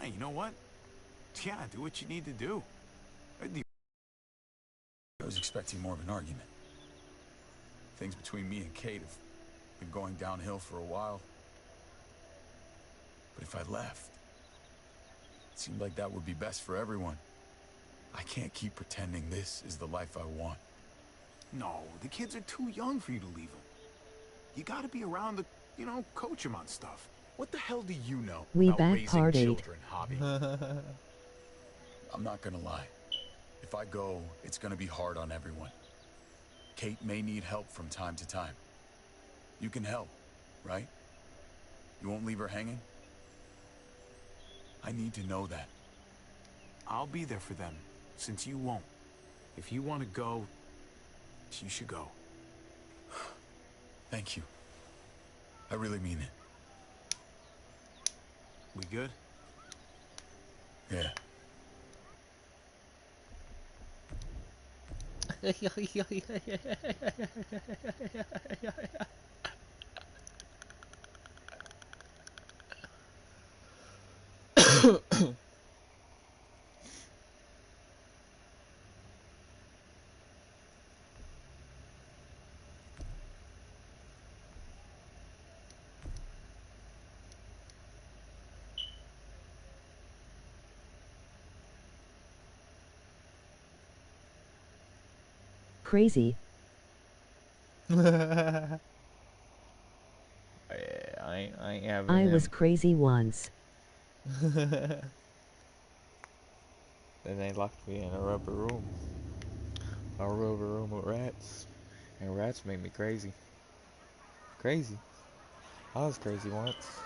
Hey, you know what? Yeah, do what you need to do. I was expecting more of an argument. Things between me and Kate have been going downhill for a while. But if I left, it seemed like that would be best for everyone. I can't keep pretending this is the life I want. No, the kids are too young for you to leave them. You gotta be around to, coach them on stuff. What the hell do you know We about raising back-partied. children, Hobby? I'm not gonna lie. If I go, it's gonna be hard on everyone. Kate may need help from time to time. You can help, right? You won't leave her hanging? I need to know that. I'll be there for them, since you won't. If you want to go, you should go. Thank you. I really mean it. We good? Yeah. Crazy. Yeah, I ain't having I him. was crazy once. Then they locked me in a rubber room. A rubber room with rats. And rats make me crazy. Crazy. I was crazy once.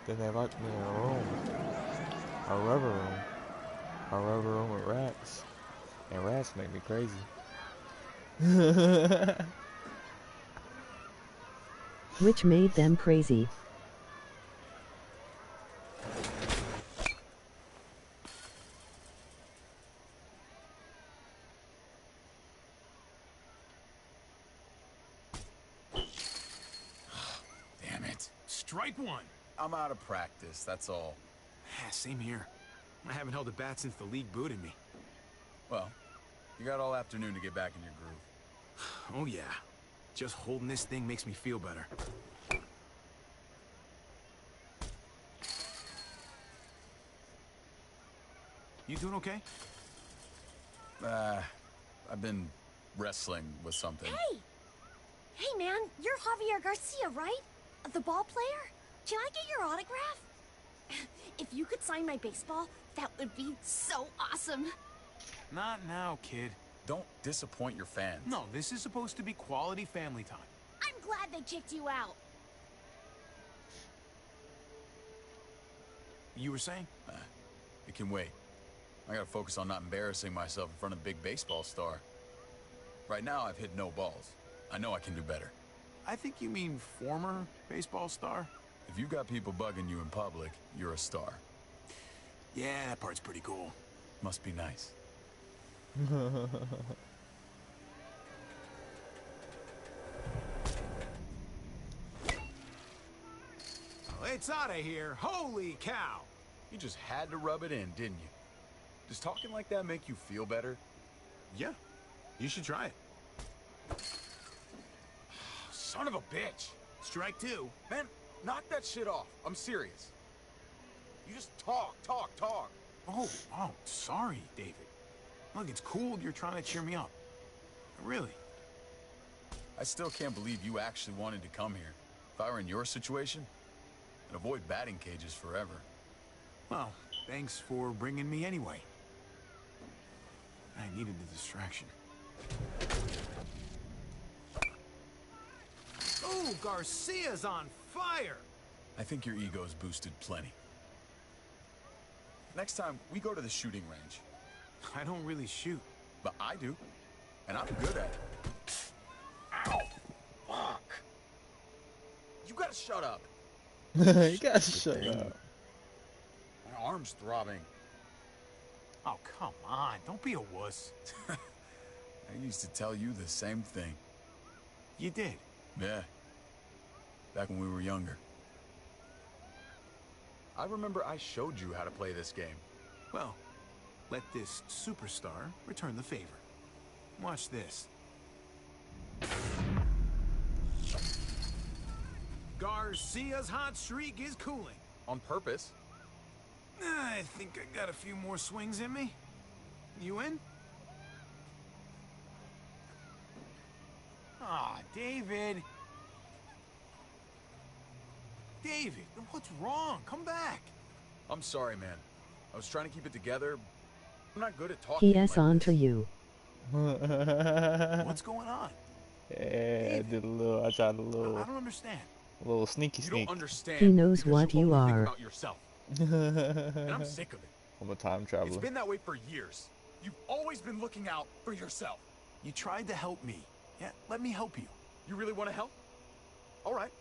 Then they locked me in a room. A rubber room. A rubber room with rats. And rats make me crazy. Which made them crazy. Damn it. Strike one. I'm out of practice, that's all. Same here. I haven't held a bat since the league booted me. Well, you got all afternoon to get back in your groove. Oh, yeah. Just holding this thing makes me feel better. You doing okay? I've been wrestling with something. Hey! Hey, man, you're Javier Garcia, right? The ball player? Can I get your autograph? If you could sign my baseball, that would be so awesome. Not now, kid. Don't disappoint your fans. No, this is supposed to be quality family time. I'm glad they kicked you out. You were saying? It can wait. I gotta focus on not embarrassing myself in front of a big baseball star. Right now, I've hit no balls. I know I can do better. I think you mean former baseball star? If you got people bugging you in public, you're a star. Yeah, that part's pretty cool. Must be nice. Well, it's out of here. Holy cow! You just had to rub it in, didn't you? Does talking like that make you feel better? Yeah, you should try it. Son of a bitch! Strike two. Man, knock that shit off. I'm serious. You just talk. Oh, sorry, David. Look, it's cool you're trying to cheer me up. Really. I still can't believe you actually wanted to come here. If I were in your situation, I'd avoid batting cages forever. Well, thanks for bringing me anyway. I needed the distraction. Oh, Garcia's on fire! I think your ego's boosted plenty. Next time, we go to the shooting range. I don't really shoot. But I do. And I'm good at it. Ow! Fuck! You gotta shut up. You gotta shut up. My arm's throbbing. Oh, come on. Don't be a wuss. I used to tell you the same thing. You did? Yeah. Back when we were younger. I remember I showed you how to play this game. Well, let this superstar return the favor. Watch this. Garcia's hot streak is cooling. On purpose. I think I got a few more swings in me. You in? Ah, David. David, what's wrong? Come back. I'm sorry, man. I was trying to keep it together. I'm not good at talking. PS on to you. What's going on? Yeah, I tried a little, I don't understand. sneaky You sneak. don't understand. He knows because what you only think are. about yourself. And I'm sick of it. I'm a time It's traveler. been that way for years. You've always been looking out for yourself. You tried to help me. Yeah, let me help you. You really want to help? All right.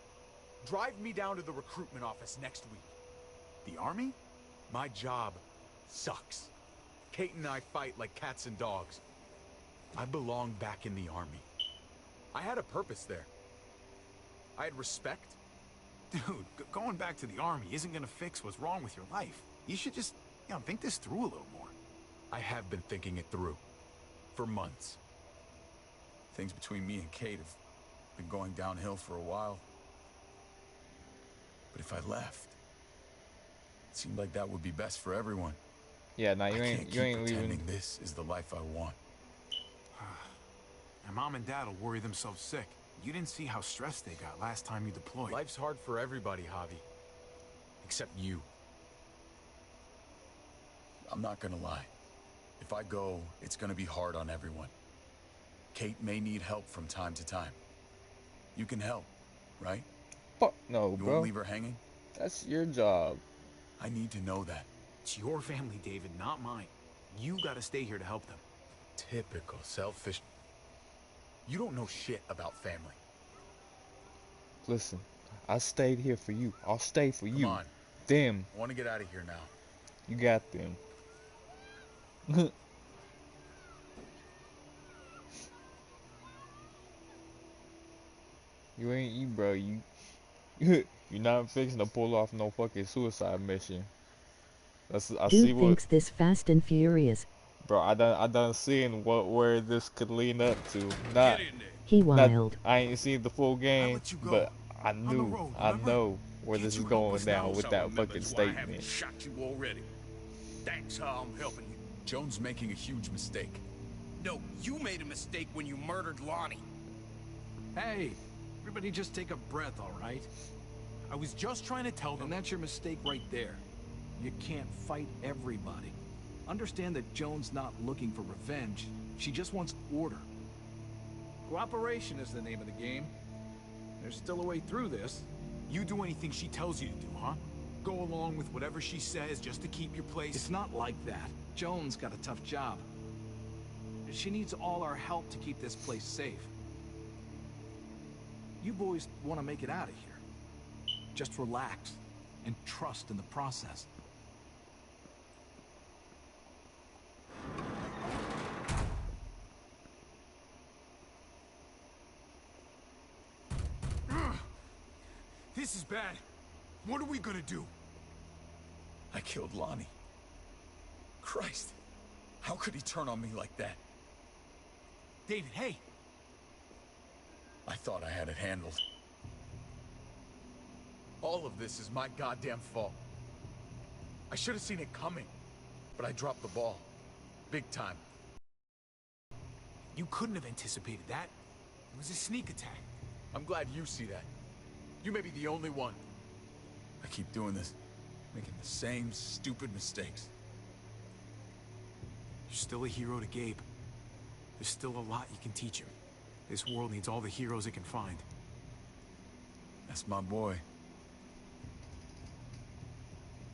Drive me down to the recruitment office next week. The army? My job sucks. Kate and I fight like cats and dogs. I belong back in the army. I had a purpose there. I had respect. Dude, going back to the army isn't gonna fix what's wrong with your life. You should just, think this through a little more. I have been thinking it through. For months. Things between me and Kate have been going downhill for a while. But if I left, it seemed like that would be best for everyone. Yeah, nah, I you can't ain't keep leaving. pretending this is the life I want. My mom and dad will worry themselves sick. You didn't see how stressed they got last time you deployed. Life's hard for everybody, Javi. Except you. I'm not gonna lie. If I go, it's gonna be hard on everyone. Kate may need help from time to time. You can help, right? Fuck no, You bro. won't leave her hanging? That's your job. I need to know that. It's your family, David, not mine. You gotta stay here to help them. Typical selfish. You don't know shit about family. Listen, I stayed here for you. I'll stay for you. Come on. Them, I want to get out of here now. you got them. You ain't you, bro. You're not fixing to pull off no fucking suicide mission. I see Dude what, thinks this Fast and Furious. bro. I done seen where this could lead up to. Not, He not. wild. I ain't seen the full game, let you go. but I On the knew, road, I remember? know where Can't this is you help going us now? down with that fucking statement. Shot you already. That's how I'm helping you. Joan's making a huge mistake. No, you made a mistake when you murdered Lonnie. Hey, everybody just take a breath, all right? I was just trying to tell them. And that's your mistake right there. You can't fight everybody. Understand that Joan's not looking for revenge. She just wants order. Cooperation is the name of the game. There's still a way through this. You do anything she tells you to do, huh? Go along with whatever she says just to keep your place. It's not like that. Joan's got a tough job. She needs all our help to keep this place safe. You boys want to make it out of here. Just relax and trust in the process. This is bad. What are we gonna do? I killed Lonnie. Christ. How could he turn on me like that? David, hey. I thought I had it handled. All of this is my goddamn fault. I should have seen it coming, but I dropped the ball. Big time. You couldn't have anticipated that. It was a sneak attack. I'm glad you see that. You may be the only one. I keep doing this, making the same stupid mistakes. You're still a hero to Gabe. There's still a lot you can teach him. This world needs all the heroes it can find. That's my boy.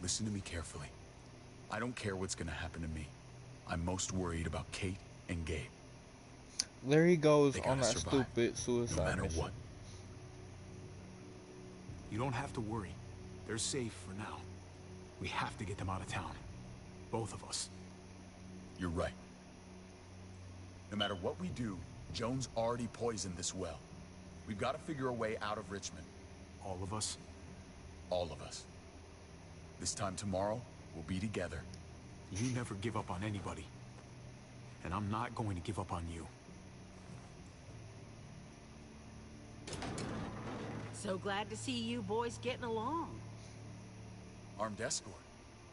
Listen to me carefully. I don't care what's gonna happen to me. I'm most worried about Kate and Gabe. There he goes They on gotta that survive, stupid suicide no matter mission. what. You don't have to worry. They're safe for now. We have to get them out of town. Both of us. You're right. No matter what we do, Joan's already poisoned this well. We've got to figure a way out of Richmond. All of us. All of us. This time tomorrow, we'll be together. You never give up on anybody. And I'm not going to give up on you. So glad to see you boys getting along. Armed escort.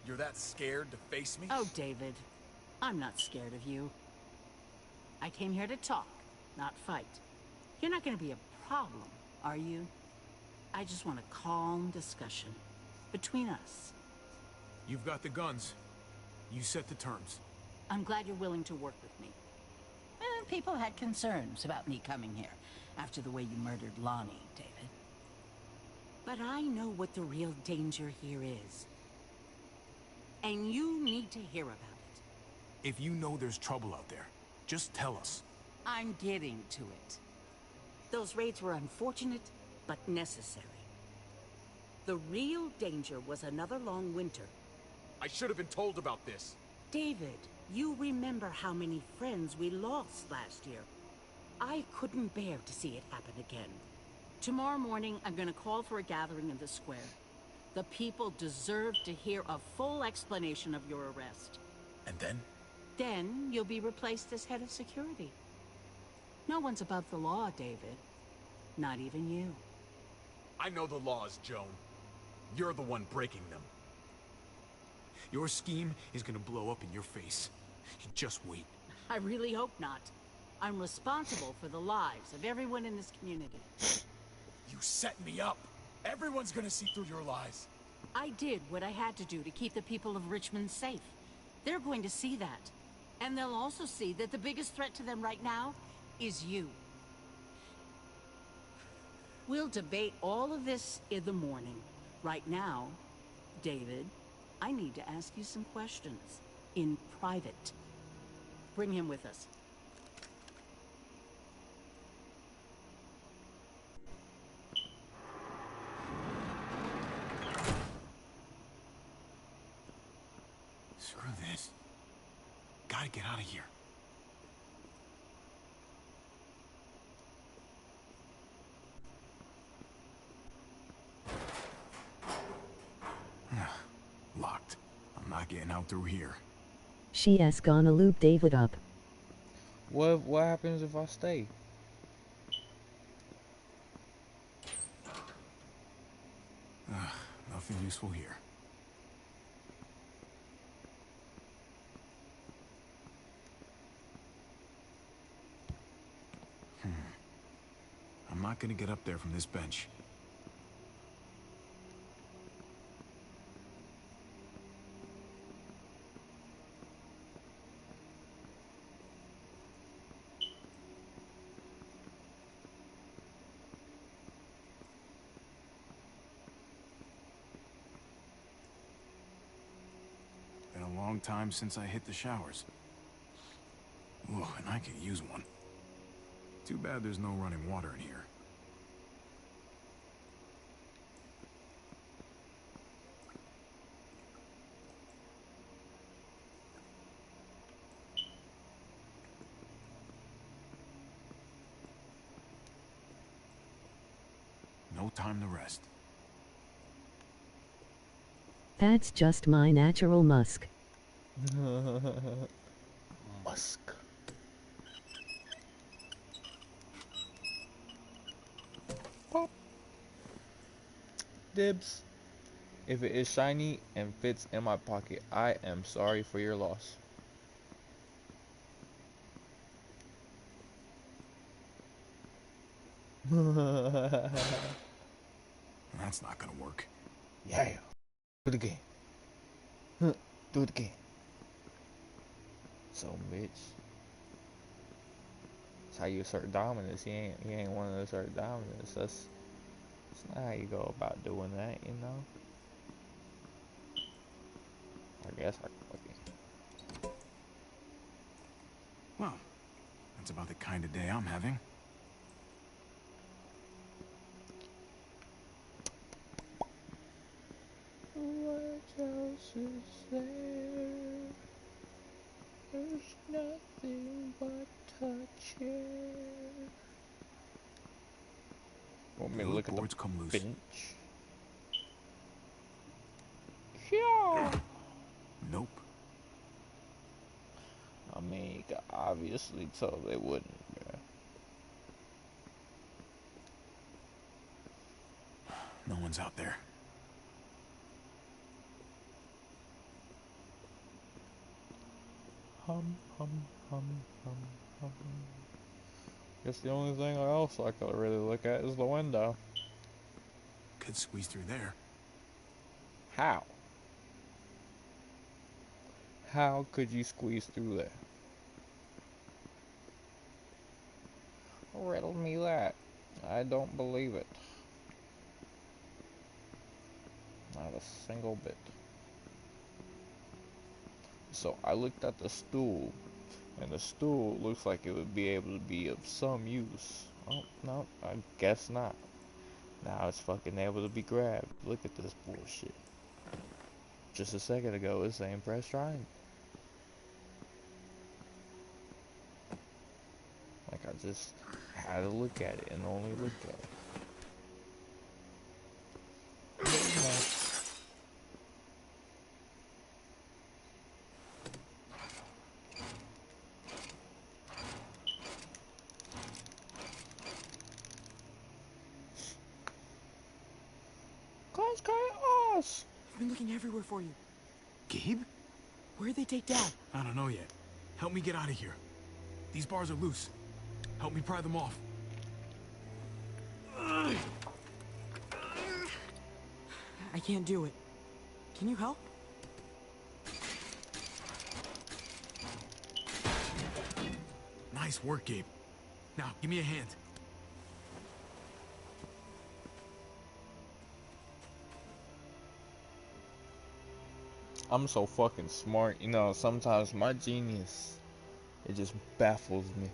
You're that scared to face me? Oh, David, I'm not scared of you. I came here to talk, not fight. You're not going to be a problem, are you? I just want a calm discussion between us. You've got the guns. You set the terms. I'm glad you're willing to work with me. People had concerns about me coming here after the way you murdered Lonnie, David. But I know what the real danger here is. And you need to hear about it. If you know there's trouble out there, just tell us. I'm getting to it. Those raids were unfortunate, but necessary. The real danger was another long winter. I should have been told about this. David, you remember how many friends we lost last year. I couldn't bear to see it happen again. Tomorrow morning, I'm gonna call for a gathering in the square. The people deserve to hear a full explanation of your arrest. And then? Then you'll be replaced as head of security. No one's above the law, David. Not even you. I know the laws, Joan. You're the one breaking them. Your scheme is gonna blow up in your face. You just wait. I really hope not. I'm responsible for the lives of everyone in this community. You set me up. Everyone's gonna see through your lies. I did what I had to do to keep the people of Richmond safe. They're going to see that. And they'll also see that the biggest threat to them right now is you. We'll debate all of this in the morning. Right now, David, I need to ask you some questions. In private. Bring him with us. Screw this. Gotta get out of here. Locked. I'm not getting out through here. She has gonna loop David up. What happens if I stay? Nothing useful here. I'm not gonna get up there from this bench. Been a long time since I hit the showers. Ooh, and I could use one. Too bad there's no running water in here. No time to rest. That's just my natural musk. Musk. Pop. Dibs. If it is shiny and fits in my pocket, I am sorry for your loss. That's not gonna work. Yeah. Do it again. Huh. Do it again. So, bitch. That's how you assert dominance. He ain't one to assert dominance. That's not how you go about doing that, you know? I guess I fucking. Well, that's about the kind of day I'm having. What else is there? There's nothing but touching. Want me to Those look at boards the come loose. bench? Yeah. Nope. I mean, you could obviously tell they wouldn't. Yeah. No one's out there. Hum, hum, hum, hum, hum. Guess the only thing else I could really look at is the window. Could squeeze through there. How? How could you squeeze through there? Riddle me that. I don't believe it. Not a single bit. So I looked at the stool, and the stool looks like it would be able to be of some use. Oh, no, I guess not. Now it's fucking able to be grabbed. Look at this bullshit. Just a second ago, it was saying press triangle. Like I just had to look at it and only look at it. Cause chaos! I've been looking everywhere for you. Gabe? Where'd they take Dad? I don't know yet. Help me get out of here. These bars are loose. Help me pry them off. I can't do it. Can you help? Nice work, Gabe. Now, give me a hand. I'm so fucking smart. You know, sometimes my genius, it just baffles me.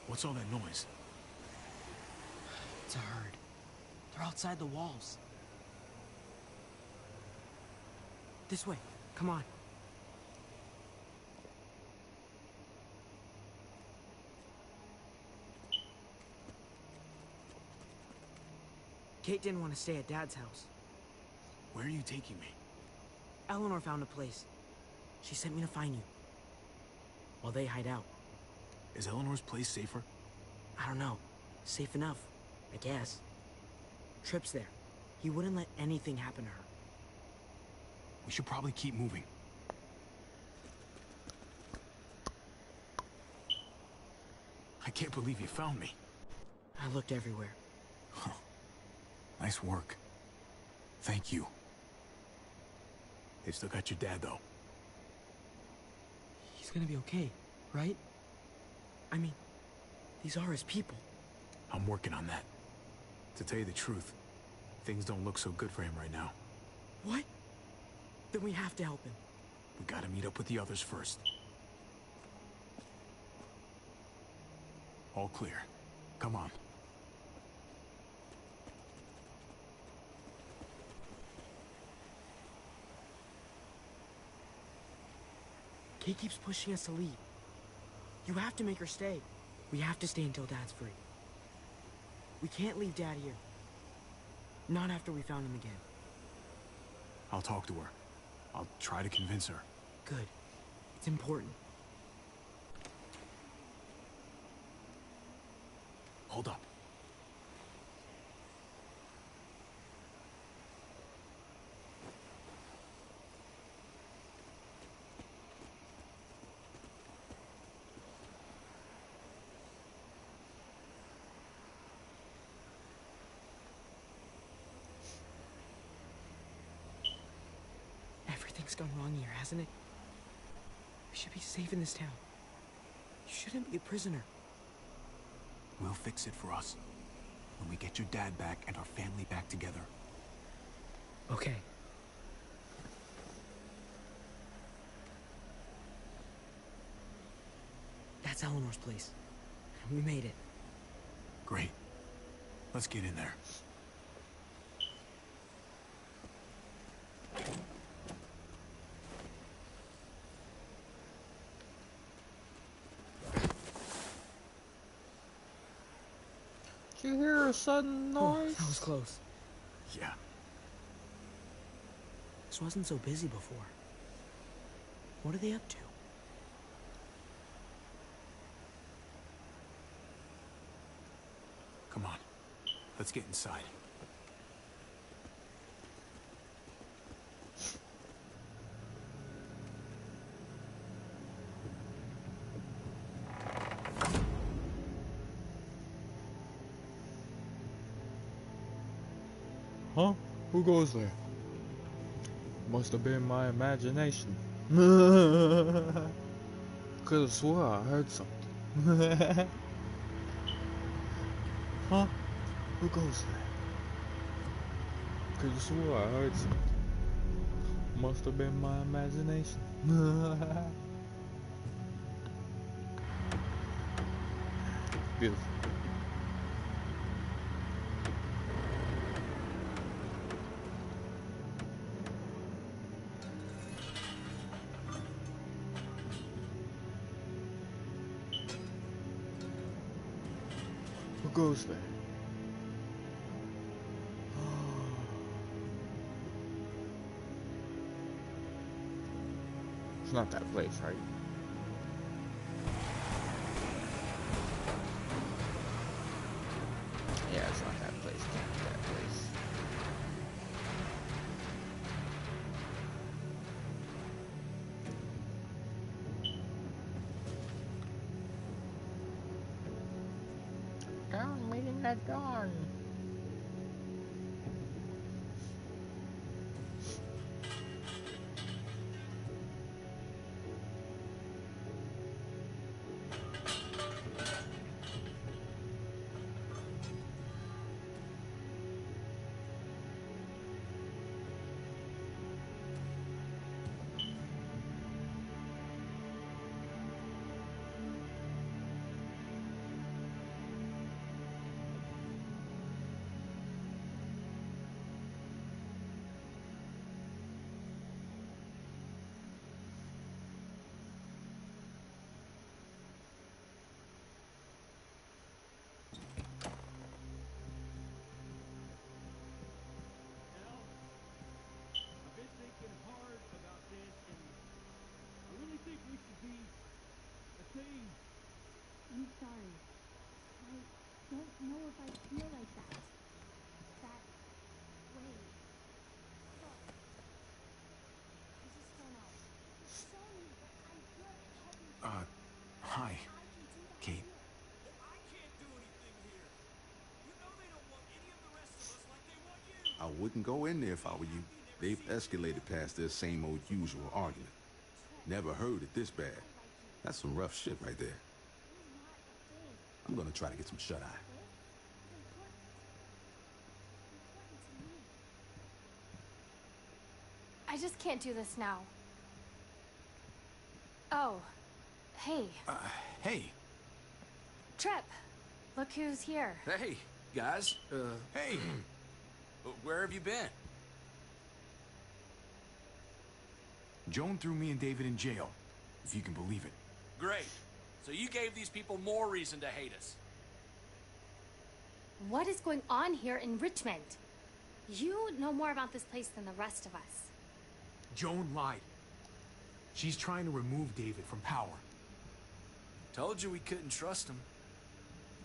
What's all that noise? It's a herd. They're outside the walls. This way. Come on. Kate didn't want to stay at Dad's house. Where are you taking me? Eleanor found a place. She sent me to find you. While they hide out. Is Eleanor's place safer? I don't know. Safe enough, I guess. Tripp's there. He wouldn't let anything happen to her. We should probably keep moving. I can't believe you found me. I looked everywhere. Huh. Nice work. Thank you. They still got your dad, though. He's gonna be okay, right? I mean, these are his people. I'm working on that. To tell you the truth, things don't look so good for him right now. What? Then we have to help him. We gotta meet up with the others first. All clear. Come on. Kate keeps pushing us to leave. You have to make her stay. We have to stay until Dad's free. We can't leave Dad here. Not after we found him again. I'll talk to her. I'll try to convince her. Good. It's important. Hold up. Everything's gone wrong here, hasn't it? We should be safe in this town. You shouldn't be a prisoner. We'll fix it for us. When we get your dad back and our family back together. Okay. That's Eleanor's place. We made it. Great. Let's get in there. Did you hear a sudden noise? That was close. Yeah. This wasn't so busy before. What are they up to? Come on. Let's get inside. Huh? Who goes there? Must have been my imagination. Could've swore I heard something. Huh? Who goes there? Could've swore I heard something. Must have been my imagination. Beautiful. Who goes there? It's not that place, right? Yeah, it's not that place. It's not that place. Down, meeting at dawn. I'm sorry. I don't know if I feel like that. That way. Look. I just don't know. Show me that I'm good at helping people. Hi, I can do that Kate. here. I can't do anything here. You know they don't want any of the rest of us like they want you. I wouldn't go in there if I were you. They've escalated past their same old usual argument. Never heard it this bad. That's some rough shit right there. I'm gonna try to get some shut-eye. I just can't do this now. Oh, hey, Hey. Trip. Look who's here. Hey, guys. Hey. Where have you been? Joan threw me and David in jail, if you can believe it. Great. So you gave these people more reason to hate us. What is going on here in Richmond? You know more about this place than the rest of us. Joan lied. She's trying to remove David from power. Told you we couldn't trust him.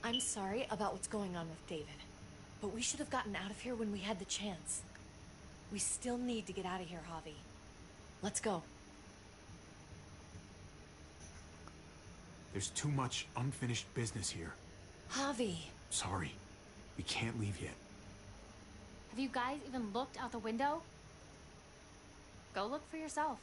I'm sorry about what's going on with David, but we should have gotten out of here when we had the chance. We still need to get out of here, Javi. Let's go. There's too much unfinished business here. Javi. Sorry. We can't leave yet. Have you guys even looked out the window? Go look for yourself.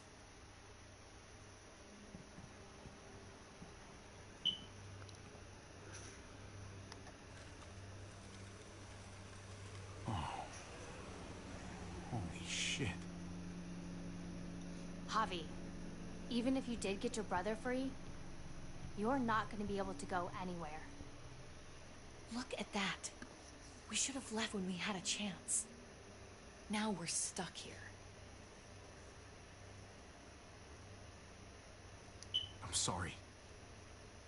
Holy shit. Javi, even if you did get your brother free, you're not going to be able to go anywhere. Look at that. We should have left when we had a chance. Now we're stuck here. I'm sorry.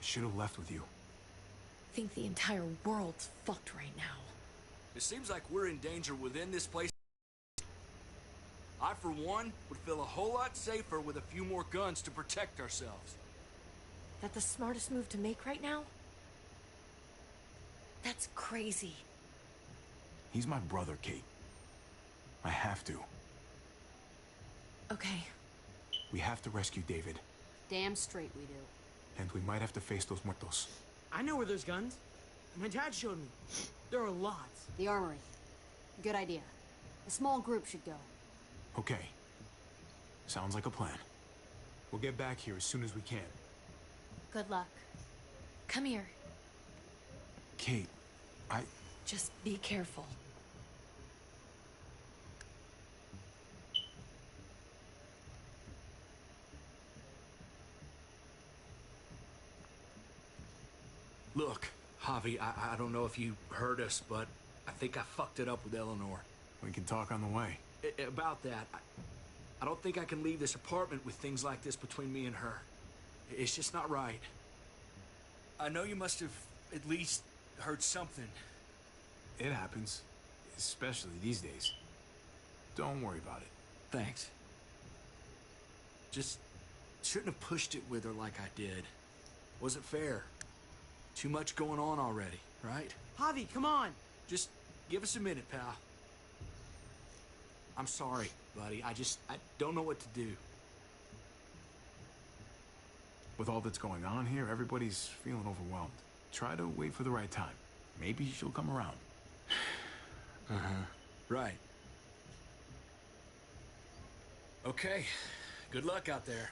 I should have left with you. I think the entire world's fucked right now. It seems like we're in danger within this place. I, for one, would feel a whole lot safer with a few more guns to protect ourselves. That the smartest move to make right now? That's crazy. He's my brother, Kate. I have to. Okay. We have to rescue David. Damn straight we do. And we might have to face those muertos. I know where there's guns. My dad showed me. There are lots. The armory. Good idea. A small group should go. Okay. Sounds like a plan. We'll get back here as soon as we can. Good luck. Come here. Kate, Just be careful. Look, Javi, I don't know if you heard us, but I think I fucked it up with Eleanor. We can talk on the way. About that, I don't think I can leave this apartment with things like this between me and her. It's just not right. I know you must have at least heard something. It happens. Especially these days. Don't worry about it. Thanks. Just shouldn't have pushed it with her like I did. Wasn't fair. Too much going on already, right? Javi, come on. Just give us a minute, pal. I'm sorry, buddy. I don't know what to do. With all that's going on here, everybody's feeling overwhelmed. Try to wait for the right time. Maybe she'll come around. Right. Okay. Good luck out there.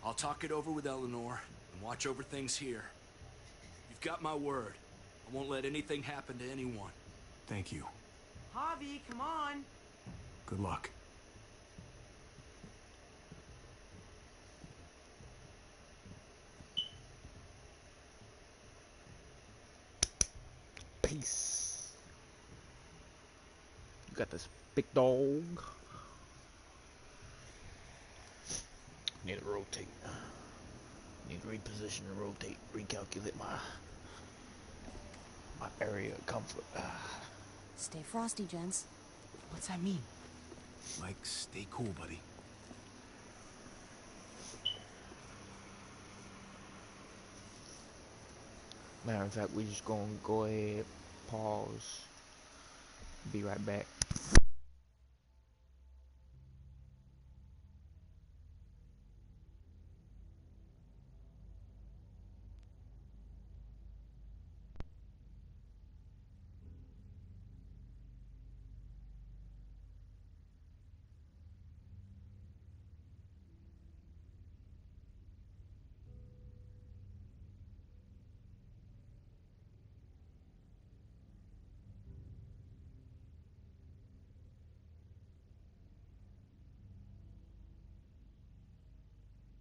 I'll talk it over with Eleanor and watch over things here. You've got my word. I won't let anything happen to anyone. Thank you. Javi, come on. Good luck. Peace. You got this big dog. Need to rotate. Need to reposition and rotate. Recalculate my area of comfort. Stay frosty, gents. What's that mean? Like, stay cool, buddy. Matter of fact, we just gonna go ahead, pause, be right back.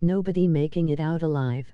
Nobody making it out alive.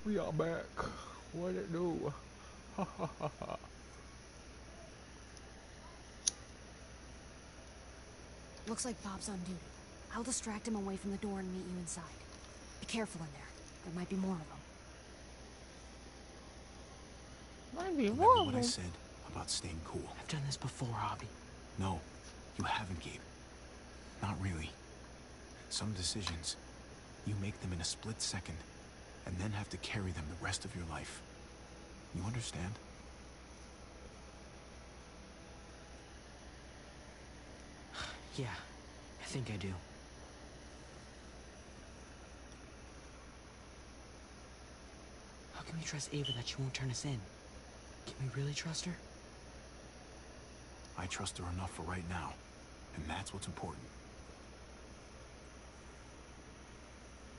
We are back. What it do? Ha ha ha ha. Looks like Bob's on duty. I'll distract him away from the door and meet you inside. Be careful in there. There might be more of them. Remember what I said about staying cool? I've done this before, Hobby. No, you haven't, Gabe. Not really. Some decisions, you make them in a split second, and then have to carry them the rest of your life. You understand? Yeah, I think I do. How can we trust Ava that she won't turn us in? Can we really trust her? I trust her enough for right now, and that's what's important.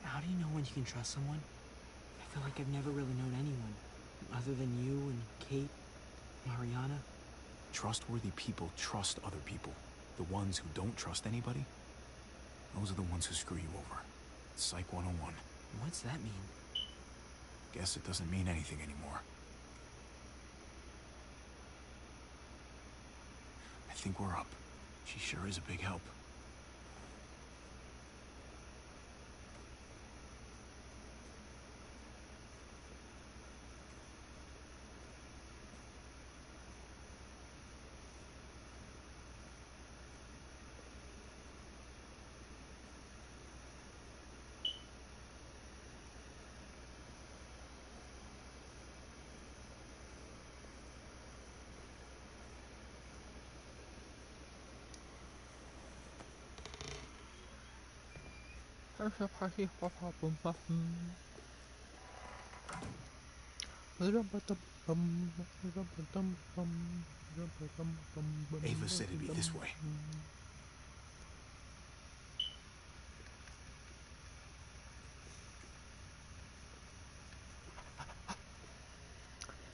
How do you know when you can trust someone? I feel like I've never really known anyone, other than you and Kate, Mariana. Trustworthy people trust other people. The ones who don't trust anybody, those are the ones who screw you over. Psych 101. What's that mean? Guess it doesn't mean anything anymore. I think we're up. She sure is a big help. Ava said it'd be this way.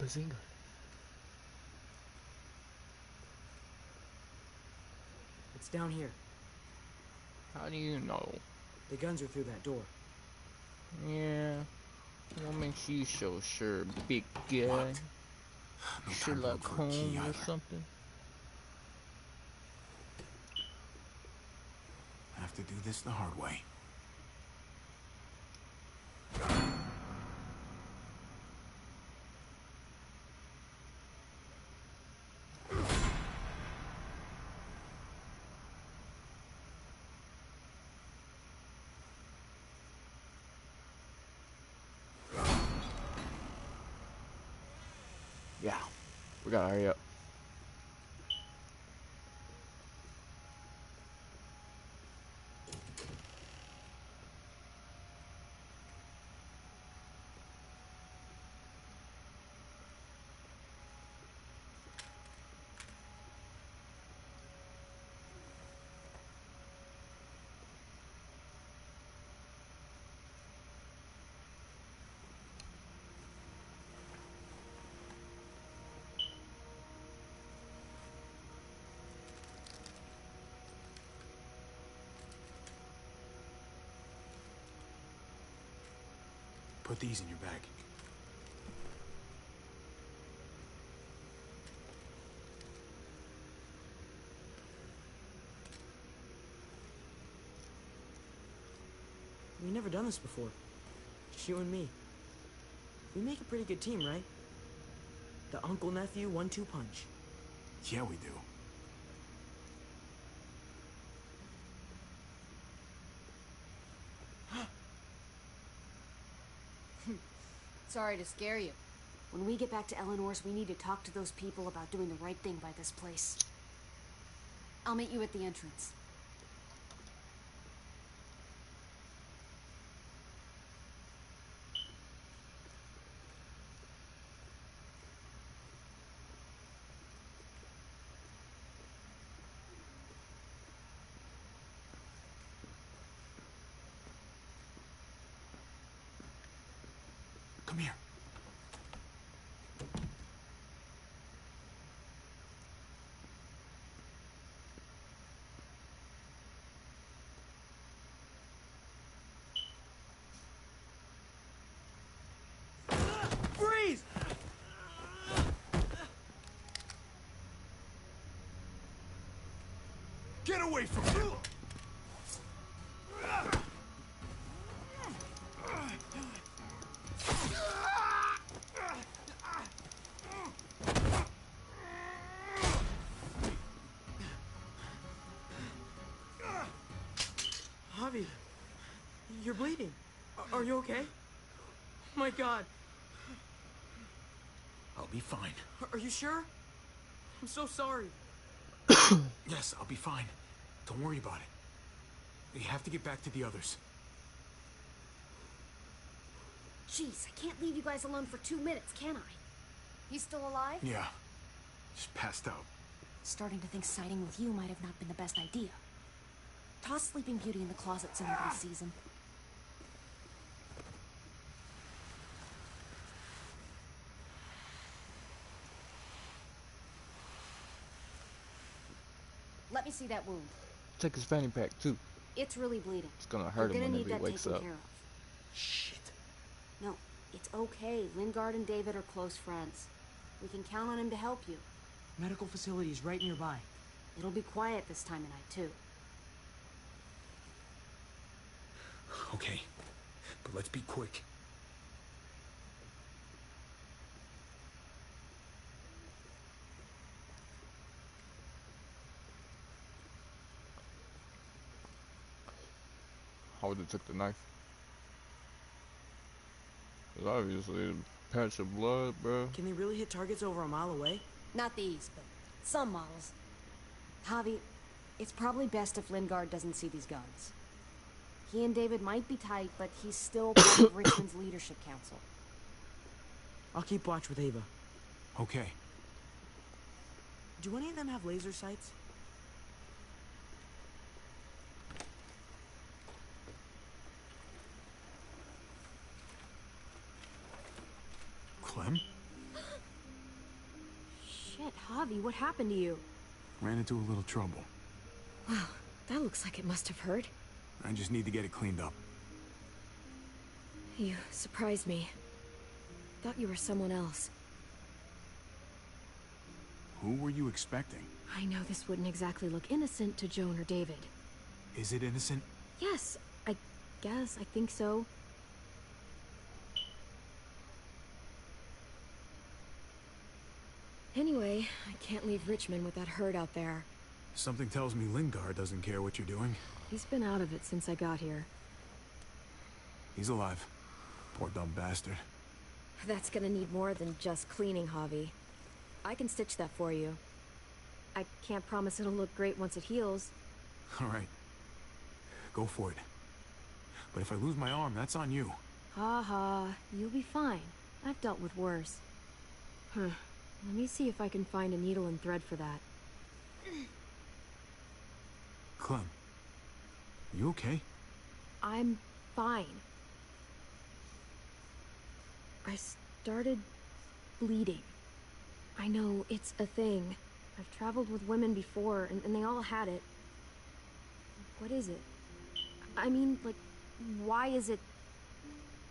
Bazinga. It's down here. How do you know? The guns are through that door. Yeah. What makes you so sure, big guy? Locked. No time to Sherlock look for a key Holmes or either. something? Have to do this the hard way. Yeah. We gotta hurry up. Put these in your bag. We've never done this before. Just you and me. We make a pretty good team, right? The uncle-nephew 1-2 punch. Yeah, we do. Sorry to scare you. When we get back to Eleanor's, we need to talk to those people about doing the right thing by this place. I'll meet you at the entrance. Come here. Get away from him! Javi, you're bleeding. Are you okay? My God. I'll be fine. Are you sure? I'm so sorry. Yes, I'll be fine. Don't worry about it. We have to get back to the others. Jeez, I can't leave you guys alone for 2 minutes, can I? He's still alive? Yeah. Just passed out. Starting to think siding with you might have not been the best idea. Toss Sleeping Beauty in the closet so nobody sees him. Let me see that wound. Check his fanny pack too. It's really bleeding. It's gonna hurt him whenever he wakes up. Care of. Shit. No, it's okay. Lingard and David are close friends. We can count on him to help you. Medical facility is right nearby. It'll be quiet this time of night, too. Okay, but let's be quick. I would've took the knife. It's obviously a patch of blood, bro. Can they really hit targets over a mile away? Not these, but some models. Javi, it's probably best if Lingard doesn't see these guns. He and David might be tight, but he's still part of Richmond's leadership council. I'll keep watch with Ava. Okay. Do any of them have laser sights? Clem? Shit, Javi, what happened to you? Ran into a little trouble. Wow, that looks like it must have hurt. I just need to get it cleaned up. You surprised me. Thought you were someone else. Who were you expecting? I know this wouldn't exactly look innocent to Joan or David. Is it innocent? Yes, I guess. I think so. Anyway, I can't leave Richmond with that herd out there. Something tells me Lingard doesn't care what you're doing. He's been out of it since I got here. He's alive. Poor dumb bastard. That's gonna need more than just cleaning, Javi. I can stitch that for you. I can't promise it'll look great once it heals. All right. Go for it. But if I lose my arm, that's on you. Ha ha, you'll be fine. I've dealt with worse. Huh. Let me see if I can find a needle and thread for that. Clem, you okay? I'm fine. I started bleeding. I know, it's a thing. I've traveled with women before, and they all had it. What is it? I mean, like, why is it...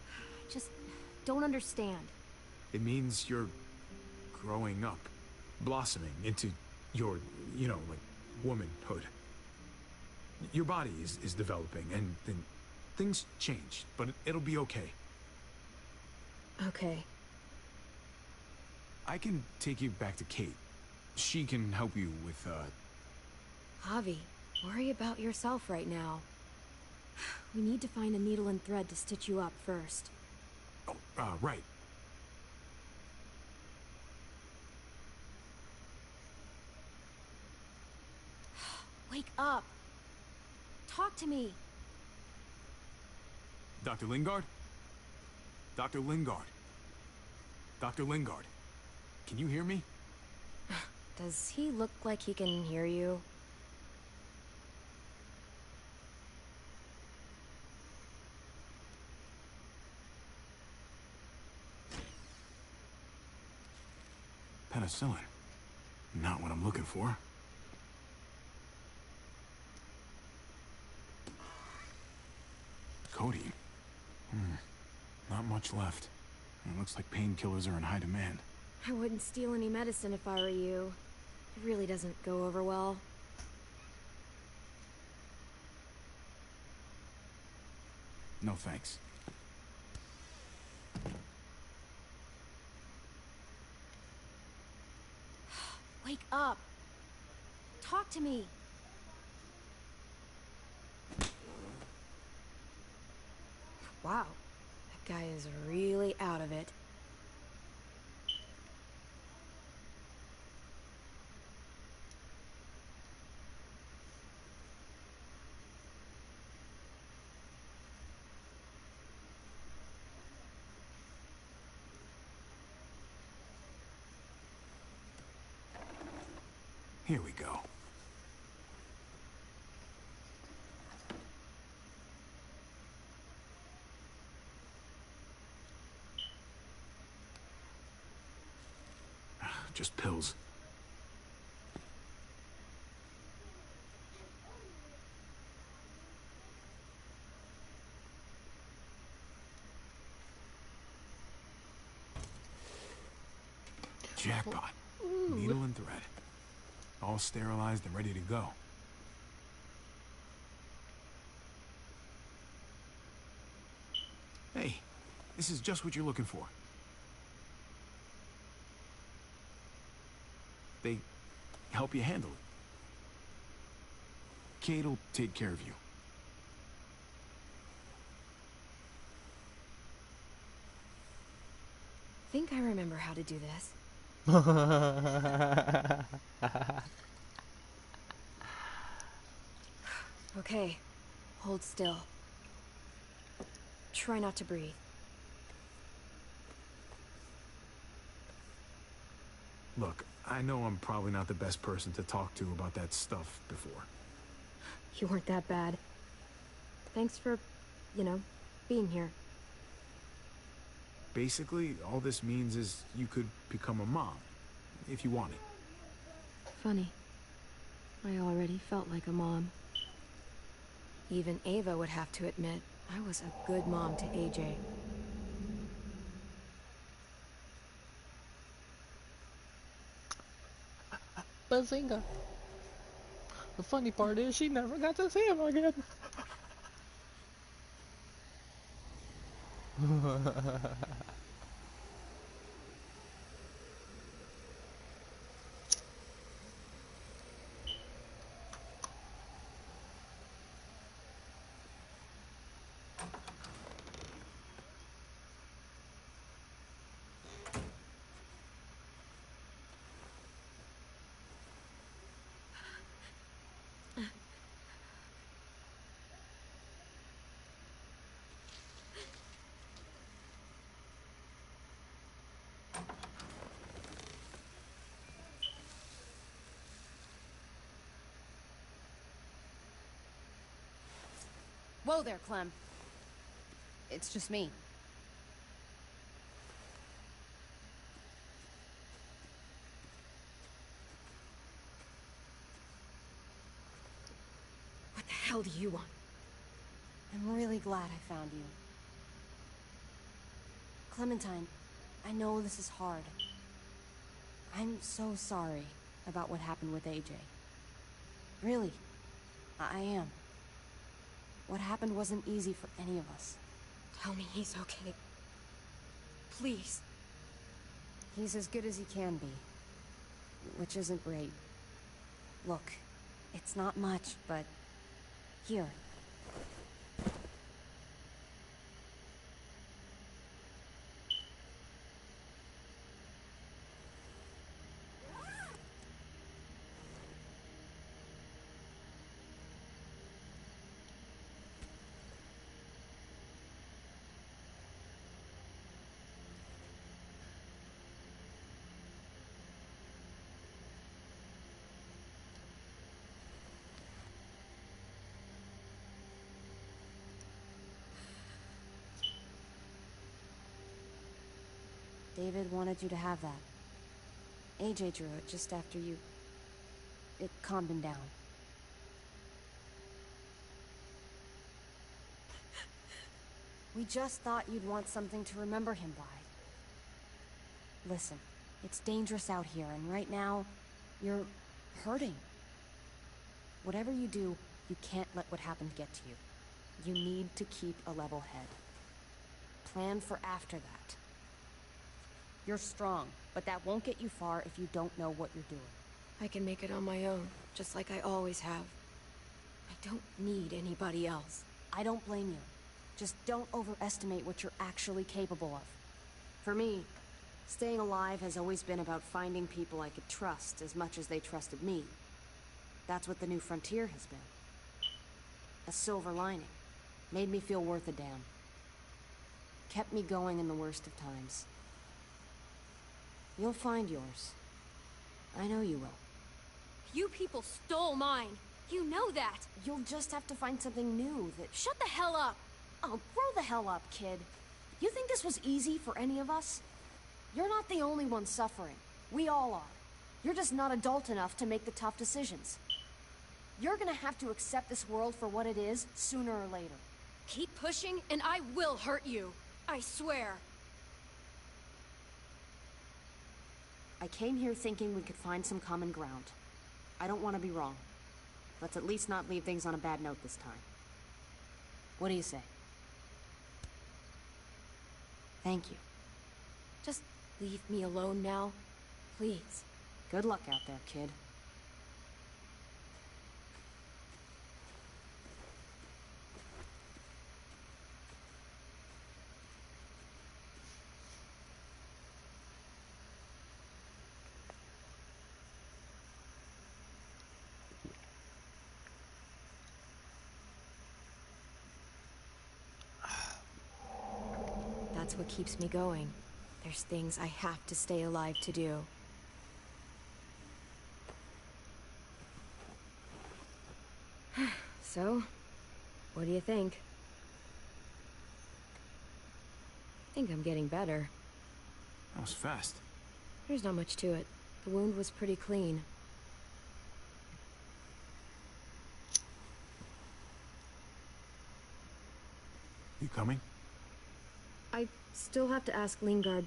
I just don't understand. It means you're growing up, blossoming into your, you know, like, womanhood. Your body is developing, and then things change, but it'll be okay. Okay. I can take you back to Kate. She can help you with, Javi, worry about yourself right now. We need to find a needle and thread to stitch you up first. Oh, right. Wake up! Talk to me! Dr. Lingard? Dr. Lingard? Dr. Lingard? Can you hear me? Does he look like he can hear you? Penicillin. Not what I'm looking for. Codeine. Not much left. It looks like painkillers are in high demand. I wouldn't steal any medicine if I were you. It really doesn't go over well. No thanks. Wake up. Talk to me. Wow. That guy is really out of it. Here we go. Just pills. Jackpot. Needle and thread. All sterilized and ready to go. Hey, this is just what you're looking for. They help you handle it. Kate'll take care of you. Think I remember how to do this. Okay, hold still. Try not to breathe. Look, I know I'm probably not the best person to talk to about that stuff before. You weren't that bad. Thanks for, being here. Basically, all this means is you could become a mom, if you wanted. Funny. I already felt like a mom. Even Ava would have to admit I was a good mom to AJ. Bazinga. The funny part is she never got to see him again. Whoa there, Clem. It's just me. What the hell do you want? I'm really glad I found you. Clementine, I know this is hard. I'm so sorry about what happened with AJ. Really, I am. What happened wasn't easy for any of us. Tell me he's okay. Please. He's as good as he can be, which isn't great. Look, it's not much, but here. David wanted you to have that. AJ drew it just after you... It calmed him down. We just thought you'd want something to remember him by. Listen, it's dangerous out here, and right now, you're hurting. Whatever you do, you can't let what happened get to you. You need to keep a level head. Plan for after that. You're strong, but that won't get you far if you don't know what you're doing. I can make it on my own, just like I always have. I don't need anybody else. I don't blame you. Just don't overestimate what you're actually capable of. For me, staying alive has always been about finding people I could trust as much as they trusted me. That's what the new frontier has been. A silver lining. Made me feel worth a damn. Kept me going in the worst of times. You'll find yours. I know you will. You people stole mine. You know that. You'll just have to find something new that... Shut the hell up! Oh, grow the hell up, kid. You think this was easy for any of us? You're not the only one suffering. We all are. You're just not adult enough to make the tough decisions. You're gonna have to accept this world for what it is, sooner or later. Keep pushing, and I will hurt you. I swear. I came here thinking we could find some common ground. I don't want to be wrong. Let's at least not leave things on a bad note this time. What do you say? Thank you. Just leave me alone now, please. Good luck out there, kid. That's what keeps me going. There's things I have to stay alive to do. So, what do you think? I think I'm getting better. That was fast. There's not much to it. The wound was pretty clean. You coming? I still have to ask Lingard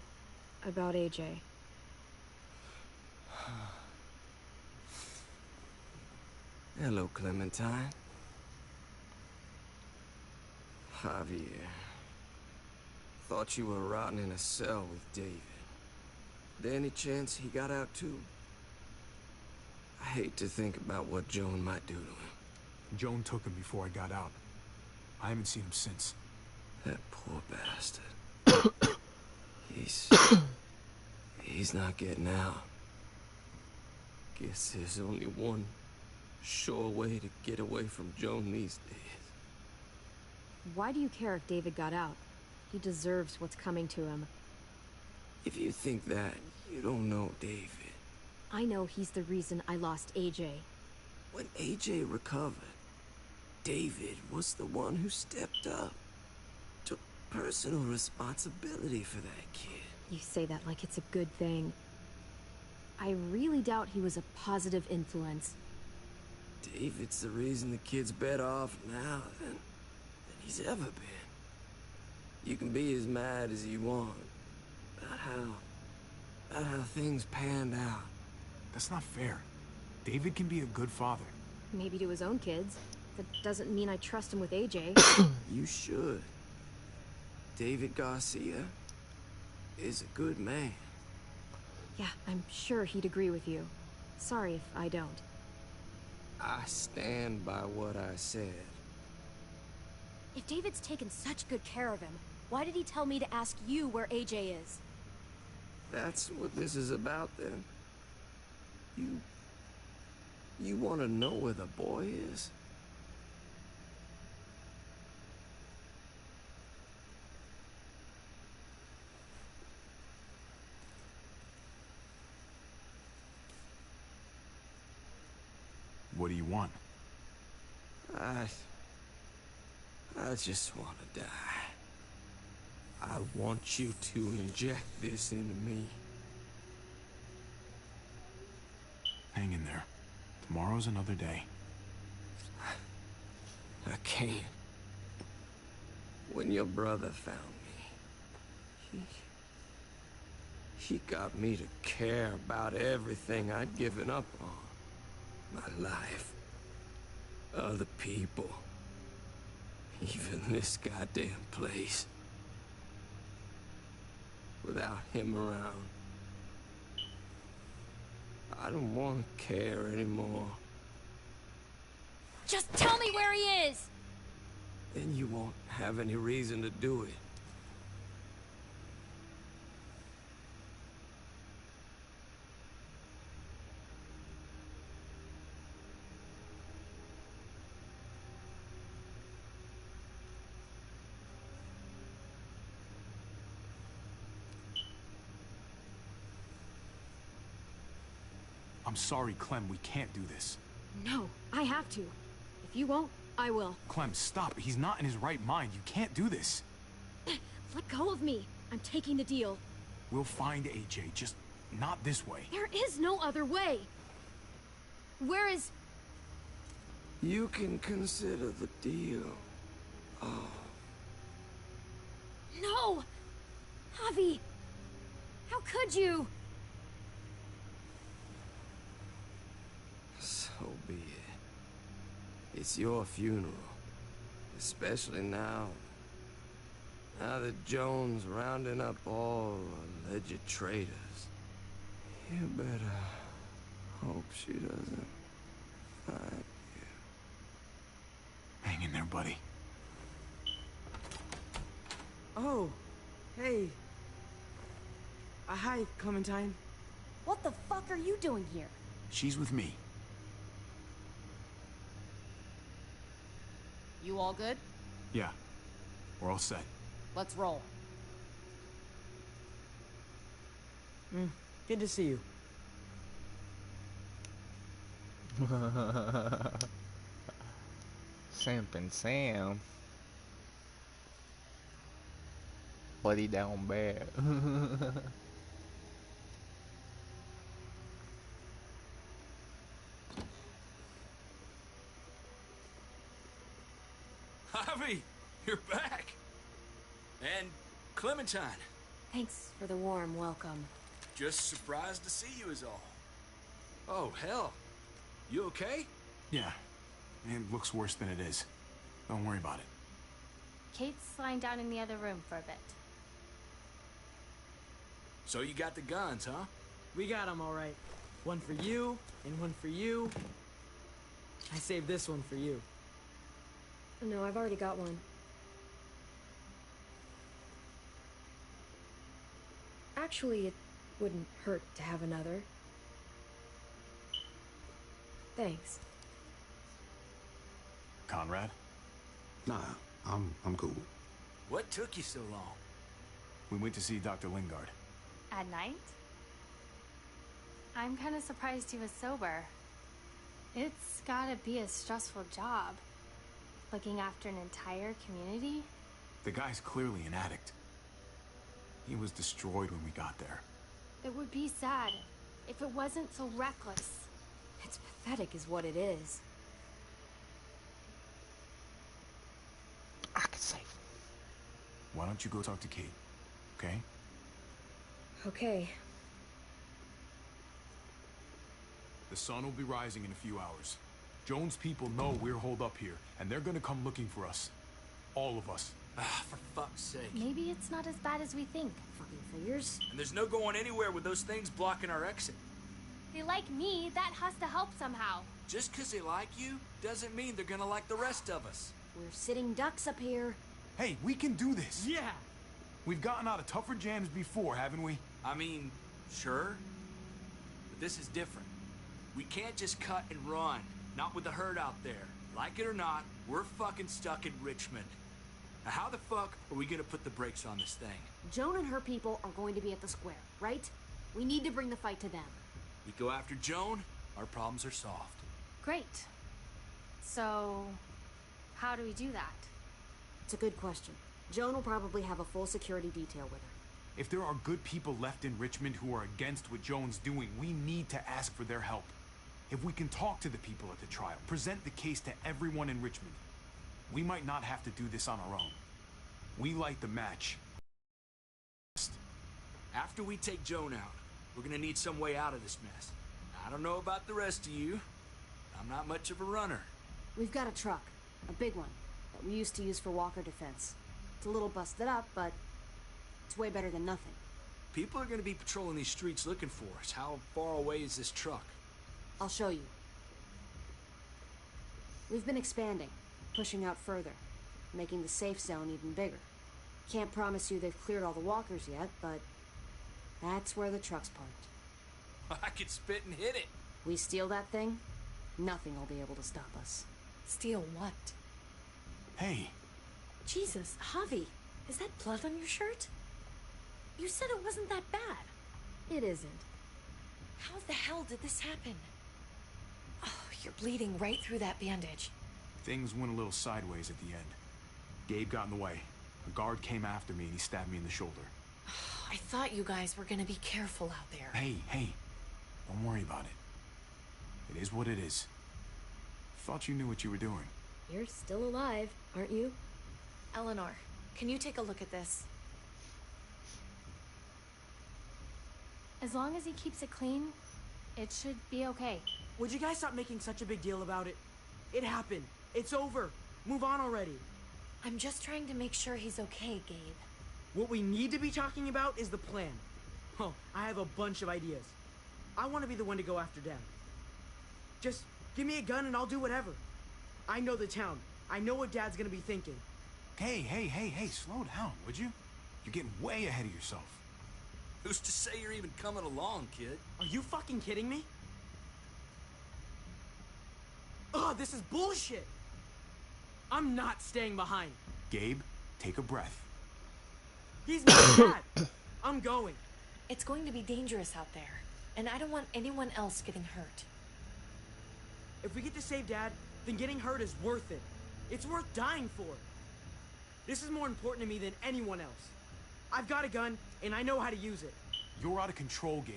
about AJ. Hello, Clementine. Javier. Thought you were rotting in a cell with David. There any chance he got out too? I hate to think about what Joan might do to him. Joan took him before I got out. I haven't seen him since. That poor bastard. He's not getting out. Guess there's only one sure way to get away from Joan these days. Why do you care if David got out? He deserves what's coming to him. If you think that, you don't know David. I know he's the reason I lost AJ. When AJ recovered, David was the one who stepped up. Took personal responsibility for that kid. You say that like it's a good thing. I really doubt he was a positive influence. David's the reason the kid's better off now than he's ever been. You can be as mad as you want about how things panned out. That's not fair. David can be a good father. Maybe to his own kids. That doesn't mean I trust him with AJ. You should. David Garcia is a good man. Yeah, I'm sure he'd agree with you. Sorry if I don't. I stand by what I said. If David's taken such good care of him, why did he tell me to ask you where AJ is? That's what this is about, then. You want to know where the boy is? What do you want? I just want to die. I want you to inject this into me. Hang in there. Tomorrow's another day. I can't. When your brother found me, he got me to care about everything I'd given up on. My life. Other people. Even this goddamn place. Without him around. I don't want to care anymore. Just tell me where he is! Then you won't have any reason to do it. I'm sorry, Clem, we can't do this. No, I have to. If you won't, I will. Clem, stop. He's not in his right mind. You can't do this. Let go of me. I'm taking the deal. We'll find AJ, just not this way. There is no other way. Where is... You can consider the deal. Oh. No! Javi! How could you? So be it. It's your funeral. Especially now. Now that Joan's rounding up all alleged traitors. You better hope she doesn't find you. Hang in there, buddy. Oh, hey. Hi, Clementine. What the fuck are you doing here? She's with me. You all good? Yeah. We're all set. Let's roll. Good to see you. Simp and Sam. Buddy down bad. Javi, you're back. And Clementine. Thanks for the warm welcome. Just surprised to see you is all. Oh, hell. You okay? Yeah. It looks worse than it is. Don't worry about it. Kate's lying down in the other room for a bit. So you got the guns, huh? We got them all right. One for you, and one for you. I saved this one for you. No, I've already got one. Actually, it wouldn't hurt to have another. Thanks. Conrad? Nah, I'm cool. What took you so long? We went to see Dr. Lingard. At night? I'm kind of surprised he was sober. It's gotta be a stressful job. Looking after an entire community? The guy's clearly an addict. He was destroyed when we got there. It would be sad if it wasn't so reckless. It's pathetic is what it is. I can save. Why don't you go talk to Kate, okay? Okay. The sun will be rising in a few hours. Joan's people know we're holed up here, and they're gonna come looking for us. All of us. Ah, for fuck's sake. Maybe it's not as bad as we think. Fucking figures. And there's no going anywhere with those things blocking our exit. They like me, that has to help somehow. Just 'cause they like you doesn't mean they're gonna like the rest of us. We're sitting ducks up here. Hey, we can do this. Yeah! We've gotten out of tougher jams before, haven't we? I mean, sure. But this is different. We can't just cut and run. Not with the herd out there. Like it or not, we're fucking stuck in Richmond. Now how the fuck are we gonna put the brakes on this thing? Joan and her people are going to be at the square, right? We need to bring the fight to them. We go after Joan, our problems are solved. Great. So, how do we do that? It's a good question. Joan will probably have a full security detail with her. If there are good people left in Richmond who are against what Joan's doing, we need to ask for their help. If we can talk to the people at the trial, present the case to everyone in Richmond, we might not have to do this on our own. We light the match. After we take Joan out, we're gonna need some way out of this mess. I don't know about the rest of you. I'm not much of a runner. We've got a truck. A big one. that we used to use for walker defense. It's a little busted up, but it's way better than nothing. People are gonna be patrolling these streets looking for us. How far away is this truck? I'll show you. We've been expanding, pushing out further, making the safe zone even bigger. Can't promise you they've cleared all the walkers yet, but that's where the truck's parked. I could spit and hit it. We steal that thing, nothing will be able to stop us. Steal what? Hey. Jesus, Javi, is that blood on your shirt? You said it wasn't that bad. It isn't. How the hell did this happen? Oh, you're bleeding right through that bandage. Things went a little sideways at the end. Gabe got in the way. A guard came after me and he stabbed me in the shoulder. I thought you guys were gonna be careful out there. Hey, don't worry about it. It is what it is. Thought you knew what you were doing. You're still alive, aren't you? Eleanor, can you take a look at this? As long as he keeps it clean, it should be okay. Would you guys stop making such a big deal about it? It happened. It's over. Move on already. I'm just trying to make sure he's okay, Gabe. What we need to be talking about is the plan. Oh, I have a bunch of ideas. I want to be the one to go after Dad. Just give me a gun and I'll do whatever. I know the town. I know what Dad's gonna be thinking. Hey, slow down, would you? You're getting way ahead of yourself. Who's to say you're even coming along, kid? Are you fucking kidding me? Ugh, this is bullshit! I'm not staying behind. Gabe, take a breath. He's not Dad. I'm going. It's going to be dangerous out there, and I don't want anyone else getting hurt. If we get to save Dad, then getting hurt is worth it. It's worth dying for. This is more important to me than anyone else. I've got a gun, and I know how to use it. You're out of control, Gabe.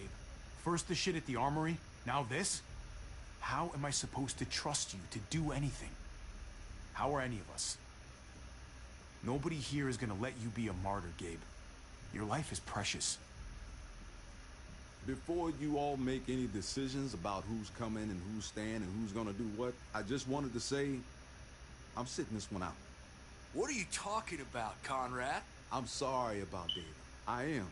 First the shit at the armory, now this? How am I supposed to trust you to do anything? How are any of us? Nobody here is gonna let you be a martyr, Gabe. Your life is precious. Before you all make any decisions about who's coming and who's staying and who's gonna do what, I just wanted to say, I'm sitting this one out. What are you talking about, Conrad? I'm sorry about David. I am.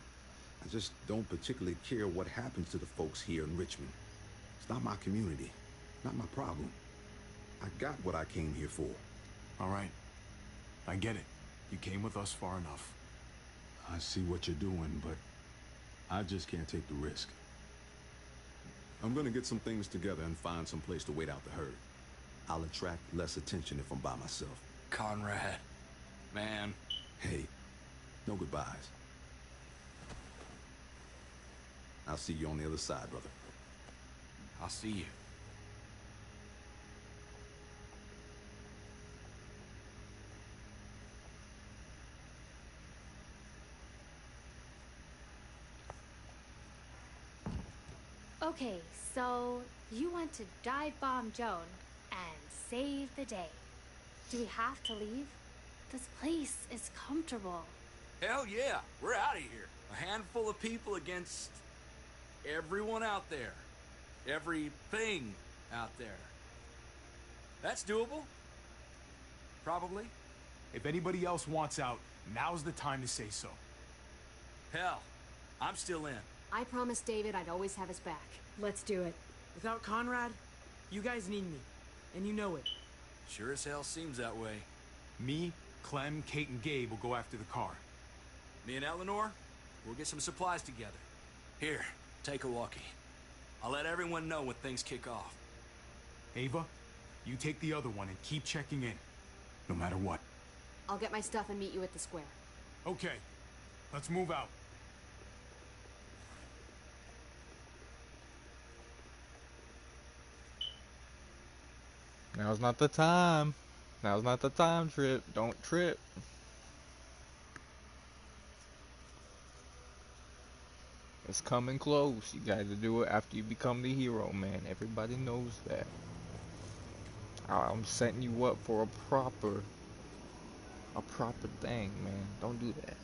I just don't particularly care what happens to the folks here in Richmond. It's not my community, not my problem. I got what I came here for. All right. I get it. You came with us far enough. I see what you're doing, but I just can't take the risk. I'm gonna get some things together and find some place to wait out the herd. I'll attract less attention if I'm by myself. Conrad, man. Hey, no goodbyes. I'll see you on the other side, brother. I'll see you. Okay, so you want to dive bomb Joan and save the day. Do we have to leave? This place is comfortable. Hell yeah, we're out of here. A handful of people against everyone out there. Everything out there. That's doable. Probably. If anybody else wants out, now's the time to say so. Hell, I'm still in. I promised David I'd always have his back. Let's do it. Without Conrad, you guys need me. And you know it. Sure as hell seems that way. Me, Clem, Kate, and Gabe will go after the car. Me and Eleanor, we'll get some supplies together. Here, take a walkie. I'll let everyone know when things kick off. Ava, you take the other one and keep checking in, no matter what. I'll get my stuff and meet you at the square. Okay, let's move out. Now's not the time. Now's not the time, Trip. Don't trip. It's coming close. You gotta do it after you become the hero, man. Everybody knows that. I'm setting you up for a proper thing, man. Don't do that.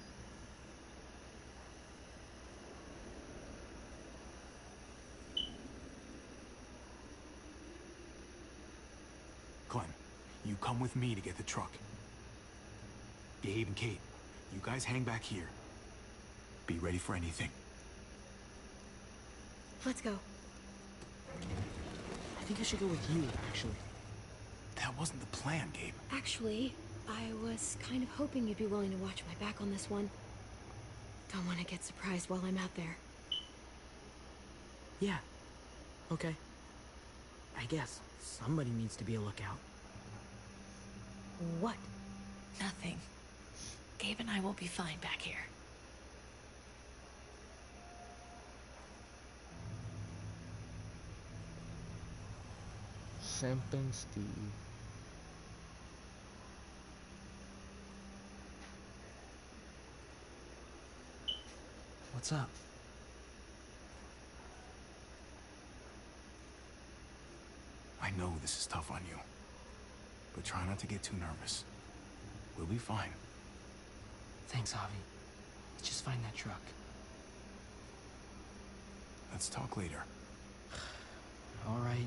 Clem, you come with me to get the truck. Gabe and Kate, you guys hang back here. Be ready for anything. Let's go. I think I should go with you, actually. That wasn't the plan, Gabe. Actually, I was kind of hoping you'd be willing to watch my back on this one. Don't want to get surprised while I'm out there. Yeah. Okay. I guess somebody needs to be a lookout. What? Nothing. Gabe and I will be fine back here. Simpin' Steve. What's up? I know this is tough on you, but try not to get too nervous. We'll be fine. Thanks, Javi. Just find that truck. Let's talk later. All right.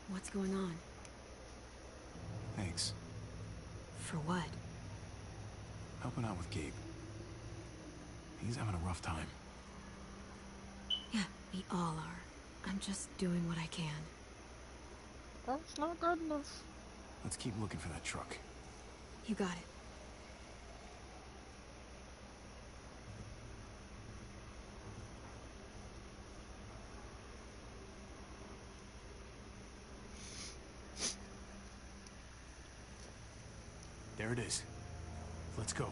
What's going on? Thanks. For what? Helping out with Gabe. He's having a rough time. Yeah, we all are. I'm just doing what I can. That's not good enough. Let's keep looking for that truck. You got it. There it is. Let's go.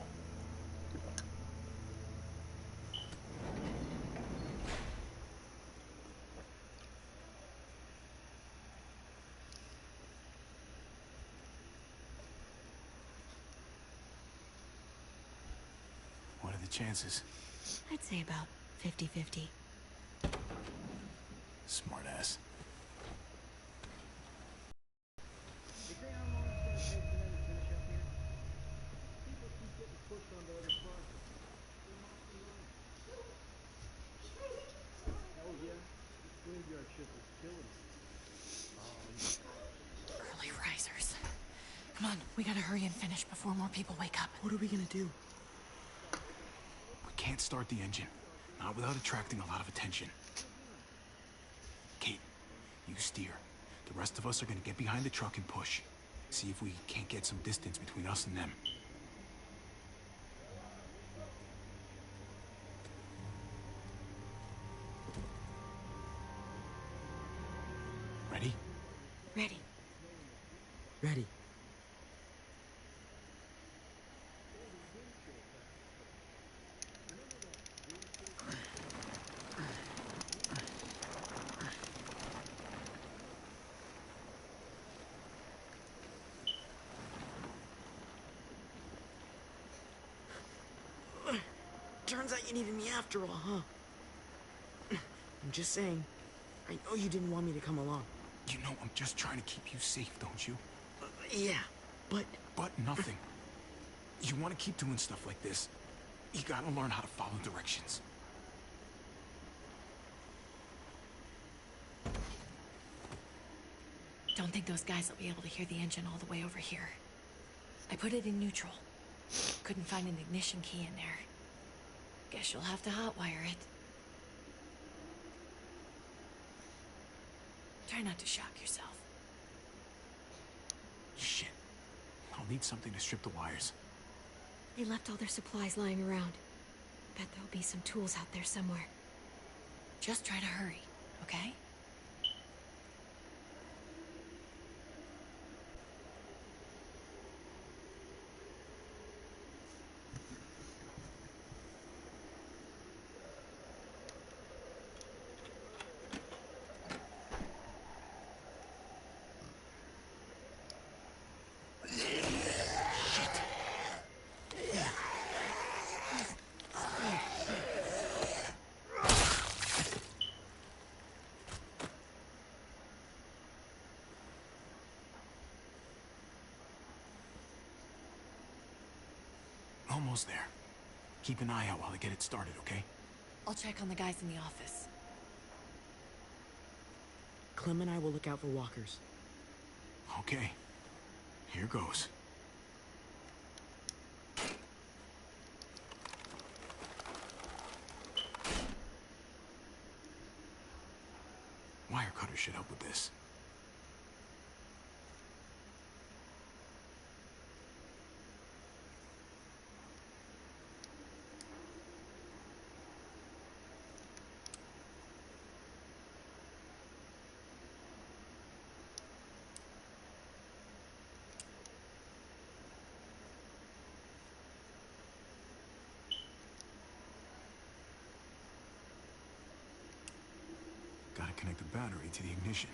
What are the chances? I'd say about 50-50. Smartass. Early risers. Come on, we gotta hurry and finish before more people wake up. What are we gonna do? We can't start the engine. Not without attracting a lot of attention. Kate, you steer. The rest of us are gonna get behind the truck and push. See if we can't get some distance between us and them. Ready? Ready. Ready. Turns out you needed me after all, huh? I'm just saying, I know you didn't want me to come along. You know I'm just trying to keep you safe, don't you? Yeah, but... But nothing. You want to keep doing stuff like this, you gotta learn how to follow directions. Don't think those guys will be able to hear the engine all the way over here. I put it in neutral. Couldn't find an ignition key in there. Guess you'll have to hotwire it. Try not to shock yourself. Shit. I'll need something to strip the wires. They left all their supplies lying around. Bet there'll be some tools out there somewhere. Just try to hurry, okay? almost there. Keep an eye out while I get it started, okay? I'll check on the guys in the office. Clem and I will look out for walkers. Okay. Here goes. Wire cutter should help with this. Gotta connect the battery to the ignition.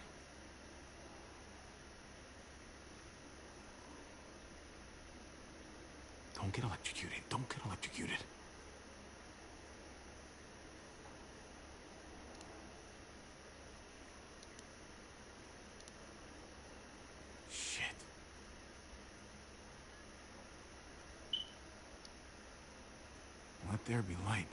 Don't get electrocuted. Don't get electrocuted. Shit. Let there be light.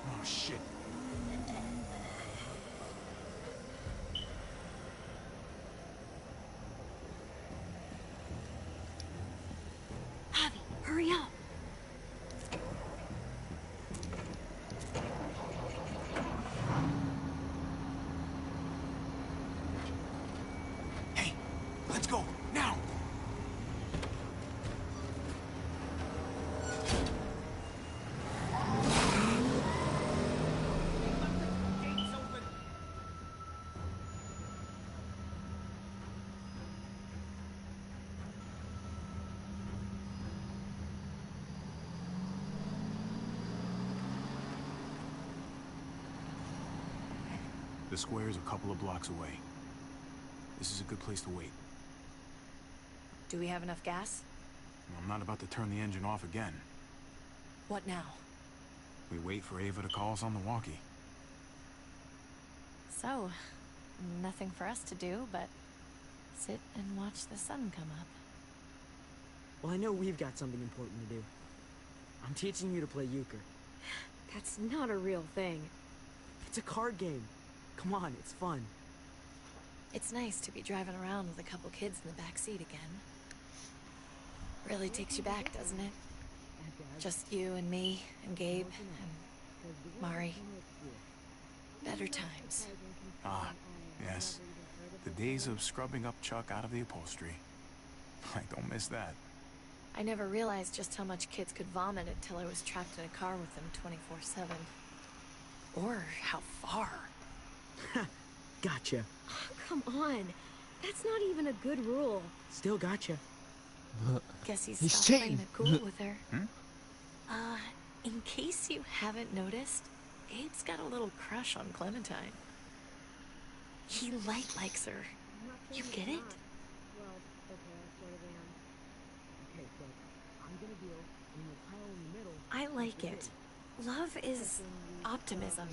Oh, shit. Javi, hurry up. Hey, let's go, now! The square is a couple of blocks away. This is a good place to wait. Do we have enough gas? I'm not about to turn the engine off again. What now? We wait for Ava to call us on the walkie. So, nothing for us to do but sit and watch the sun come up. Well, I know we've got something important to do. I'm teaching you to play euchre. That's not a real thing. It's a card game. Come on, it's fun. It's nice to be driving around with a couple kids in the back seat again. Really takes you back, doesn't it? Just you and me and Gabe and Mari. Better times. Ah, yes. The days of scrubbing up Chuck out of the upholstery. I don't miss that. I never realized just how much kids could vomit until I was trapped in a car with them 24/7. Or how far. Gotcha. Oh, come on. That's not even a good rule. Still gotcha. Guess he's He's stopped cheating. playing it cool with her. Hmm? In case you haven't noticed, Gabe's got a little crush on Clementine. He likes her. You get it? Well, okay, I sort of am. Okay, so I'm gonna deal in the tile in the middle. I like it. Love is optimism.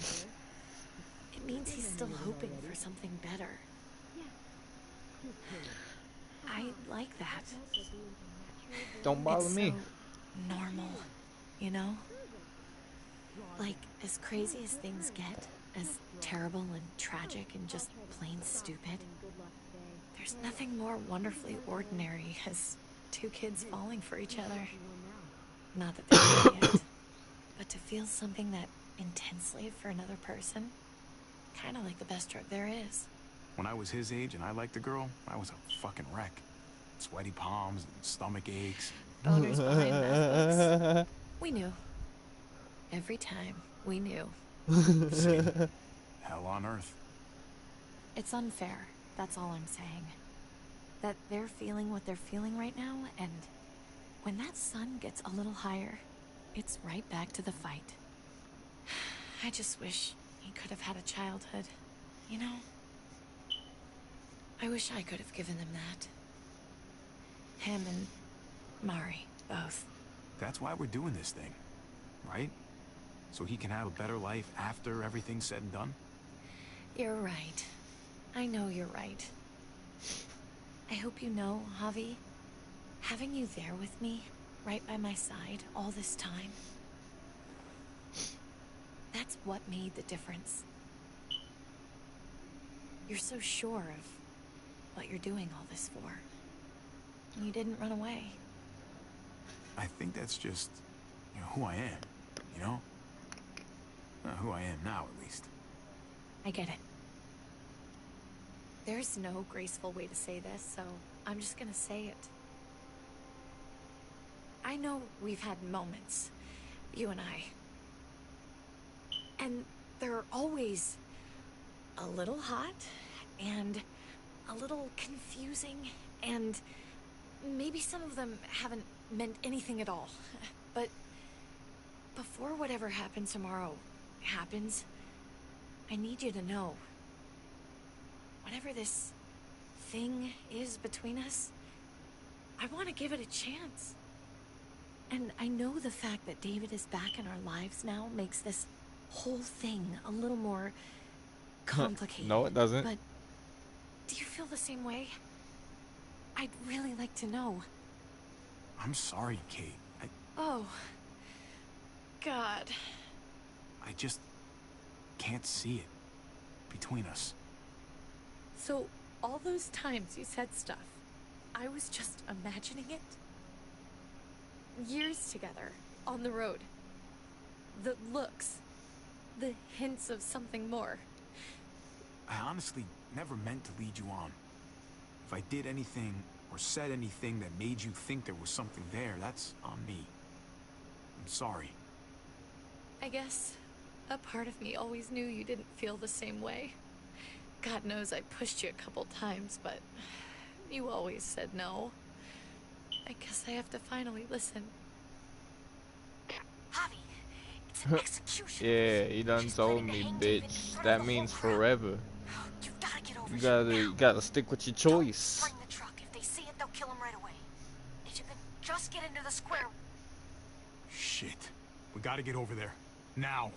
It means he's still hoping for something better. I like that. Don't bother It's me. so normal, you know? Like, as crazy as things get, as terrible and tragic and just plain stupid, there's nothing more wonderfully ordinary as two kids falling for each other. Not that they're ready yet, but to feel something that intensely for another person, kind of like the best drug there is. When I was his age and I liked a girl, I was a fucking wreck. Sweaty palms and stomach aches. Boners behind math books. We knew. Every time, we knew. Same. Hell on earth. It's unfair, that's all I'm saying. That they're feeling what they're feeling right now, and when that sun gets a little higher, it's right back to the fight. I just wish he could have had a childhood, you know? I wish I could have given them that. Him and Mari, both. That's why we're doing this thing, right? So he can have a better life after everything's said and done? You're right. I know you're right. I hope you know, Javi, having you there with me, right by my side, all this time, that's what made the difference. You're so sure of what you're doing all this for. And you didn't run away. I think that's just, who I am, you know? Who I am now, at least. I get it. There's no graceful way to say this, so I'm just gonna say it. I know we've had moments, you and I. And they're always a little hot, and a little confusing, and maybe some of them haven't meant anything at all. But before whatever happens tomorrow happens, I need you to know, whatever this thing is between us, I want to give it a chance. And I know the fact that David is back in our lives now makes this whole thing a little more complicated. No, it doesn't. But do you feel the same way? I'd really like to know. I'm sorry, Kate. Oh, God. I just can't see it between us. So, all those times you said stuff, I was just imagining it? Years together, on the road. The looks. The hints of something more. I honestly never meant to lead you on. If I did anything or said anything that made you think there was something there, that's on me. I'm sorry. I guess a part of me always knew you didn't feel the same way. God knows I pushed you a couple times, but you always said no. I guess I have to finally listen. Javi, it's an execution. Yeah, you done told me, bitch. That means forever. You gotta get over You gotta stick with your choice. Bring the truck. If they see it, they'll kill him right away. If you could just get into the square. Shit. We gotta get over there. Now.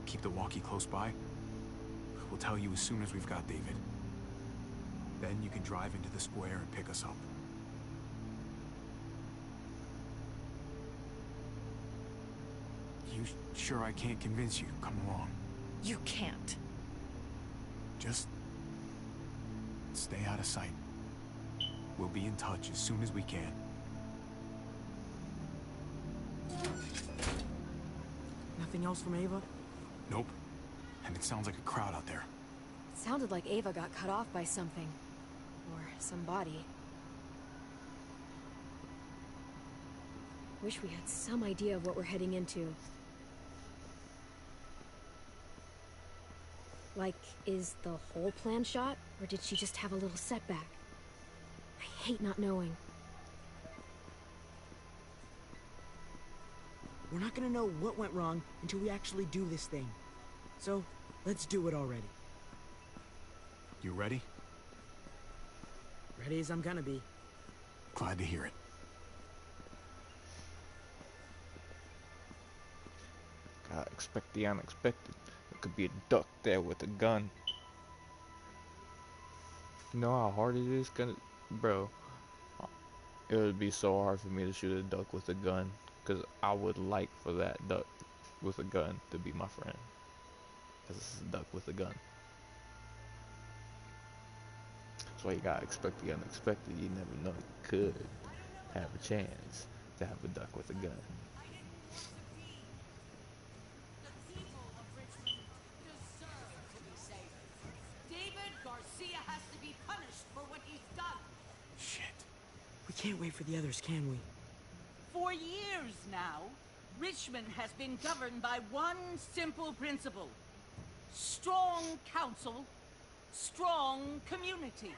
Keep the walkie close by. We'll tell you as soon as we've got David. Then you can drive into the square and pick us up. You sure I can't convince you to come along? You can't. Just stay out of sight. We'll be in touch as soon as we can. Nothing else from Ava? Nope. And it sounds like a crowd out there. It sounded like Ava got cut off by something. Or somebody. Wish we had some idea of what we're heading into. Like, is the whole plan shot? Or did she just have a little setback? I hate not knowing. We're not gonna know what went wrong until we actually do this thing. So, let's do it already. You ready? Ready as I'm gonna be. Glad to hear it. Gotta expect the unexpected. There could be a duck there with a gun. You know how hard it is gonna... Bro, it would be so hard for me to shoot a duck with a gun. Because I would like for that duck with a gun to be my friend. Because it's a duck with a gun. That's why you gotta expect the unexpected. You never know, you could have a chance to have a duck with a gun. David Garcia has to be punished for what he's done. Shit. We can't wait for the others, can we? For years now, Richmond has been governed by one simple principle. Strong council, strong community.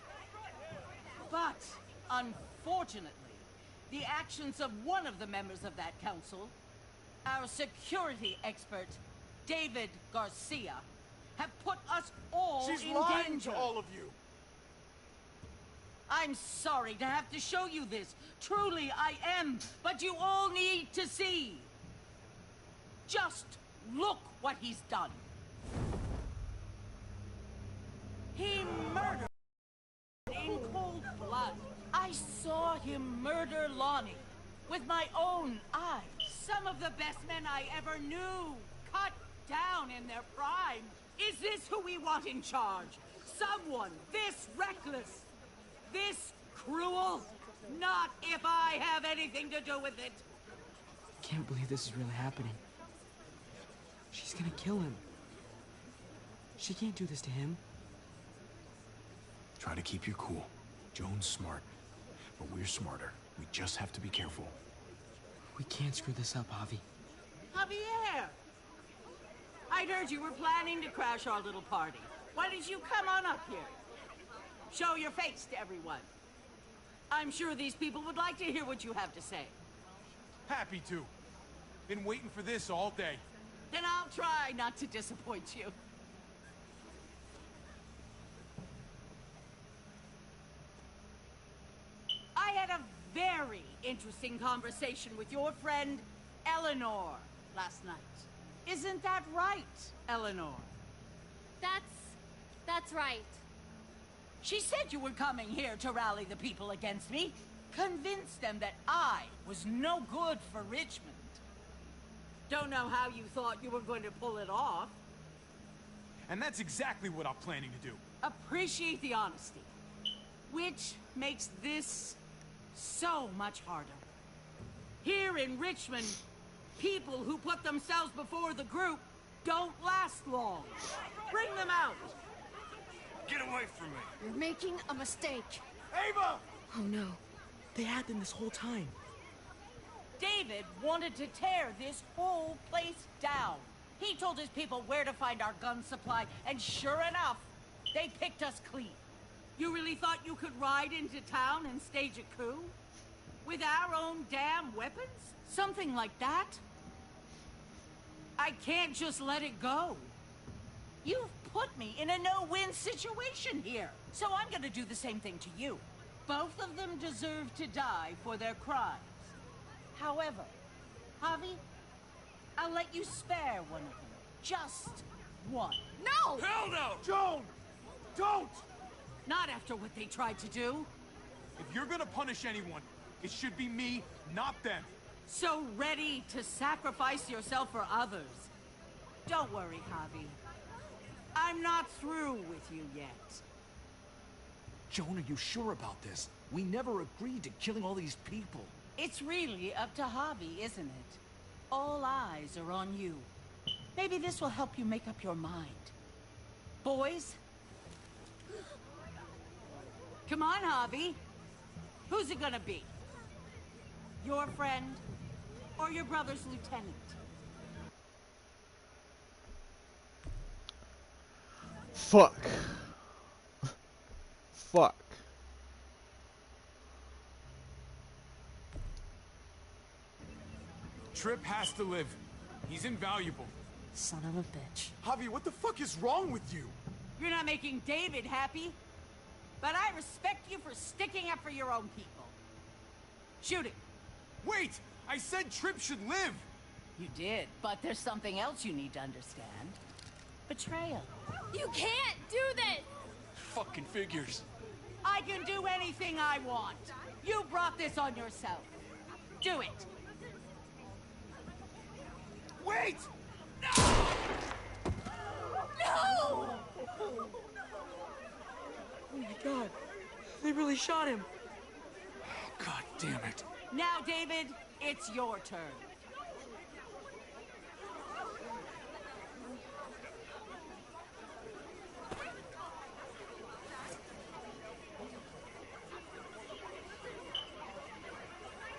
But, unfortunately, the actions of one of the members of that council, our security expert, David Garcia, have put us all She's in lying danger. to all of you. I'm sorry to have to show you this. Truly, I am. But you all need to see. Just look what he's done. He murdered in cold blood. I saw him murder Lonnie with my own eyes. Some of the best men I ever knew, cut down in their prime. Is this who we want in charge? Someone this reckless, this cruel? Not if I have anything to do with it. Can't believe this is really happening. She's gonna kill him. She can't do this to him. Try to keep your cool. Joan's smart, but we're smarter. We just have to be careful. We can't screw this up, Javi. Javier! I'd heard you were planning to crash our little party. Why did you come on up here? Show your face to everyone. I'm sure these people would like to hear what you have to say. Happy to. Been waiting for this all day. Then I'll try not to disappoint you. I had a very interesting conversation with your friend, Eleanor, last night. Isn't that right, Eleanor? That's right. She said you were coming here to rally the people against me, convince them that I was no good for Richmond. Don't know how you thought you were going to pull it off. And that's exactly what I'm planning to do. Appreciate the honesty, which makes this so much harder. Here in Richmond, people who put themselves before the group don't last long. Bring them out. Get away from me. You're making a mistake. Ava! Oh no. They had them this whole time. David wanted to tear this whole place down. He told his people where to find our gun supply, and sure enough, they picked us clean. You really thought you could ride into town and stage a coup? With our own damn weapons? Something like that? I can't just let it go. You've put me in a no-win situation here, so I'm gonna do the same thing to you. Both of them deserve to die for their crimes. However, Javi, I'll let you spare one of them. Just one. No! Hell no! Joan! Don't! Not after what they tried to do. If you're gonna punish anyone, it should be me, not them. So ready to sacrifice yourself for others. Don't worry, Javi. I'm not through with you yet. Joan, are you sure about this? We never agreed to killing all these people. It's really up to Javi, isn't it? All eyes are on you. Maybe this will help you make up your mind. Boys? Come on, Javi. Who's it gonna be? Your friend or your brother's lieutenant? Fuck. Fuck. Tripp has to live. He's invaluable. Son of a bitch. Javi, what the fuck is wrong with you? You're not making David happy. But I respect you for sticking up for your own people. Shoot him. Wait! I said Tripp should live! You did, but there's something else you need to understand. Betrayal. You can't do this! Fucking figures. I can do anything I want. You brought this on yourself. Do it. Wait! No! Oh my god. They really shot him. God damn it. Now, David, it's your turn.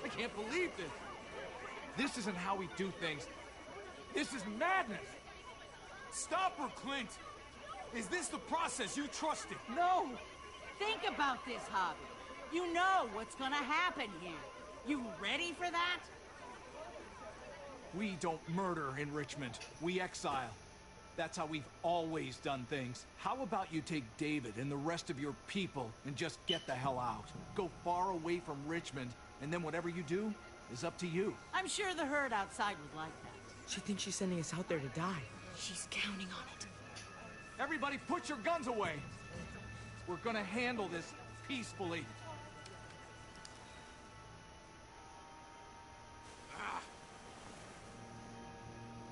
I can't believe this. This isn't how we do things. This is madness. Stop her, Clint! Is this the process you trusted? No! Think about this, Javi. You know what's gonna happen here. You ready for that? We don't murder in Richmond. We exile. That's how we've always done things. How about you take David and the rest of your people and just get the hell out? Go far away from Richmond, and then whatever you do is up to you. I'm sure the herd outside would like that. She thinks she's sending us out there to die. She's counting on it. Everybody put your guns away. We're gonna handle this peacefully.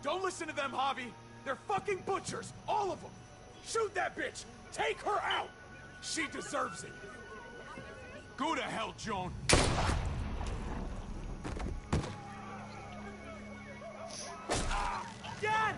Don't listen to them, Javi. They're fucking butchers, all of them. Shoot that bitch. Take her out. She deserves it. Go to hell, Joan. Dad!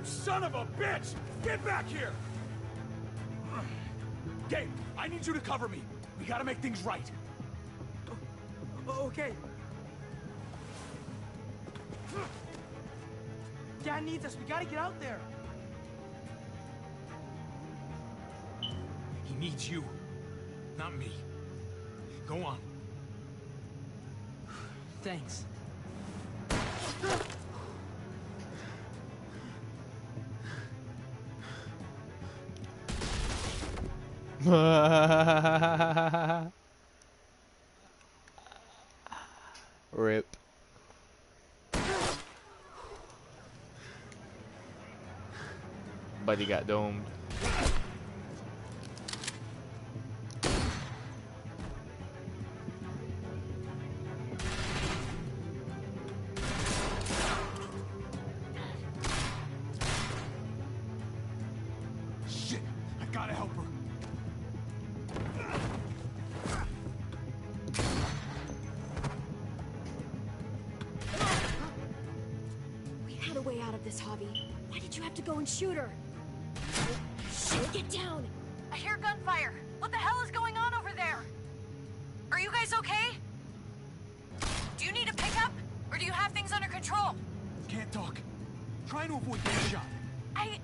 Son of a bitch! Get back here! Gabe, I need you to cover me. We gotta make things right. Okay. Dad needs us. We gotta get out there. He needs you, not me. Go on. Thanks. Rip. But he got domed. Shit, I gotta help her. We had a way out of this, Javi. Why did you have to go and shoot her? Shit, get down! I hear gunfire. What the hell is going on over there? Are you guys okay? Do you need a pickup? Or do you have things under control? Can't talk. Trying to avoid getting shot. I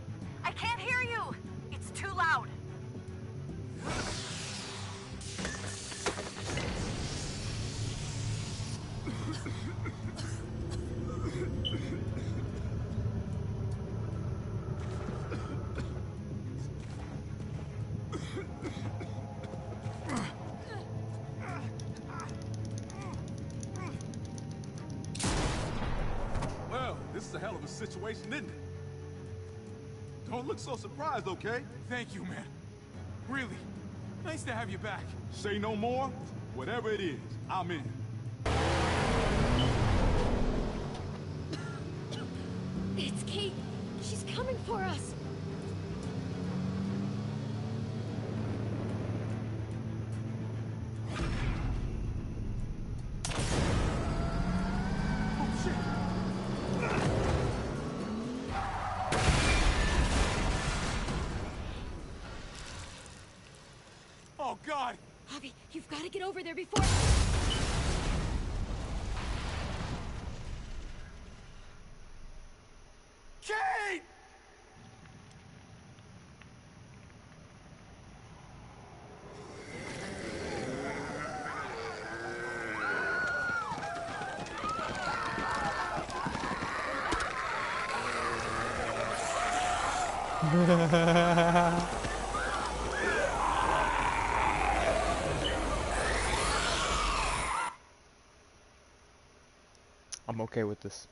can't hear you. It's too loud. Well, this is a hell of a situation, isn't it? Don't look so surprised, okay? Thank you, man. Really. Nice to have you back. Say no more. Whatever it is, I'm in. It's Kate. She's coming for us. Oh, God! Javi, you've got to get over there before... Kate! I'm okay with this.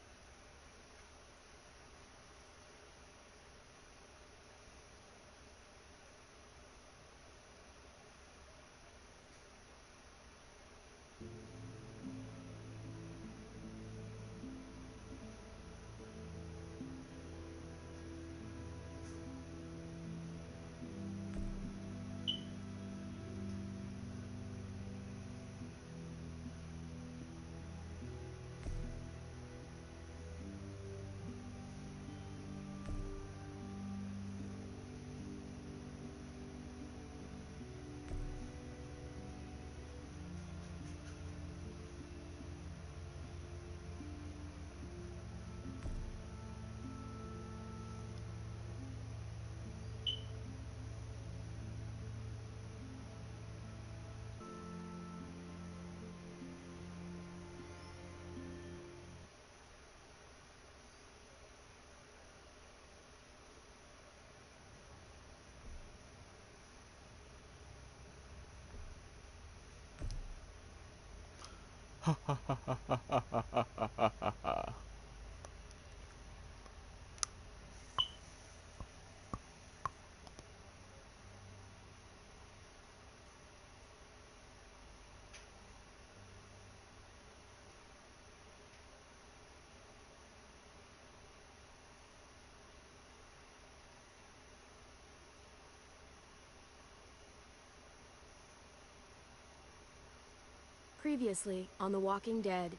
Previously on The Walking Dead.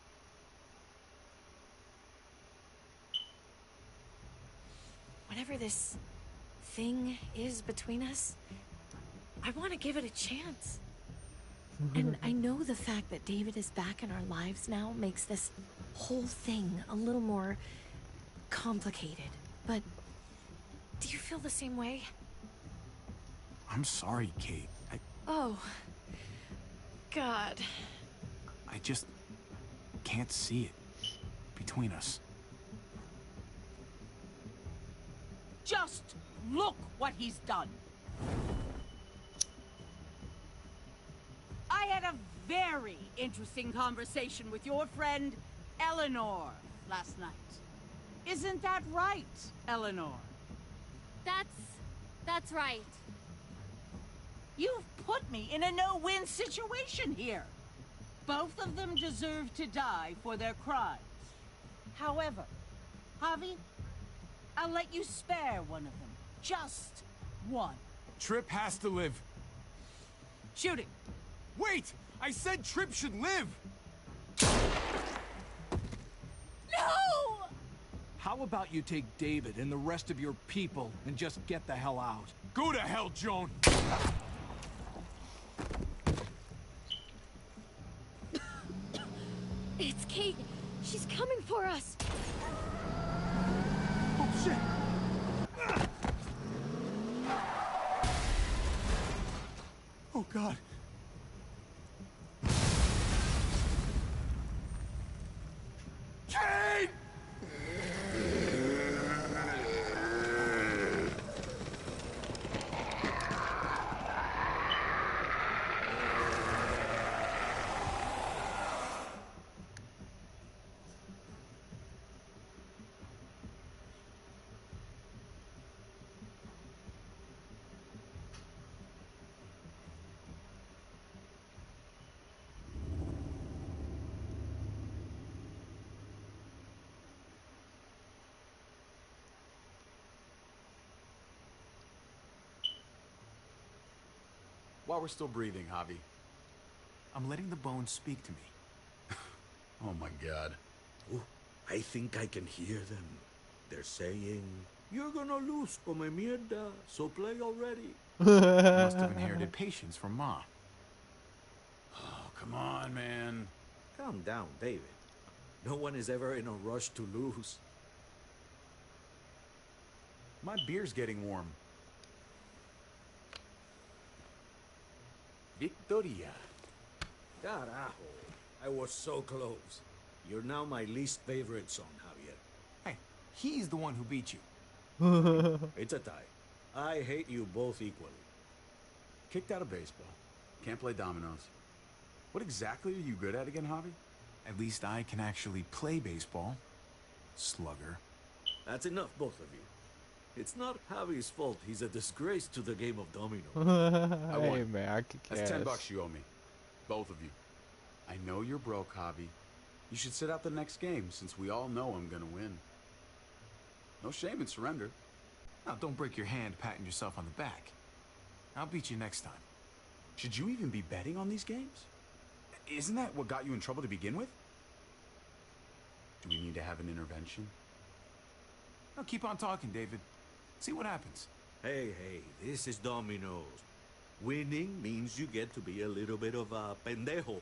Whatever this thing is between us, I want to give it a chance. And I know the fact that David is back in our lives now makes this whole thing a little more complicated. But do you feel the same way? I'm sorry, Kate. Oh, God. I just can't see it between us. Just look what he's done. I had a very interesting conversation with your friend Eleanor last night. Isn't that right, Eleanor? That's right. You've put me in a no-win situation here. Both of them deserve to die for their crimes. However, Javi, I'll let you spare one of them. Just one. Tripp has to live. Shoot it. Wait! I said Tripp should live! No! How about you take David and the rest of your people and just get the hell out? Go to hell, Joan! It's Kate. She's coming for us. Oh, shit! Oh, God. Kate! While we're still breathing, Javi. I'm letting the bones speak to me. Oh my God. Ooh, I think I can hear them. They're saying, "You're gonna lose, come mierda, so play already." I must have inherited patience from Ma. Oh, come on, man. Calm down, David. No one is ever in a rush to lose. My beer's getting warm. Victoria. Carajo. I was so close. You're now my least favorite son, Javier. Hey, he's the one who beat you. It's a tie. I hate you both equally. Kicked out of baseball. Can't play dominoes. What exactly are you good at again, Javi? At least I can actually play baseball. Slugger. That's enough, both of you. It's not Javi's fault. He's a disgrace to the game of domino. I won. Hey man, I kick That's ass. $10 you owe me. Both of you. I know you're broke, Javi. You should sit out the next game, since we all know I'm gonna win. No shame in surrender. Now, don't break your hand patting yourself on the back. I'll beat you next time. Should you even be betting on these games? Isn't that what got you in trouble to begin with? Do we need to have an intervention? Now, keep on talking, David. See what happens. Hey, this is dominoes. Winning means you get to be a little bit of a pendejo.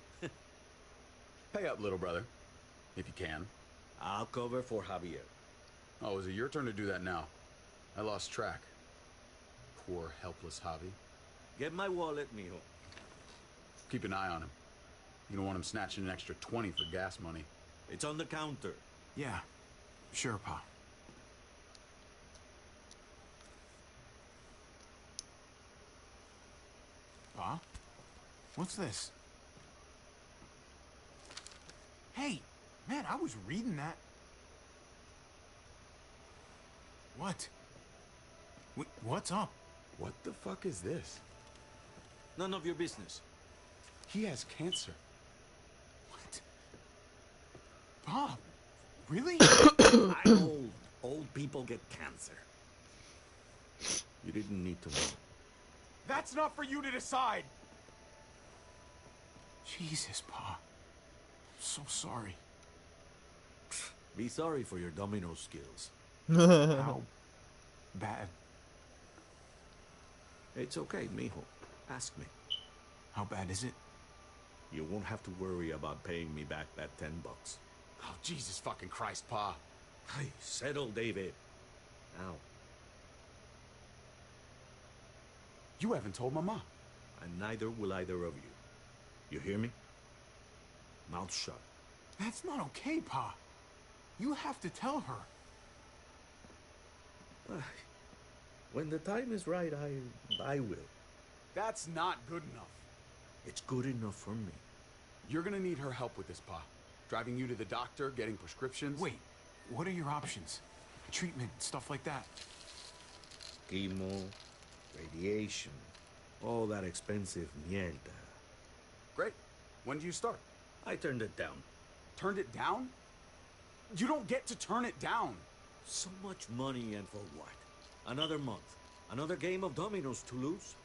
Pay up, little brother. If you can. I'll cover for Javier. Oh, is it your turn to do that now? I lost track. Poor, helpless Javi. Get my wallet, mijo. Keep an eye on him. You don't want him snatching an extra 20 for gas money. It's on the counter. Yeah, sure, Pa. Pa? What's this? Hey, man, I was reading that. What? What's up? What the fuck is this? None of your business. He has cancer. What? Bob, really? I'm old. Old people get cancer. You didn't need to know. That's not for you to decide. Jesus, Pa. I'm so sorry. Be sorry for your domino skills. How bad? It's okay, mijo. Ask me. How bad is it? You won't have to worry about paying me back that $10. Oh, Jesus fucking Christ, Pa. Hey, settle, David. Now. You haven't told Mama. And neither will either of you. You hear me? Mouth shut. That's not okay, Pa. You have to tell her. When the time is right, I will. That's not good enough. It's good enough for me. You're gonna need her help with this, Pa. Driving you to the doctor, getting prescriptions. Wait, what are your options? Treatment, stuff like that. Chemo, radiation, all that expensive mierda. Great. When do you start? I turned it down. Turned it down? You don't get to turn it down. So much money, and for what? Another month. Another game of dominoes to lose?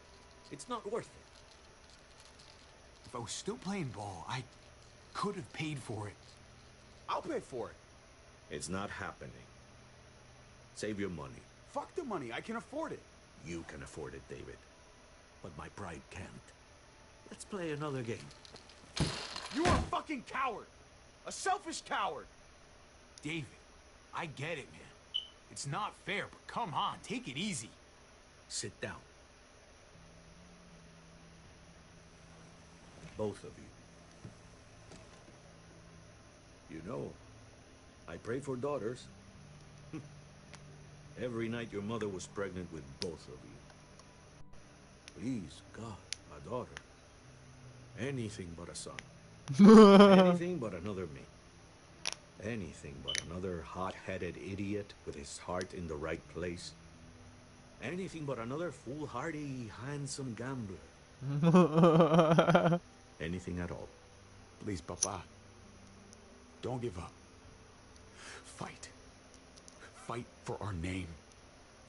It's not worth it. If I was still playing ball, I could have paid for it. I'll pay for it. It's not happening. Save your money. Fuck the money. I can afford it. You can afford it, David. But my pride can't. Let's play another game. You are a fucking coward. A selfish coward. David, I get it, man. It's not fair, but come on, take it easy. Sit down. Both of you. You know, I pray for daughters. Every night your mother was pregnant with both of you. Please, God, a daughter. Anything but a son. Anything but another me. Anything but another hot-headed idiot with his heart in the right place. Anything but another foolhardy, handsome gambler. Anything at all. Please, Papa. Don't give up. Fight. Fight for our name.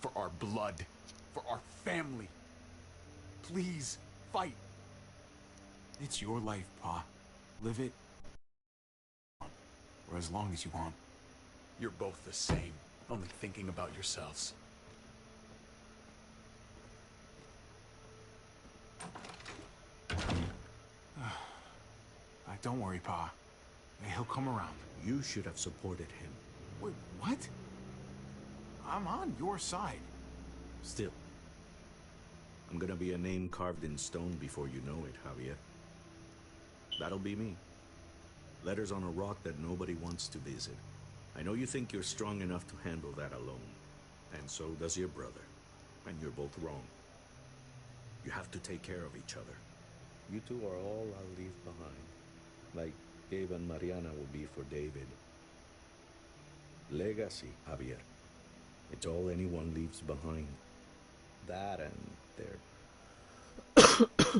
For our blood. For our family. Please, fight. It's your life, Pa. Live it. Or as long as you want. You're both the same. Only thinking about yourselves. Don't worry, Pa. He'll come around. You should have supported him. Wait, what? I'm on your side. Still. I'm gonna be a name carved in stone before you know it, Javier. That'll be me. Letters on a rock that nobody wants to visit. I know you think you're strong enough to handle that alone. And so does your brother. And you're both wrong. You have to take care of each other. You two are all I'll leave behind. Like Gabe and Mariana will be for David. Legacy, Javier. It's all anyone leaves behind. That and their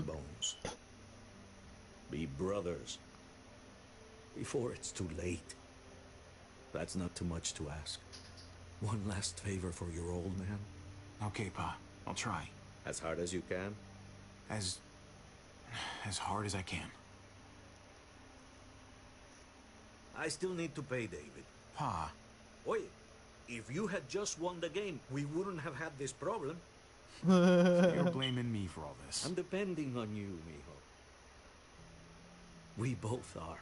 bones. Be brothers. Before it's too late. That's not too much to ask. One last favor for your old man. Okay, Pa. I'll try. As hard as you can? As hard as I can. I still need to pay David. Pa. Oye, if you had just won the game, we wouldn't have had this problem. You're blaming me for all this. I'm depending on you, mijo. We both are.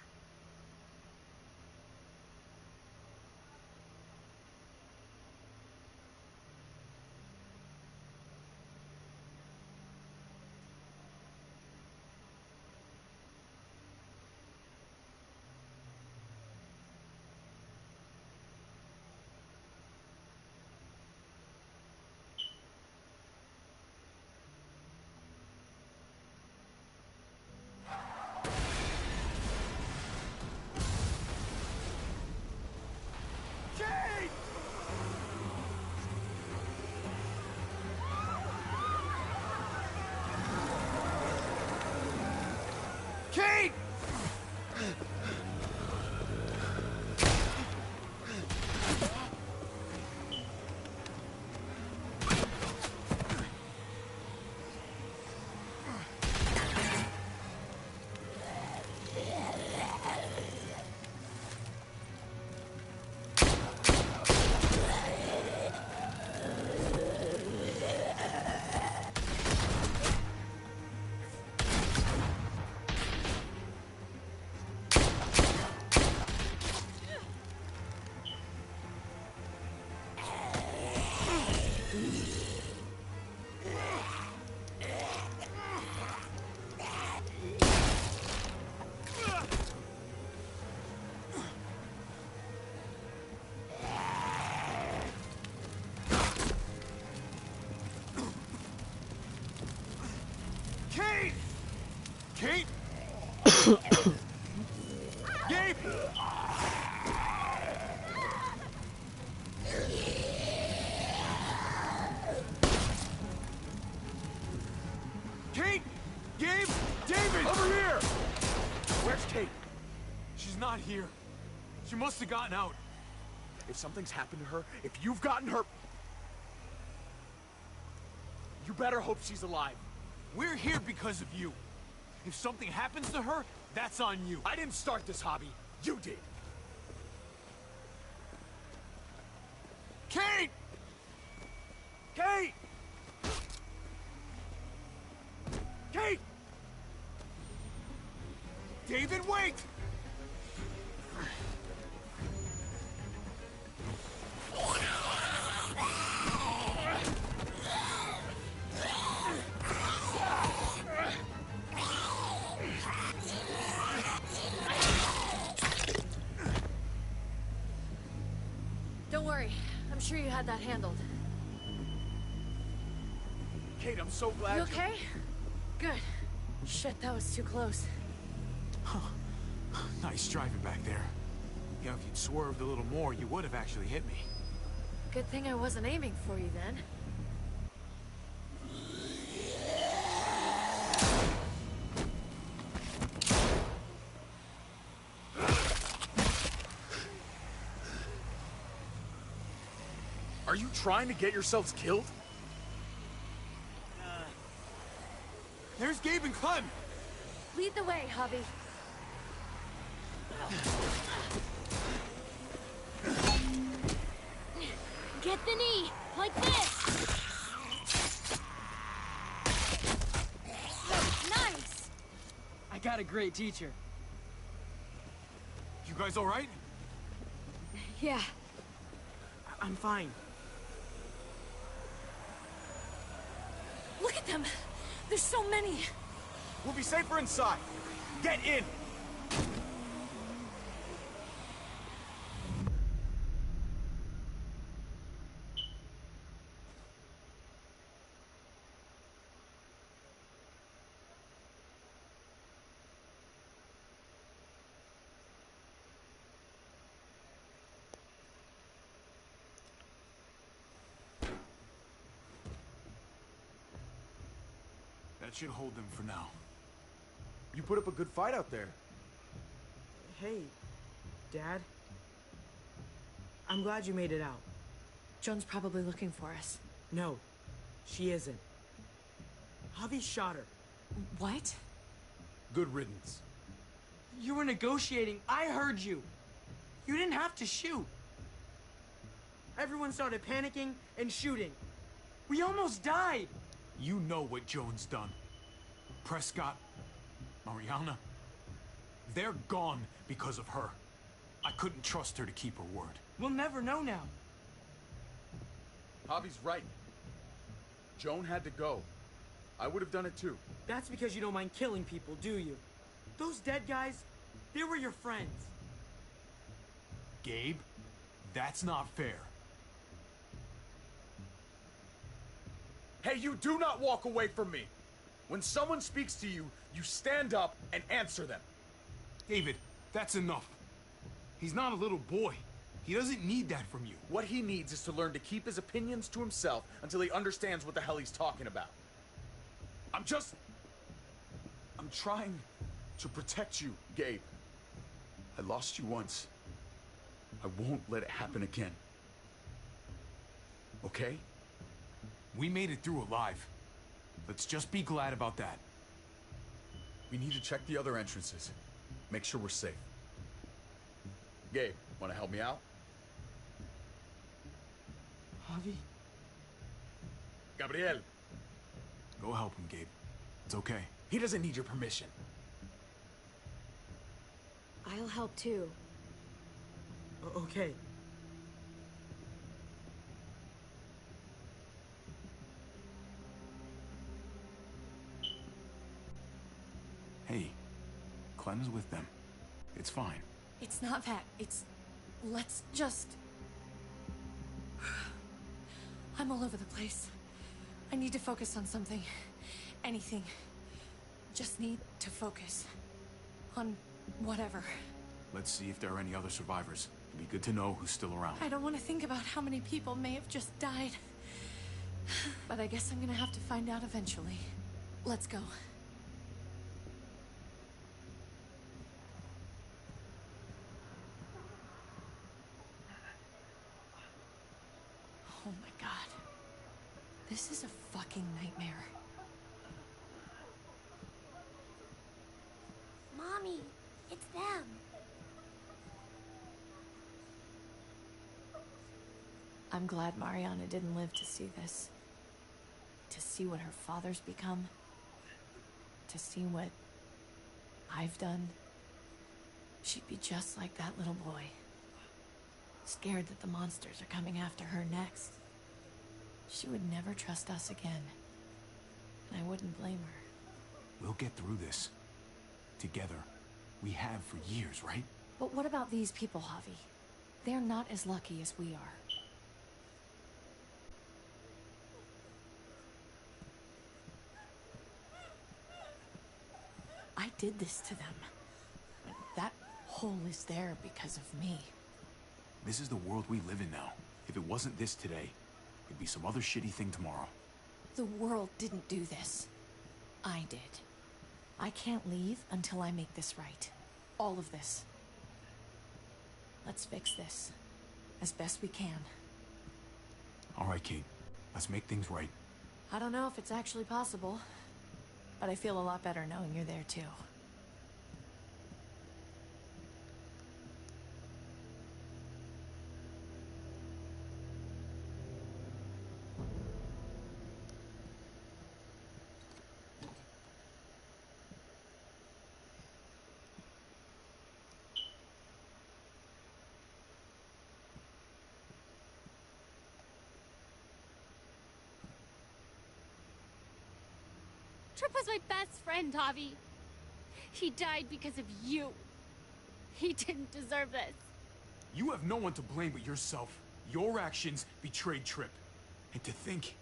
Kate! Gabe! Kate! Gabe! David! Over here! Where's Kate? She's not here. She must have gotten out. If something's happened to her, if you've gotten her... You better hope she's alive. We're here because of you. If something happens to her, that's on you. I didn't start this hobby. You did. Kate! Kate! Kate! David, wait! Don't worry. I'm sure you had that handled. Kate, I'm so glad You okay? Good. Shit, that was too close. Nice driving back there. You know, if you'd swerved a little more, you would have actually hit me. Good thing I wasn't aiming for you then. Are you trying to get yourselves killed? There's Gabe and Clem! Lead the way, hubby. Get the knee, like this! Nice! I got a great teacher. You guys all right? Yeah. I'm fine. Look at them! There's so many! We'll be safer inside. Get in! That should hold them for now. You put up a good fight out there. Hey, Dad. I'm glad you made it out. Joan's probably looking for us. No, she isn't. Javi shot her. What? Good riddance. You were negotiating. I heard you. You didn't have to shoot. Everyone started panicking and shooting. We almost died. You know what Joan's done. Prescott, Mariana, they're gone because of her. I couldn't trust her to keep her word. We'll never know now. Javi's right. Joan had to go. I would have done it too. That's because you don't mind killing people, do you? Those dead guys, they were your friends. Gabe, that's not fair. Hey, you do not walk away from me. When someone speaks to you, you stand up and answer them. David, that's enough. He's not a little boy. He doesn't need that from you. What he needs is to learn to keep his opinions to himself until he understands what the hell he's talking about. I'm trying to protect you, Gabe. I lost you once. I won't let it happen again. Okay? We made it through alive. Let's just be glad about that. We need to check the other entrances. Make sure we're safe. Gabe, want to help me out? Javi? Gabriel. Go help him, Gabe. It's okay. He doesn't need your permission. I'll help too. Okay. Hey, Clem's with them. It's fine. It's not that. It's... Let's just... I'm all over the place. I need to focus on something. Anything. just need to focus on whatever. Let's see if there are any other survivors. It'd be good to know who's still around. I don't want to think about how many people may have just died. But I guess I'm gonna have to find out eventually. Let's go. Oh my god. This is a fucking nightmare. Mommy, it's them. I'm glad Mariana didn't live to see this. To see what her father's become. To see what I've done. She'd be just like that little boy. Scared that the monsters are coming after her next. She would never trust us again. And I wouldn't blame her. We'll get through this. Together. We have for years, right? But what about these people, Javi? They're not as lucky as we are. I did this to them. That hole is there because of me. This is the world we live in now. If it wasn't this today, it'd be some other shitty thing tomorrow. The world didn't do this. I did. I can't leave until I make this right. All of this. Let's fix this. As best we can. All right, Kate. Let's make things right. I don't know if it's actually possible. But I feel a lot better knowing you're there too. Trip was my best friend, Javi. He died because of you. He didn't deserve this. You have no one to blame but yourself. Your actions betrayed Trip. And to think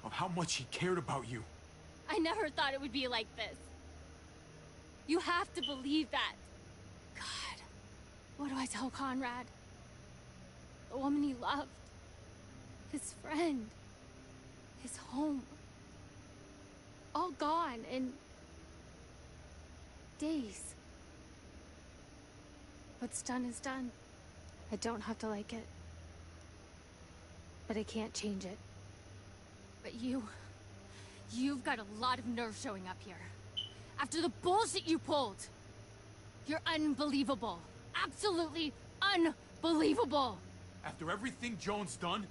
of how much he cared about you. I never thought it would be like this. You have to believe that. God, what do I tell Conrad? The woman he loved. His friend. His home. All gone in days. What's done is done. I don't have to like it. But I can't change it. But you've got a lot of nerve showing up here. After the bullshit you pulled. You're unbelievable. Absolutely unbelievable. After everything Joan's done,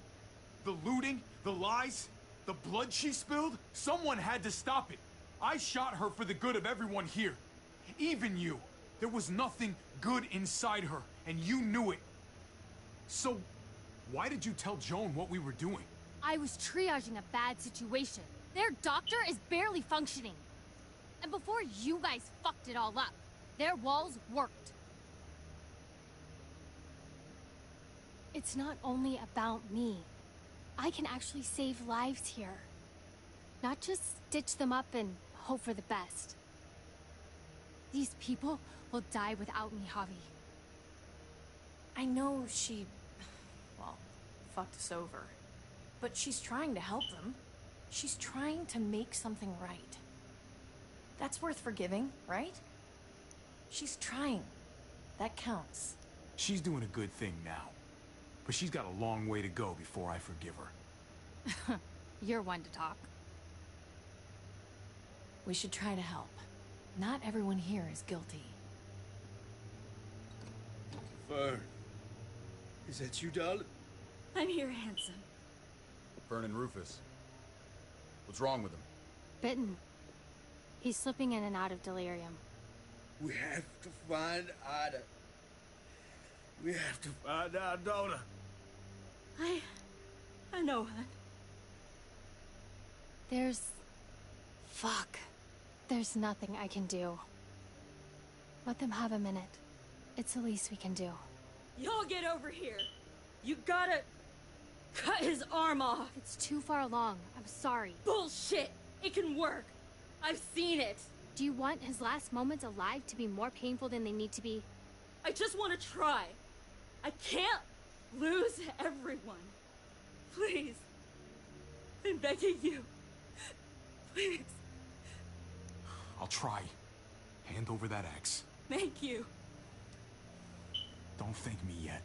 the looting, the lies, the blood she spilled, someone had to stop it. I shot her for the good of everyone here. Even you. There was nothing good inside her, and you knew it. So, why did you tell Joan what we were doing? I was triaging a bad situation. Their doctor is barely functioning. And before you guys fucked it all up, their walls worked. It's not only about me. I can actually save lives here. Not just stitch them up and hope for the best. These people will die without me, Javi. I know she, well, fucked us over. But she's trying to help them. She's trying to make something right. That's worth forgiving, right? She's trying. That counts. She's doing a good thing now. But she's got a long way to go before I forgive her. You're one to talk. We should try to help. Not everyone here is guilty. Fern. Is that you, darling? I'm here, handsome. Fern and Rufus. What's wrong with him? Bitten. He's slipping in and out of delirium. We have to find Ida. We have to find our daughter. I know, hon. Fuck. There's nothing I can do. Let them have a minute. It's the least we can do. Y'all get over here. You gotta cut his arm off. It's too far along. I'm sorry. Bullshit. It can work. I've seen it. Do you want his last moments alive to be more painful than they need to be? I just want to try. I can't lose everyone. Please. I'm begging you. Please. I'll try. Hand over that axe. Thank you. Don't thank me yet.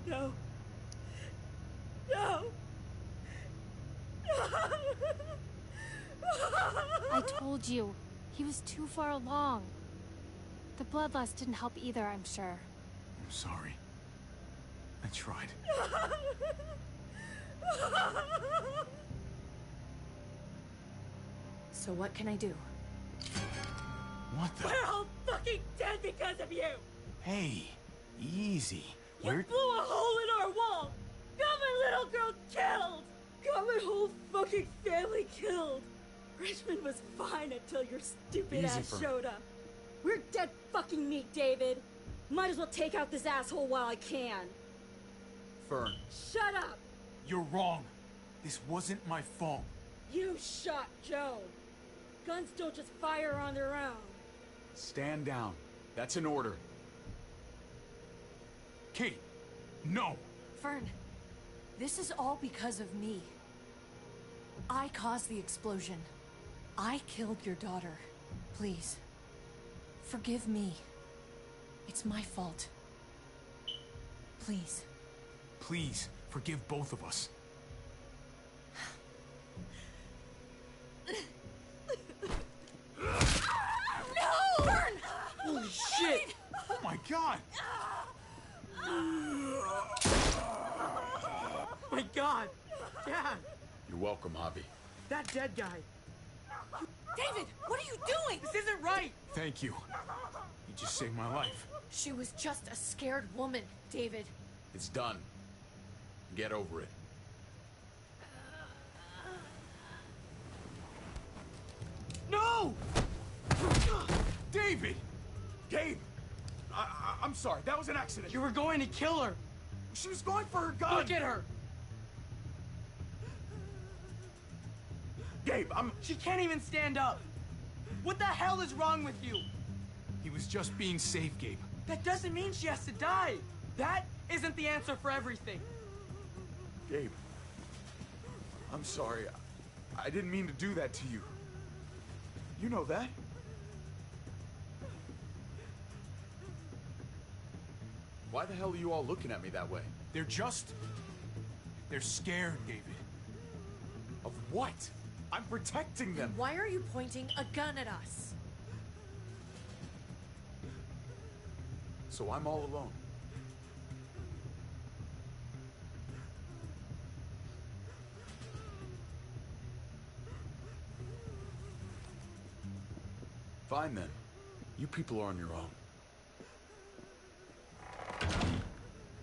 No. No. I told you, he was too far along. The bloodlust didn't help either, I'm sure. I'm sorry. I tried. So what can I do? What the? We're all fucking dead because of you! Hey, easy. You blew a hole in our wall! Got my little girl killed! Got my whole fucking family killed! Richmond was fine until your stupid ass showed up. We're dead fucking meat, David. Might as well take out this asshole while I can. Fern. Shut up! You're wrong. This wasn't my fault. You shot Joan. Guns don't just fire on their own. Stand down. That's an order. Kate, no! Fern, this is all because of me. I caused the explosion. I killed your daughter. Please, forgive me. It's my fault. Please. Please, forgive both of us. No! Fern! Holy shit! Oh my god! My God! Dad! You're welcome, Javi. That dead guy. David, what are you doing? This isn't right! Thank you. You just saved my life. She was just a scared woman, David. It's done. Get over it. No! David! Gabe! I'm sorry, that was an accident. You were going to kill her. She was going for her gun! Look at her! Gabe, She can't even stand up. What the hell is wrong with you? He was just being safe, Gabe. That doesn't mean she has to die. That isn't the answer for everything. Gabe. I'm sorry. I didn't mean to do that to you. You know that. Why the hell are you all looking at me that way? They're scared, David. Of what? I'm protecting them. Why are you pointing a gun at us? So I'm all alone. Fine then. You people are on your own.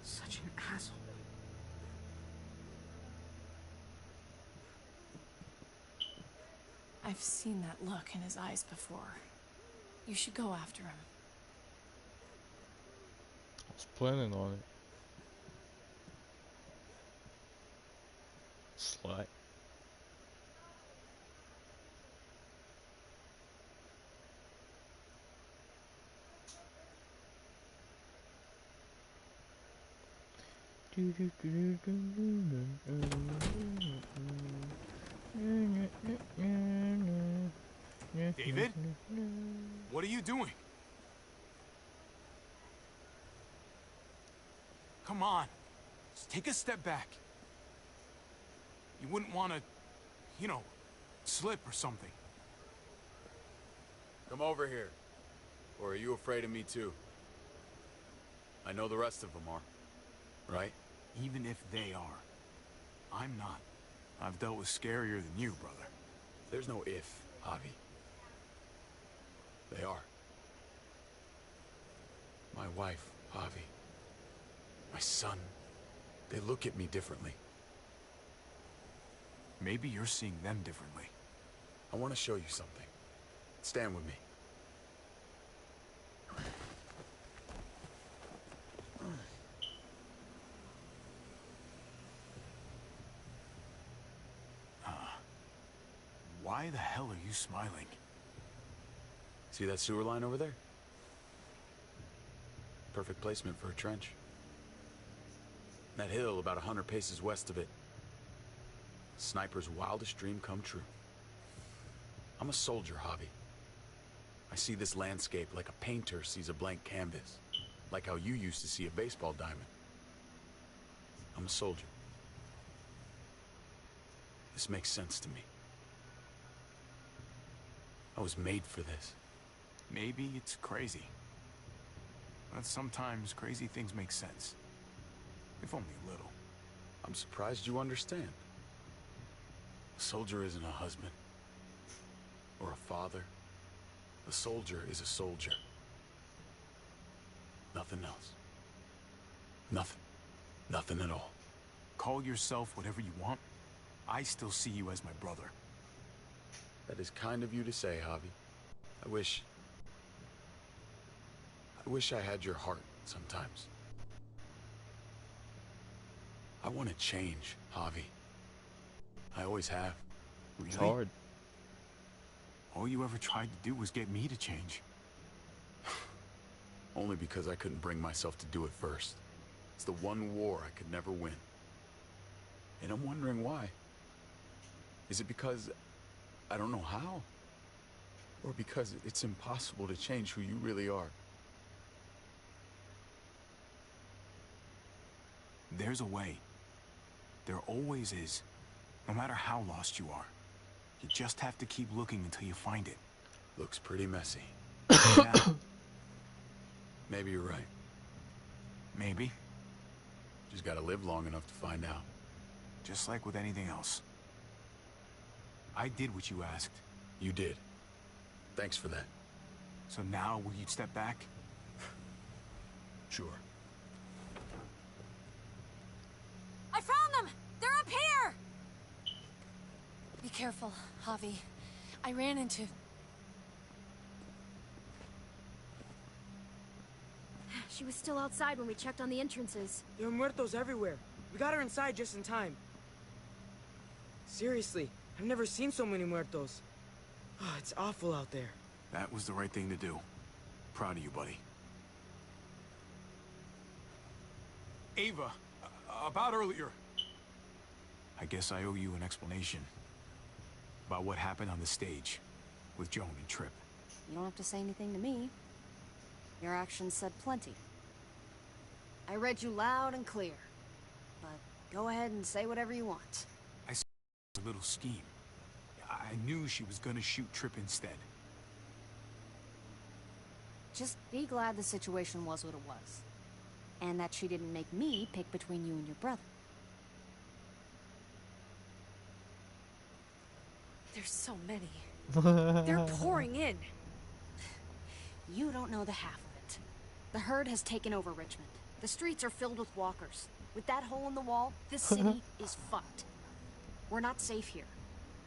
Such an asshole. I've seen that look in his eyes before. You should go after him. I was planning on it. Slut. David? What are you doing? Come on. Just take a step back. You wouldn't want to, you know, slip or something. Come over here. Or are you afraid of me too? I know the rest of them are. Right? Even if they are, I'm not. I've dealt with scarier than you, brother. There's no if, Javi. They are. My wife, Javi. My son. They look at me differently. Maybe you're seeing them differently. I want to show you something. Stand with me. Why the hell are you smiling? See that sewer line over there? Perfect placement for a trench. That hill about 100 paces west of it. Sniper's wildest dream come true. I'm a soldier, Javi. I see this landscape like a painter sees a blank canvas. Like how you used to see a baseball diamond. I'm a soldier. This makes sense to me. I was made for this. Maybe it's crazy. But sometimes crazy things make sense. If only a little. I'm surprised you understand. A soldier isn't a husband. Or a father. A soldier is a soldier. Nothing else. Nothing. Nothing at all. Call yourself whatever you want. I still see you as my brother. That is kind of you to say, Javi. I wish I had your heart sometimes. I want to change, Javi. I always have. Really? It's hard. All you ever tried to do was get me to change. Only because I couldn't bring myself to do it first. It's the one war I could never win. And I'm wondering why. Is it because I don't know how? Or because it's impossible to change who you really are? There's a way. There always is. No matter how lost you are. You just have to keep looking until you find it. Looks pretty messy. Yeah. Maybe you're right. Maybe. Just gotta live long enough to find out. Just like with anything else. I did what you asked. You did. Thanks for that. So now, will you step back? Sure. I found them! They're up here! Be careful, Javi. I ran into... She was still outside when we checked on the entrances. There are muertos everywhere. We got her inside just in time. Seriously, I've never seen so many muertos. Oh, it's awful out there. That was the right thing to do. Proud of you, buddy. Ava, about earlier. I guess I owe you an explanation. About what happened on the stage with Joan and Tripp. You don't have to say anything to me. Your actions said plenty. I read you loud and clear. But go ahead and say whatever you want. I saw her little scheme. I knew she was gonna shoot Tripp instead. Just be glad the situation was what it was. And that she didn't make me pick between you and your brother. There's so many. They're pouring in. You don't know the half of it. The herd has taken over Richmond. The streets are filled with walkers. With that hole in the wall, this city is fucked. We're not safe here.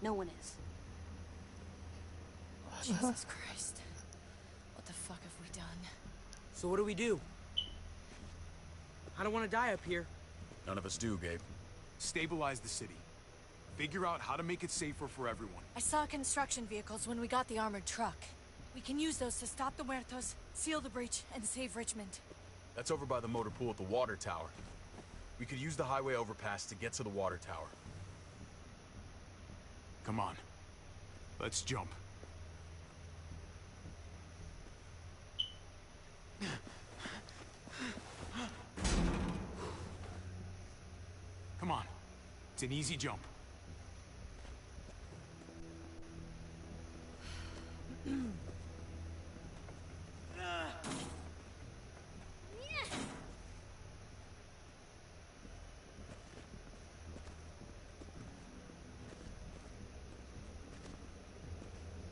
No one is. Jesus Christ. What the fuck have we done? So what do we do? I don't want to die up here. None of us do, Gabe. Stabilize the city. Figure out how to make it safer for everyone. I saw construction vehicles when we got the armored truck. We can use those to stop the muertos, seal the breach, and save Richmond. That's over by the motor pool at the water tower. We could use the highway overpass to get to the water tower. Come on. Let's jump. Come on. It's an easy jump.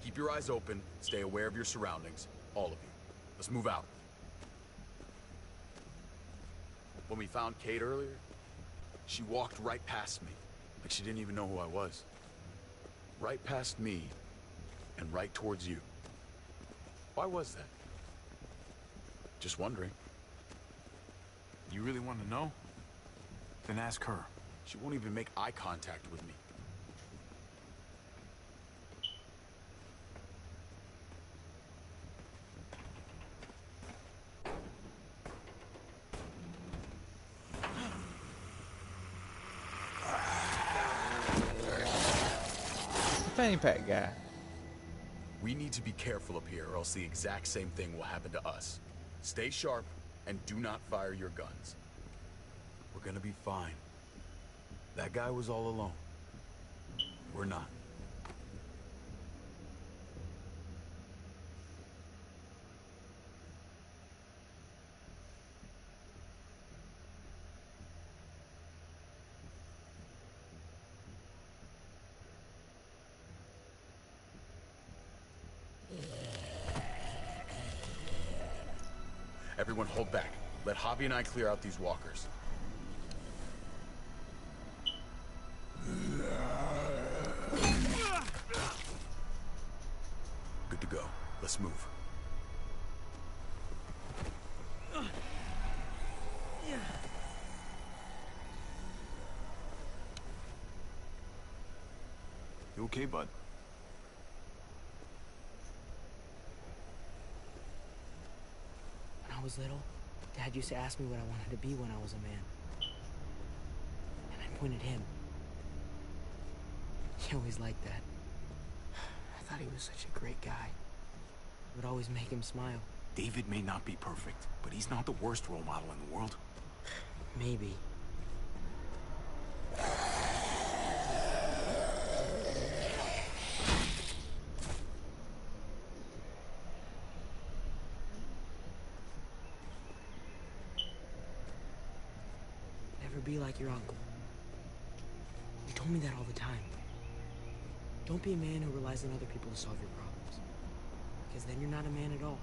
Keep your eyes open, stay aware of your surroundings, all of you. Let's move out. When we found Kate earlier, she walked right past me, like she didn't even know who I was. Right past me, and right towards you. Why was that? Just wondering. You really want to know? Then ask her. She won't even make eye contact with me. Fanny pack guy. We need to be careful up here, or else the exact same thing will happen to us. Stay sharp, and do not fire your guns. We're gonna be fine. That guy was all alone. We're not. Everyone hold back. Let Javi and I clear out these walkers. Good to go. Let's move. You okay, bud? When I was little, Dad used to ask me what I wanted to be when I was a man. And I pointed him. He always liked that. I thought he was such a great guy. It would always make him smile. David may not be perfect, but he's not the worst role model in the world. Maybe. Never be like your uncle. You told me that all the time. Don't be a man who relies on other people to solve your problems. Because then you're not a man at all.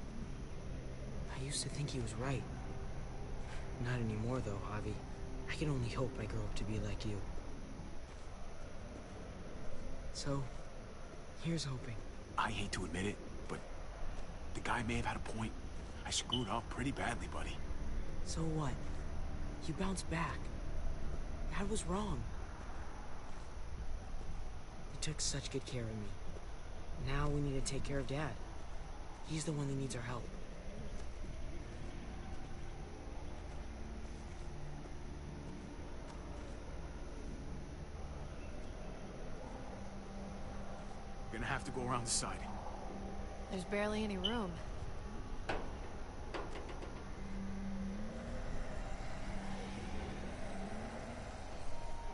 I used to think he was right. Not anymore, though, Javi. I can only hope I grow up to be like you. So, here's hoping. I hate to admit it, but the guy may have had a point. I screwed up pretty badly, buddy. So what? You bounced back. Dad was wrong. You took such good care of me. Now we need to take care of Dad. He's the one that needs our help. We're gonna have to go around the side. There's barely any room.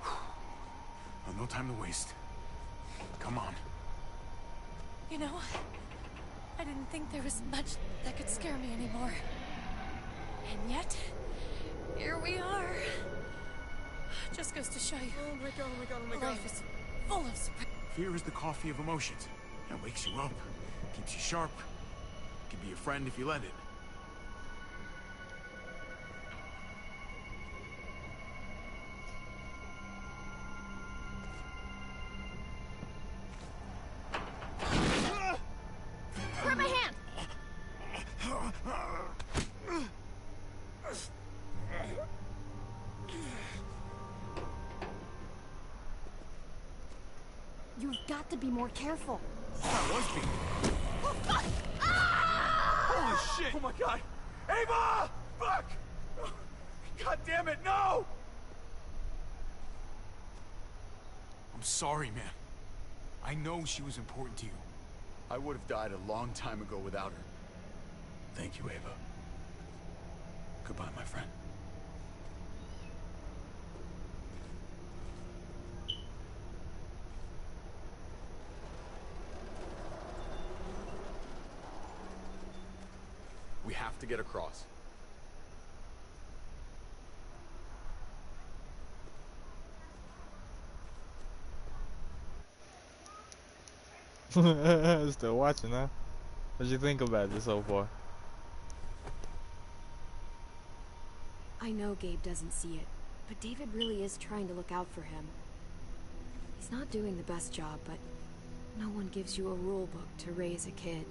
Well, no time to waste. Come on. You know, I didn't think there was much that could scare me anymore. And yet, here we are. Just goes to show you. Oh my god, oh my god, oh my god. Life is full of surprises. Fear is the coffee of emotions. It wakes you up, keeps you sharp, can be a friend if you let it. Grab my hand! You've got to be more careful. That was me. Oh, fuck! Holy shit! Oh my god! Ava! Fuck! God damn it, no! I'm sorry, man. I know she was important to you. I would have died a long time ago without her. Thank you, Ava. Goodbye, my friend. We have to get across. Still watching, huh? What'd you think about this so far? I know Gabe doesn't see it, but David really is trying to look out for him. He's not doing the best job, but no one gives you a rule book to raise a kid.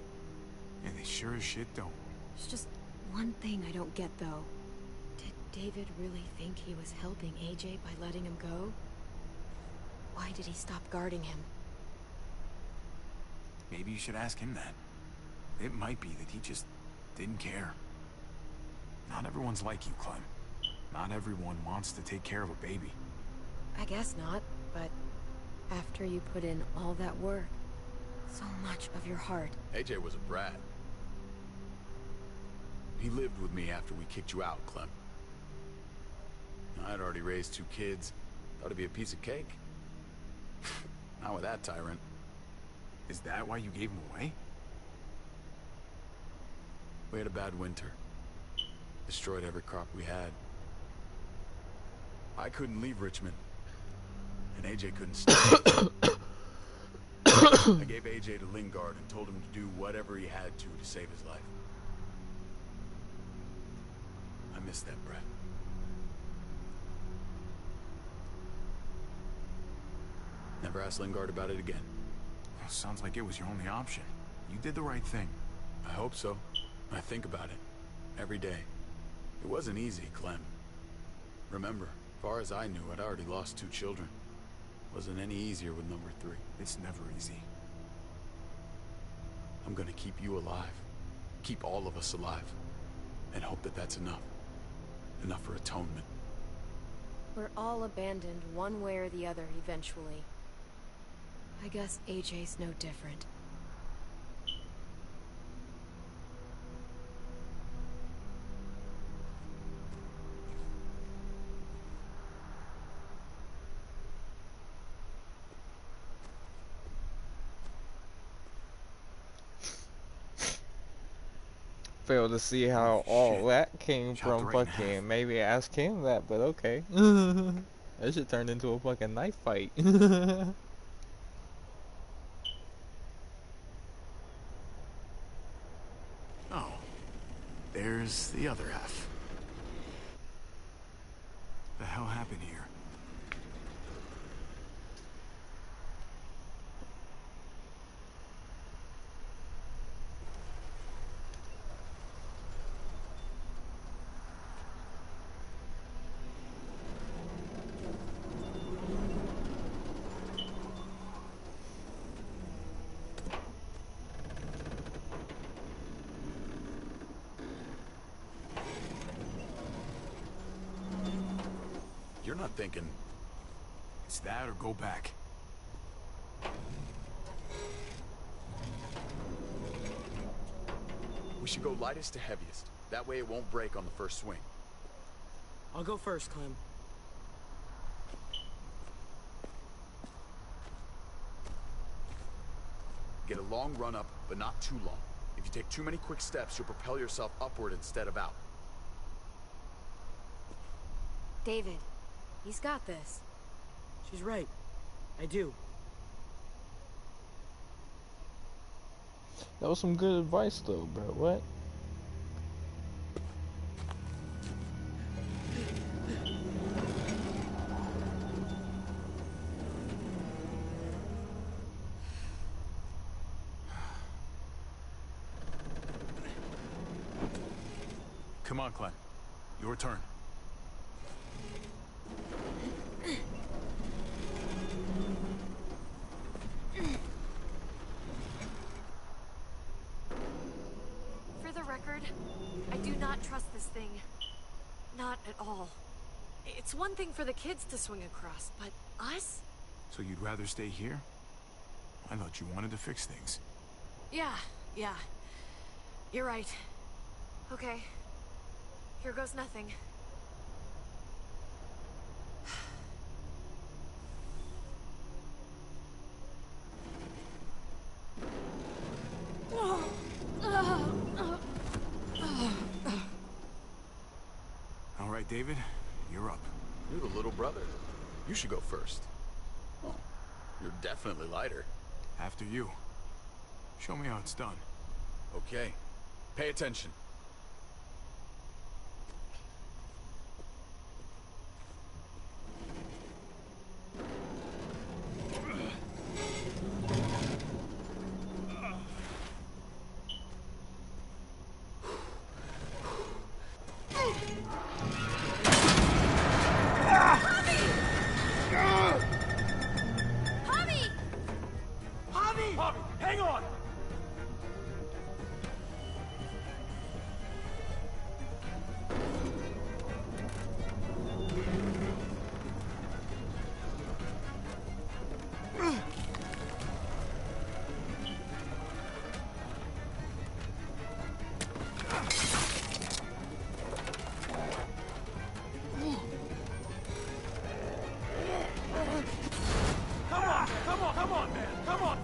And they sure as shit don't. There's just one thing I don't get, though. Did David really think he was helping AJ by letting him go? Why did he stop guarding him? Maybe you should ask him that. It might be that he just didn't care. Not everyone's like you, Clem. Not everyone wants to take care of a baby. I guess not, but after you put in all that work, so much of your heart. AJ was a brat. He lived with me after we kicked you out, Clem. I'd already raised 2 kids. Thought it'd be a piece of cake. Not with that tyrant. Is that why you gave him away? We had a bad winter. Destroyed every crop we had. I couldn't leave Richmond. And AJ couldn't stay. I gave AJ to Lingard and told him to do whatever he had to save his life. I miss that brat. Never asked Lingard about it again. Well, sounds like it was your only option. You did the right thing. I hope so. I think about it every day. It wasn't easy, Clem. Remember, as far as I knew, I'd already lost 2 children. Wasn't any easier with number 3. It's never easy. I'm gonna keep you alive. Keep all of us alive. And hope that that's enough. Enough for atonement. We're all abandoned one way or the other eventually. I guess AJ's no different. Fail to see how all that came Chopped from right in fucking. Maybe ask him that, but okay. That shit turned into a fucking knife fight. Oh, there's the other half. The hell happened here? You're not thinking... It's that or go back. We should go lightest to heaviest. That way it won't break on the first swing. I'll go first, Clem. Get a long run up, but not too long. If you take too many quick steps, you'll propel yourself upward instead of out. David, he's got this. She's right. I do. That was some good advice though, bro. What? Come on, Clem. Your turn. For the record, I do not trust this thing. Not at all. It's one thing for the kids to swing across, but us? So you'd rather stay here? I thought you wanted to fix things. Yeah. You're right. Okay. Here goes nothing. All right, David, you're up. You're the little brother. You should go first. Oh, you're definitely lighter. After you. Show me how it's done. Okay. Pay attention. Hang on! Come on, man! Come on!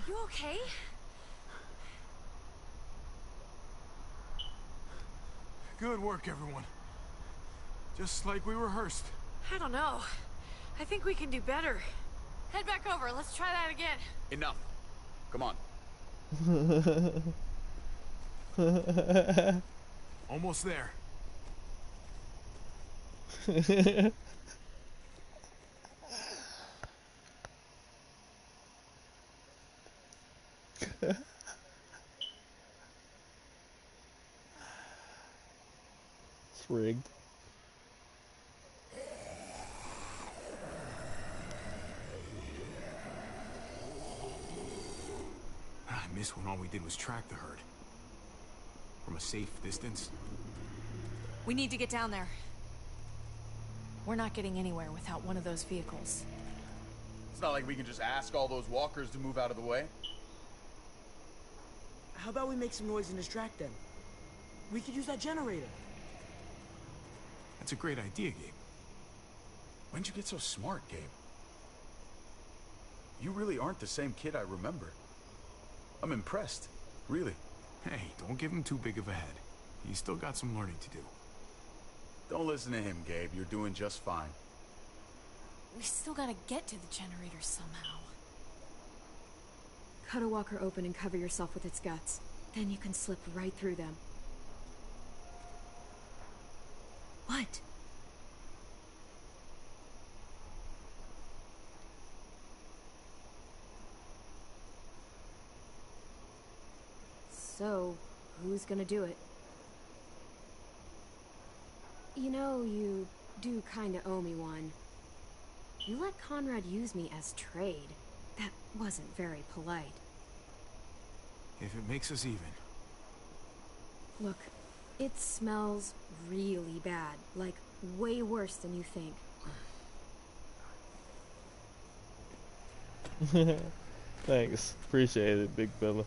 You okay? Good work, everyone. Just like we rehearsed. I don't know. I think we can do better. Head back over. Let's try that again. Enough. Come on. Almost there. It's rigged. I miss when all we did was track the herd. From a safe distance. We need to get down there. We're not getting anywhere without one of those vehicles. It's not like we can just ask all those walkers to move out of the way. How about we make some noise and distract them? We could use that generator. That's a great idea, Gabe. When'd you get so smart, Gabe? You really aren't the same kid I remember. I'm impressed, really. Hey, don't give him too big of a head. He's still got some learning to do. Don't listen to him, Gabe. You're doing just fine. We still gotta get to the generator somehow. Cut a walker open and cover yourself with its guts. Then you can slip right through them. What? So, who's gonna do it? You know, you do kinda owe me one. You let Conrad use me as trade. That wasn't very polite. If it makes us even. Look, it smells really bad. Like, way worse than you think. Thanks. Appreciate it, big fella.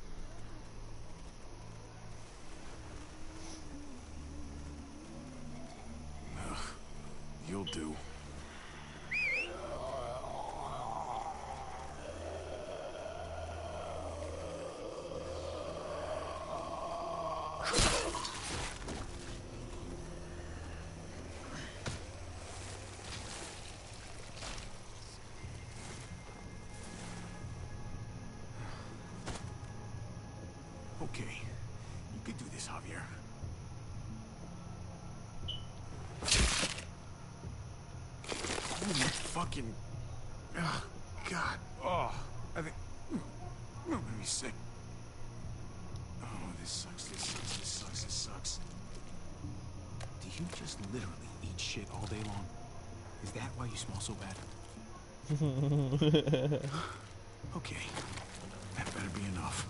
You'll do. Okay, you could do this, Javier. Holy fucking... Oh, God. Oh, I think... I'm gonna be sick. Oh, this sucks, this sucks, this sucks, this sucks. Do you just literally eat shit all day long? Is that why you smell so bad? Okay, that better be enough.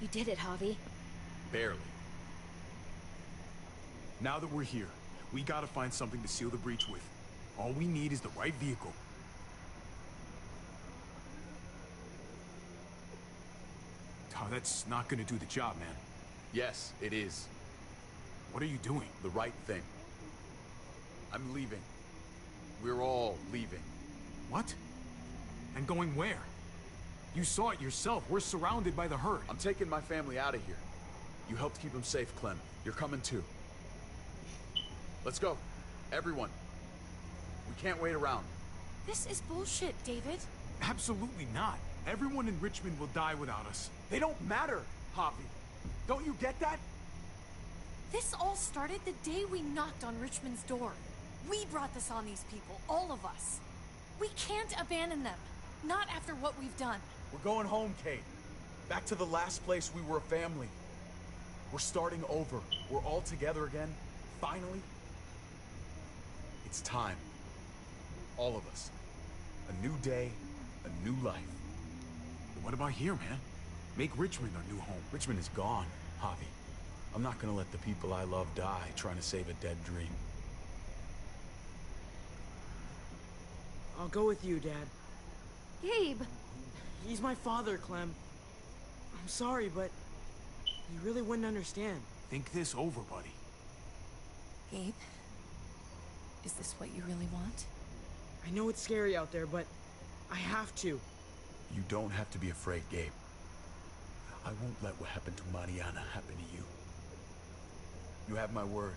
You did it, Javi. Barely. Now that we're here, we gotta find something to seal the breach with. All we need is the right vehicle. Oh, that's not gonna do the job, man. Yes, it is. What are you doing? The right thing. I'm leaving. We're all leaving. What? And going where? You saw it yourself. We're surrounded by the herd. I'm taking my family out of here. You helped keep them safe, Clem. You're coming too. Let's go. Everyone. We can't wait around. This is bullshit, David. Absolutely not. Everyone in Richmond will die without us. They don't matter, Javi. Don't you get that? This all started the day we knocked on Richmond's door. We brought this on these people, all of us. We can't abandon them. Not after what we've done. We're going home, Kate. Back to the last place we were a family. We're starting over. We're all together again. Finally. It's time. All of us. A new day, a new life. But what about here, man? Make Richmond our new home. Richmond is gone, Javi. I'm not gonna let the people I love die trying to save a dead dream. I'll go with you, Dad. Gabe! He's my father, Clem. I'm sorry, but he really wouldn't understand. Think this over, buddy. Gabe, is this what you really want? I know it's scary out there, but I have to. You don't have to be afraid, Gabe. I won't let what happened to Mariana happen to you. You have my word.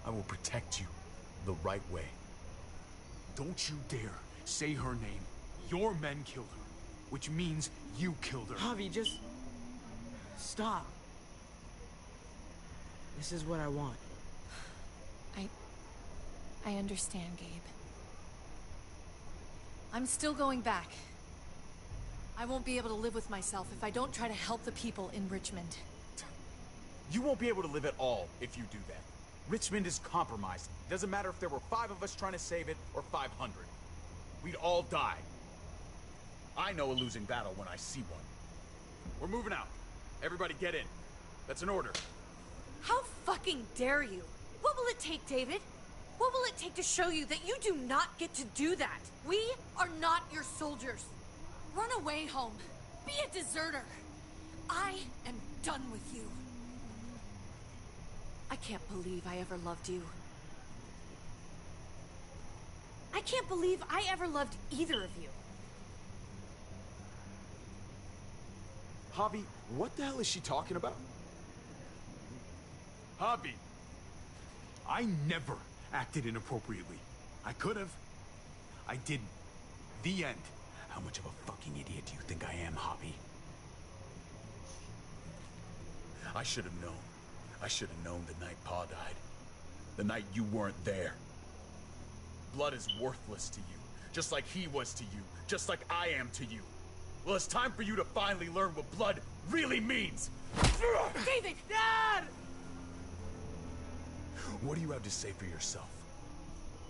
I will protect you the right way. Don't you dare say her name. Your men killed her, which means you killed her. Javi, just stop. This is what I want. I understand, Gabe. I'm still going back. I won't be able to live with myself if I don't try to help the people in Richmond. You won't be able to live at all if you do that. Richmond is compromised. Doesn't matter if there were 5 of us trying to save it or 500. We'd all die. I know a losing battle when I see one. We're moving out. Everybody get in. That's an order. How fucking dare you? What will it take, David? What will it take to show you that you do not get to do that? We are not your soldiers. Run away home. Be a deserter. I am done with you. I can't believe I ever loved you. I can't believe I ever loved either of you. Javi, what the hell is she talking about? Javi, I never acted inappropriately. I could have. I didn't. The end. How much of a fucking idiot do you think I am, Javi? I should have known. I should have known the night Pa died. The night you weren't there. Blood is worthless to you, just like he was to you, just like I am to you. Well, it's time for you to finally learn what blood really means. David! Dad! What do you have to say for yourself,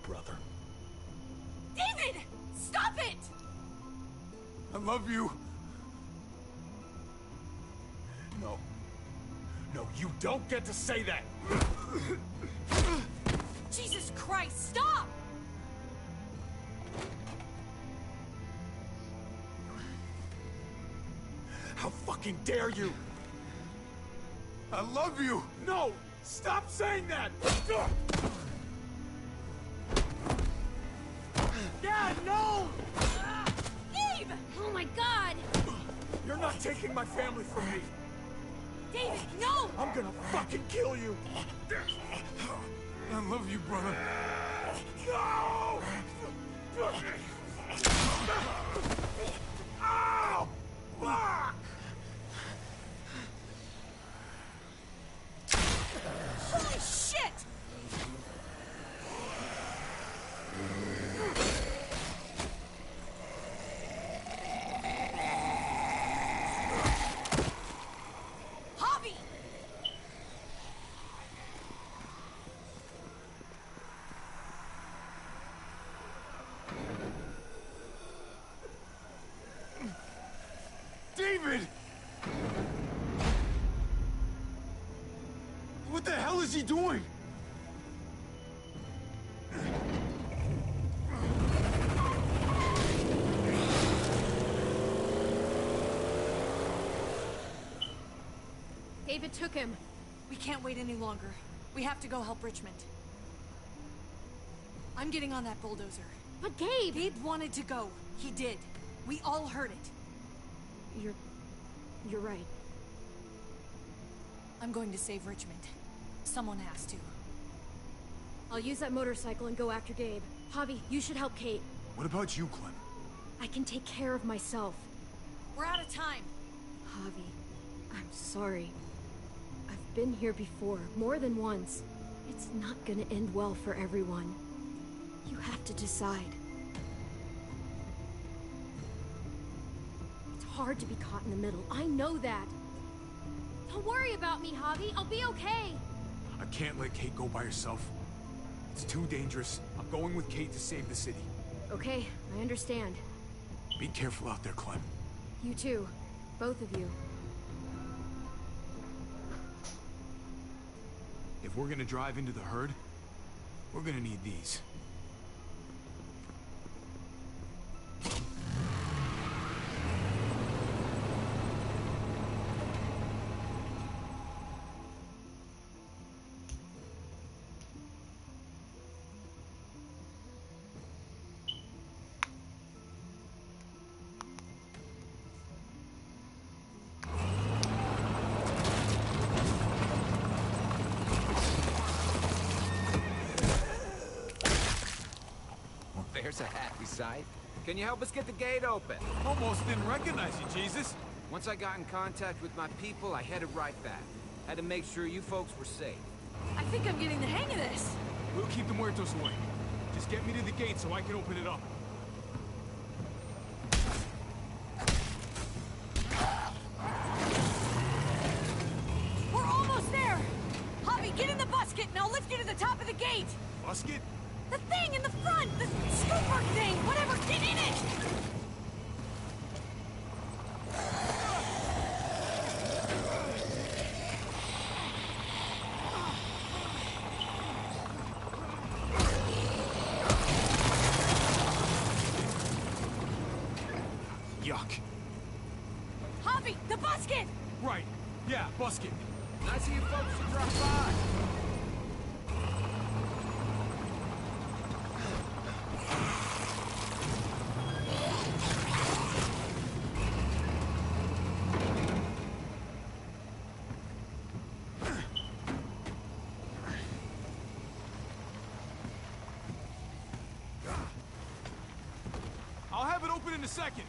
brother? David! Stop it! I love you. No. No, you don't get to say that! Jesus Christ, stop! How fucking dare you! I love you. No! Stop saying that! Dad, no! Gabe! Oh my god! You're not taking my family from me! David, no! I'm gonna fucking kill you! I love you, brother. No! Ow! Fuck! Holy shit! Javi! David! is he doing? David took him. We can't wait any longer. We have to go help Richmond. I'm getting on that bulldozer. But Gabe! Gabe wanted to go. He did. We all heard it. You're right. I'm going to save Richmond. Someone has to. I'll use that motorcycle and go after Gabe. Javi, you should help Kate. What about you, Clem? I can take care of myself. We're out of time. Javi, I'm sorry. I've been here before, more than once. It's not gonna end well for everyone. You have to decide. It's hard to be caught in the middle. I know that. Don't worry about me, Javi. I'll be okay. I can't let Kate go by herself. It's too dangerous. I'm going with Kate to save the city. Okay, I understand. Be careful out there, Clem. You too. Both of you. If we're gonna drive into the herd, we're gonna need these. There's a happy sight. Can you help us get the gate open? Almost didn't recognize you, Jesus. Once I got in contact with my people, I headed right back. Had to make sure you folks were safe. I think I'm getting the hang of this. We'll keep the muertos away. Just get me to the gate so I can open it up. We're almost there. Javi, get in the busket and I'll lift you to the top of the gate. Busket? The thing in the front! The scooper thing! Whatever! Get in it! Yuck. Javi, the busket! Right. Yeah, busket. Nice of you folks to drop by. I'll have it open in a second.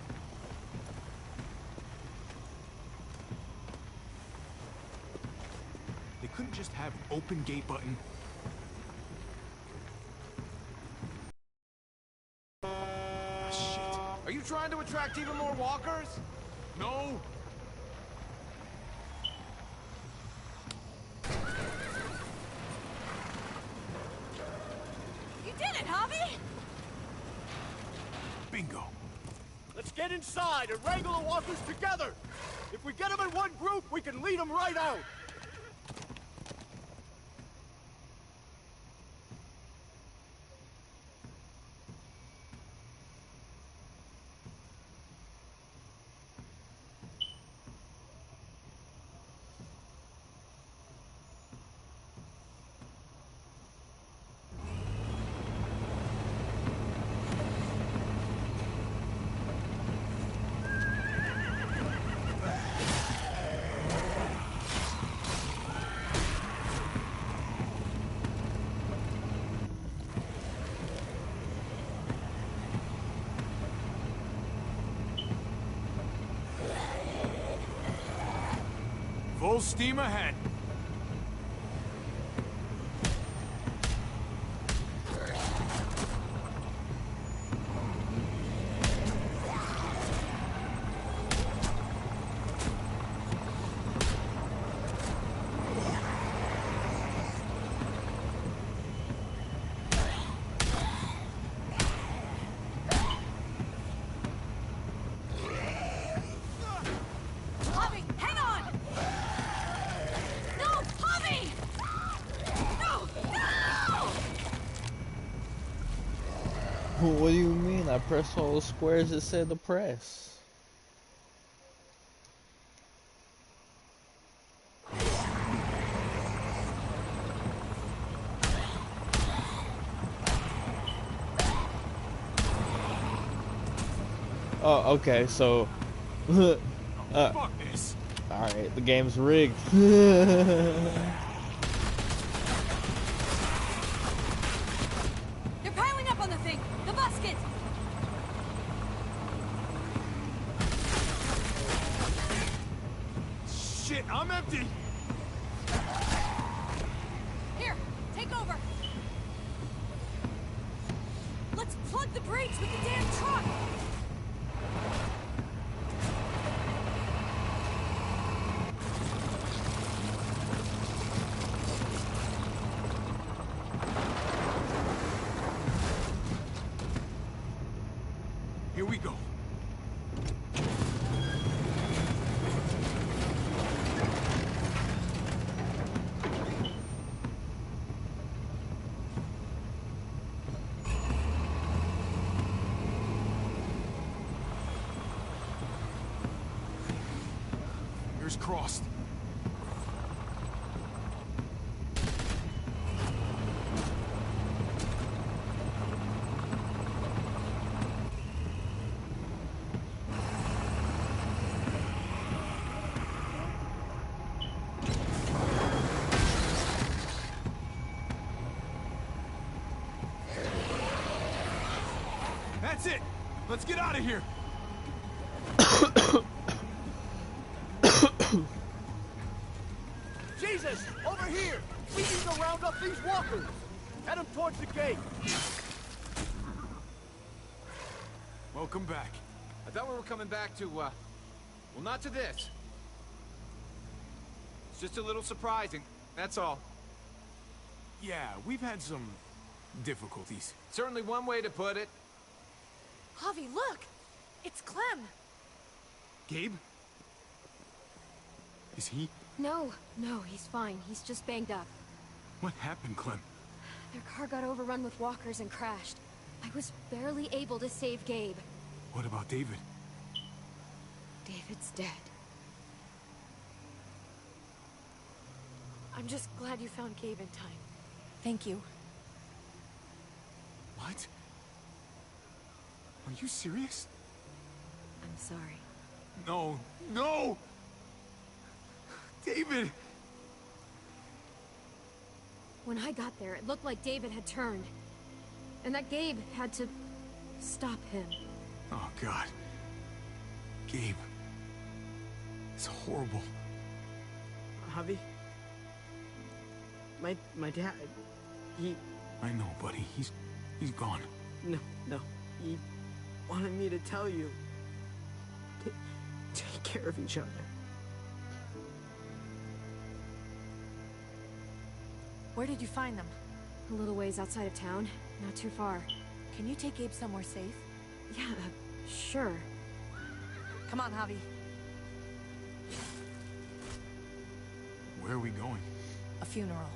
They couldn't just have open gate button. Ah, shit. Are you trying to attract even more walkers? No. You did it, Javi! Bingo. Let's get inside and wrangle the walkers together! If we get them in one group, we can lead them right out! Full steam ahead. Javi, hang on! What do you mean? I pressed all the squares that said to press. Oh, okay, so... Fuck this. Alright, the game's rigged. They're piling up on the thing! The musket! Shit, I'm empty. Here, take over! Let's plug the brakes with the damn truck! Here we go. Fingers crossed. That's it! Let's get out of here! Jesus! Over here! We need to round up these walkers! Head them towards the gate! Welcome back. I thought we were coming back to, well, not to this. It's just a little surprising, that's all. Yeah, we've had some difficulties. Certainly one way to put it. Javi, look! It's Clem! Gabe? Is he? No, he's fine. He's just banged up. What happened, Clem? Their car got overrun with walkers and crashed. I was barely able to save Gabe. What about David? David's dead. I'm just glad you found Gabe in time. Thank you. What? Are you serious? I'm sorry. No, no! David! When I got there, it looked like David had turned. And that Gabe had to stop him. Oh, God. Gabe. It's horrible. Javi? My dad, he... I know, buddy. He's gone. No. He wanted me to tell you. Take care of each other. Where did you find them? A little ways outside of town, not too far. Can you take Gabe somewhere safe? Yeah, sure. Come on, Javi. Where are we going? A funeral.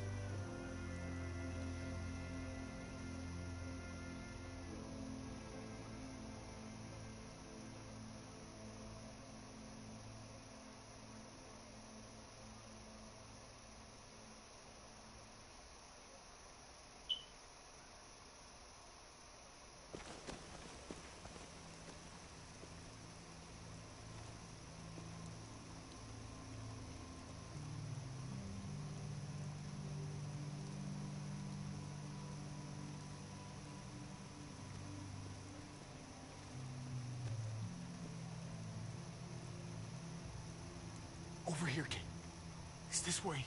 Over here, kid. It's this way.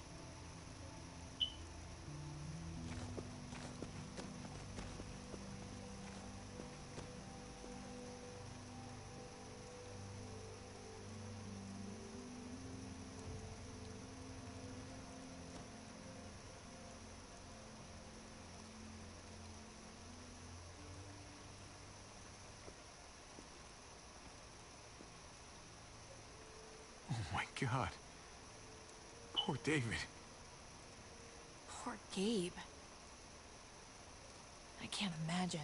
Oh my God. Poor David. Poor Gabe. I can't imagine.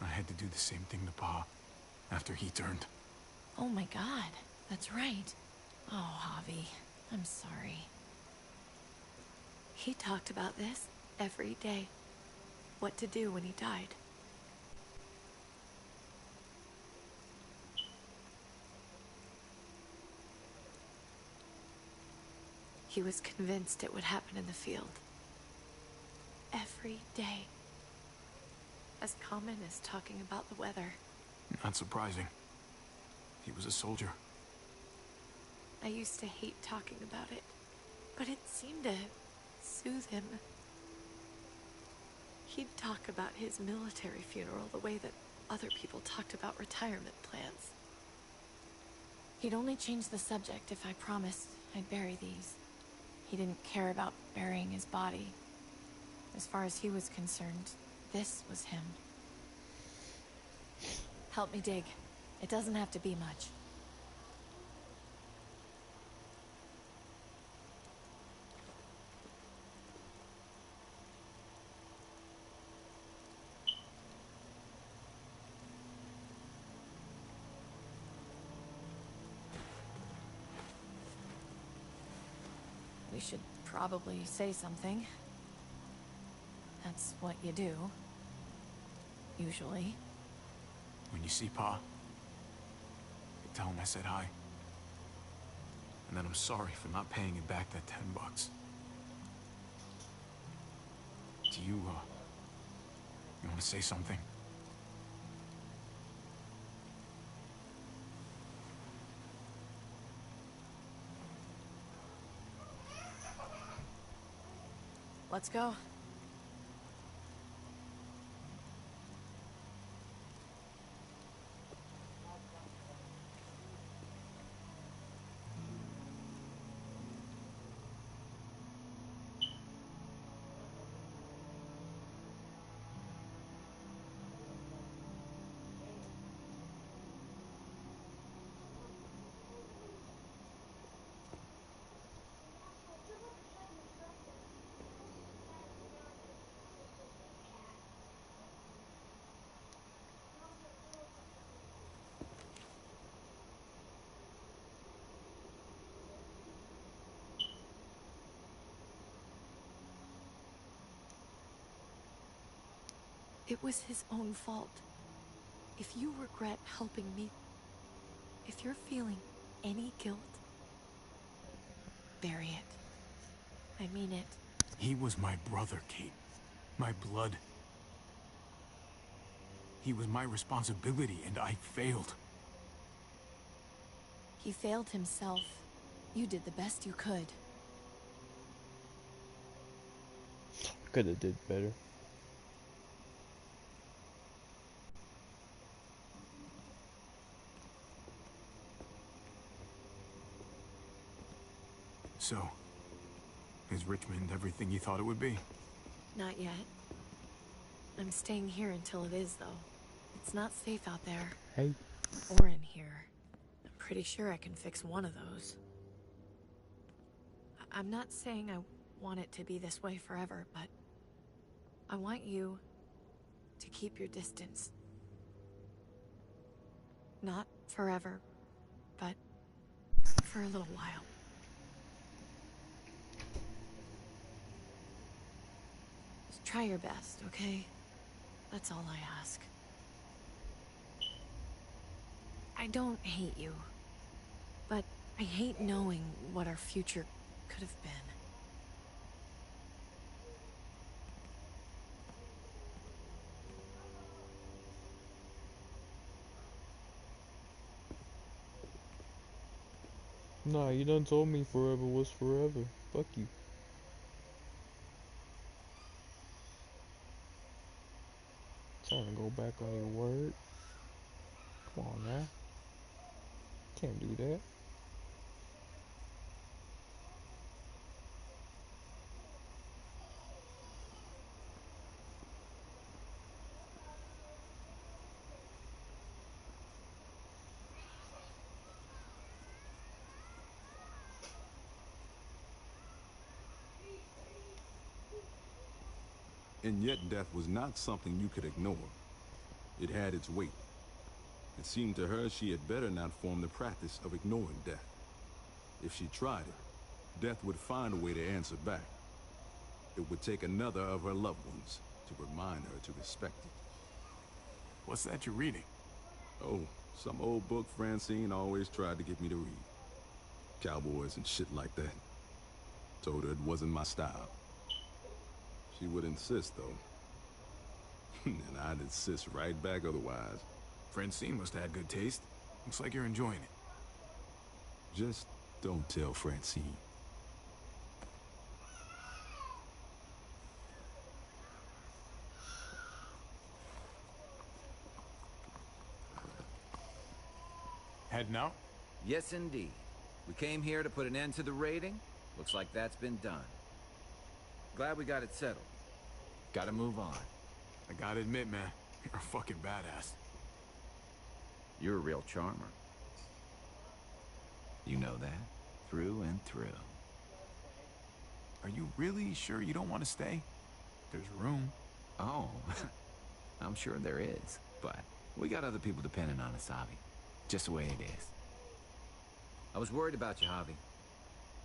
I had to do the same thing to Pa after he turned. Oh my God, that's right. Oh, Javi, I'm sorry. He talked about this every day. What to do when he died. He was convinced it would happen in the field. Every day. As common as talking about the weather. Not surprising. He was a soldier. I used to hate talking about it, but it seemed to soothe him. He'd talk about his military funeral the way that other people talked about retirement plans. He'd only change the subject if I promised I'd bury these. He didn't care about burying his body. As far as he was concerned, this was him. Help me dig. It doesn't have to be much. We should probably say something. That's what you do. Usually. When you see Pa, you tell him I said hi. And that I'm sorry for not paying him back that $10. Do you want to say something? Let's go. It was his own fault. If you regret helping me, if you're feeling any guilt, bury it. I mean it. He was my brother, Kate. My blood. He was my responsibility, and I failed. He failed himself. You did the best you could. Could have did better. So, is Richmond everything you thought it would be? Not yet. I'm staying here until it is, though. It's not safe out there. Hey. Or in here. I'm pretty sure I can fix one of those. I'm not saying I want it to be this way forever, but I want you to keep your distance. Not forever, but for a little while. Just try your best, okay? That's all I ask. I don't hate you, but I hate knowing what our future could have been. Nah, you done told me forever was forever. Fuck you. Trying to go back on your word. Come on now. Can't do that. And yet death was not something you could ignore. It had its weight. It seemed to her she had better not form the practice of ignoring death. If she tried it, death would find a way to answer back. It would take another of her loved ones to remind her to respect it. What's that you're reading? Oh, some old book Francine always tried to get me to read. Cowboys and shit like that. Told her it wasn't my style. She would insist, though. And I'd insist right back otherwise. Francine must have had good taste. Looks like you're enjoying it. Just don't tell Francine. Heading out? Yes, indeed. We came here to put an end to the raiding. Looks like that's been done. Glad we got it settled. Gotta move on. I gotta admit, man, you're a fucking badass. You're a real charmer. You know that? Through and through. Are you really sure you don't want to stay? There's room. Oh, I'm sure there is. But we got other people depending on us, Javi. Just the way it is. I was worried about you, Javi.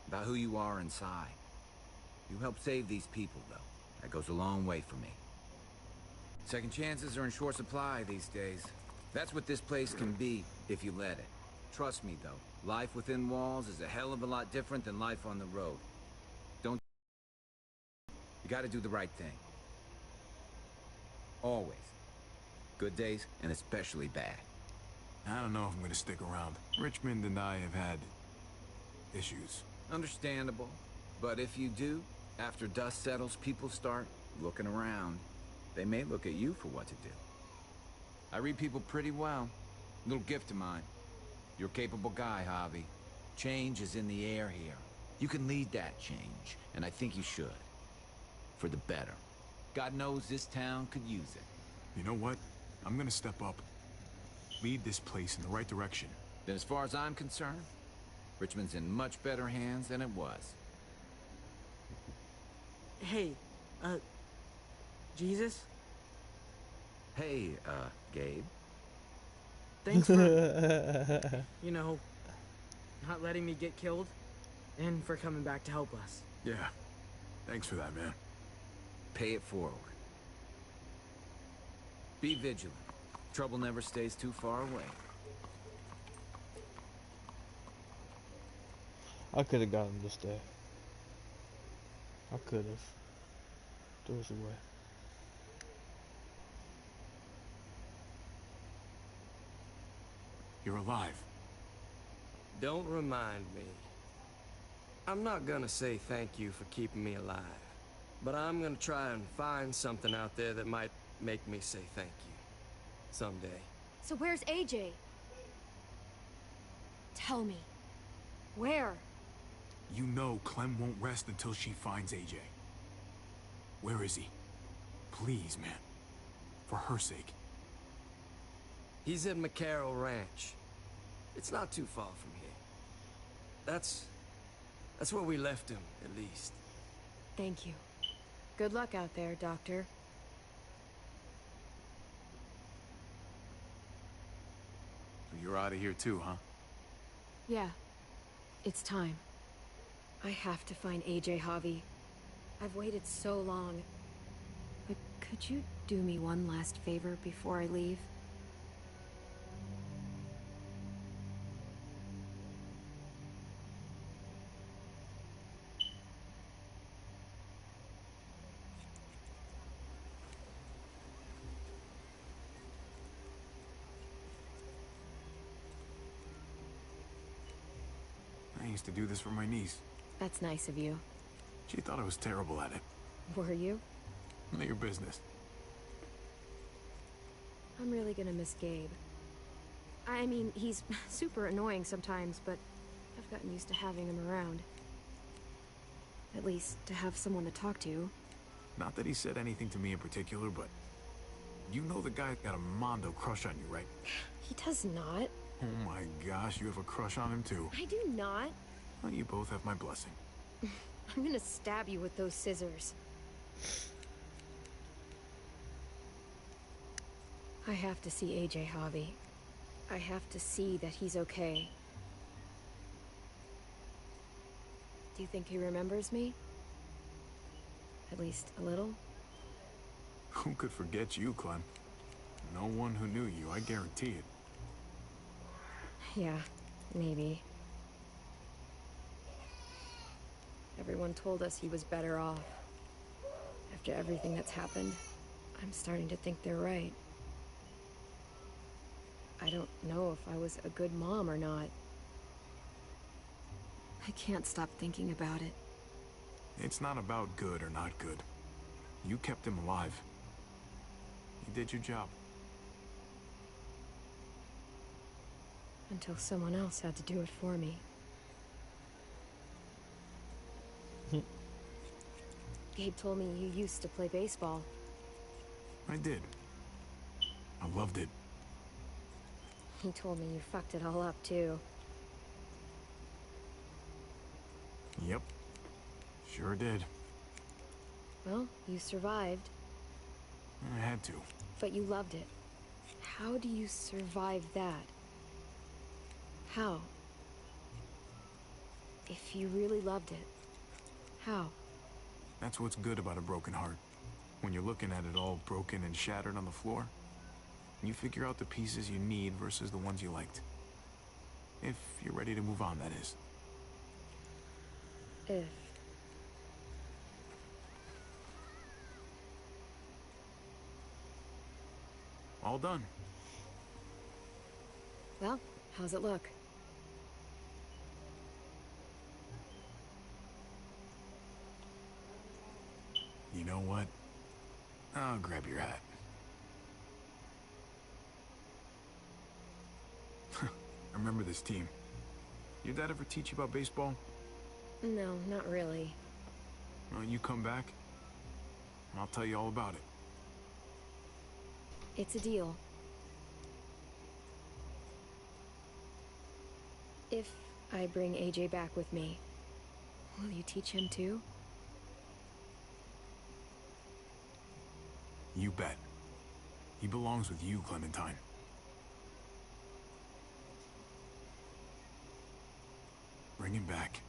About who you are inside. You helped save these people, though. That goes a long way for me. Second chances are in short supply these days. That's what this place can be, if you let it. Trust me, though. Life within walls is a hell of a lot different than life on the road. Don't... You gotta do the right thing. Always. Good days, and especially bad. I don't know if I'm gonna stick around. Richmond and I have had... issues. Understandable. But if you do, after dust settles, people start looking around. They may look at you for what to do. I read people pretty well. Little gift of mine. You're a capable guy, Javi. Change is in the air here. You can lead that change, and I think you should. For the better. God knows this town could use it. You know what? I'm gonna step up. Lead this place in the right direction. Then as far as I'm concerned, Richmond's in much better hands than it was. Hey, Jesus? Hey, Gabe. Thanks for, you know, not letting me get killed, and for coming back to help us. Yeah. Thanks for that, man. Pay it forward. Be vigilant. Trouble never stays too far away. I could have gotten this day. I could have. There was a way. You're alive. Don't remind me. I'm not gonna say thank you for keeping me alive, but I'm gonna try and find something out there that might make me say thank you. Someday. So where's AJ? Tell me. Where? You know Clem won't rest until she finds AJ. Where is he? Please, man. For her sake. He's at McCarroll Ranch. It's not too far from here. That's where we left him, at least. Thank you. Good luck out there, Doctor. So you're out of here too, huh? Yeah. It's time. I have to find AJ, Javi. I've waited so long. But could you do me one last favor before I leave? I used to do this for my niece. That's nice of you. She thought I was terrible at it. Were you? None of your business. I'm really gonna miss Gabe. I mean, he's super annoying sometimes, but I've gotten used to having him around. At least, to have someone to talk to. Not that he said anything to me in particular, but... You know the guy got a Mondo crush on you, right? He does not. Oh my gosh, you have a crush on him too. I do not. Well, you both have my blessing. I'm gonna stab you with those scissors. I have to see AJ, Javi. I have to see that he's okay. Do you think he remembers me? At least a little? Who could forget you, Clem? No one who knew you, I guarantee it. Yeah, maybe. Everyone told us he was better off. After everything that's happened, I'm starting to think they're right. I don't know if I was a good mom or not. I can't stop thinking about it. It's not about good or not good. You kept him alive. You did your job. Until someone else had to do it for me. Gabe told me you used to play baseball. I did. I loved it. He told me you fucked it all up, too. Yep. Sure did. Well, you survived. I had to. But you loved it. How do you survive that? How? If you really loved it, how? That's what's good about a broken heart. When you're looking at it all broken and shattered on the floor, you figure out the pieces you need versus the ones you liked. If you're ready to move on, that is. If. All done. Well, how's it look? You know what? I'll grab your hat. I remember this team. Your dad ever teach you about baseball? No, not really. Well, you come back, and I'll tell you all about it. It's a deal. If I bring AJ back with me, will you teach him too? You bet. He belongs with you, Clementine. Bring him back.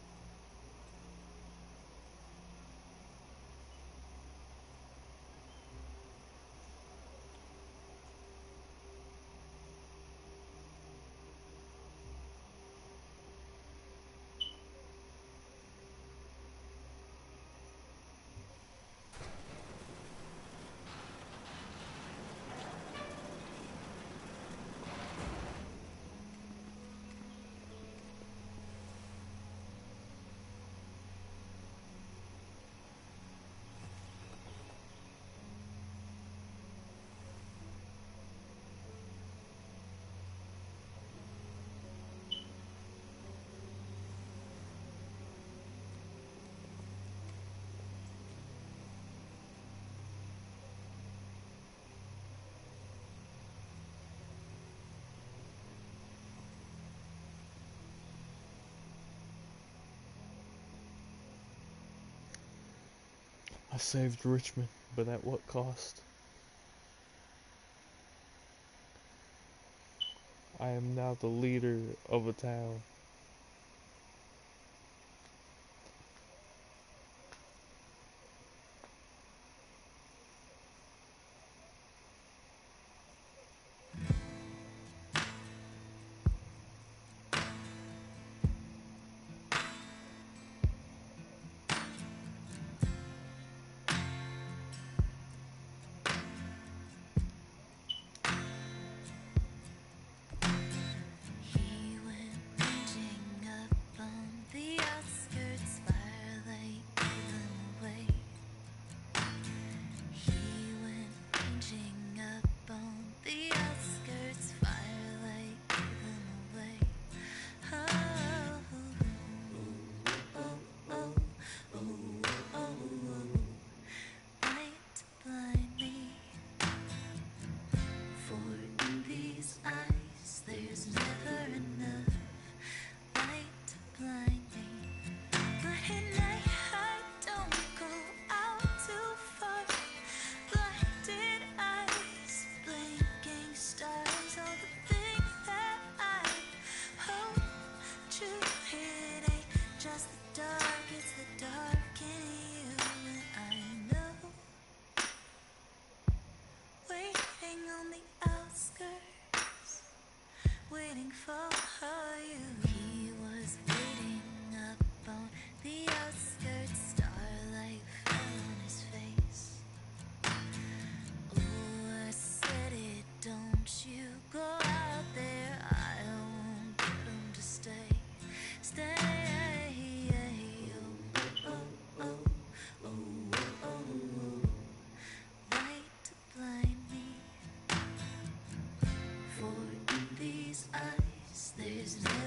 I saved Richmond, but at what cost? I am now the leader of a town.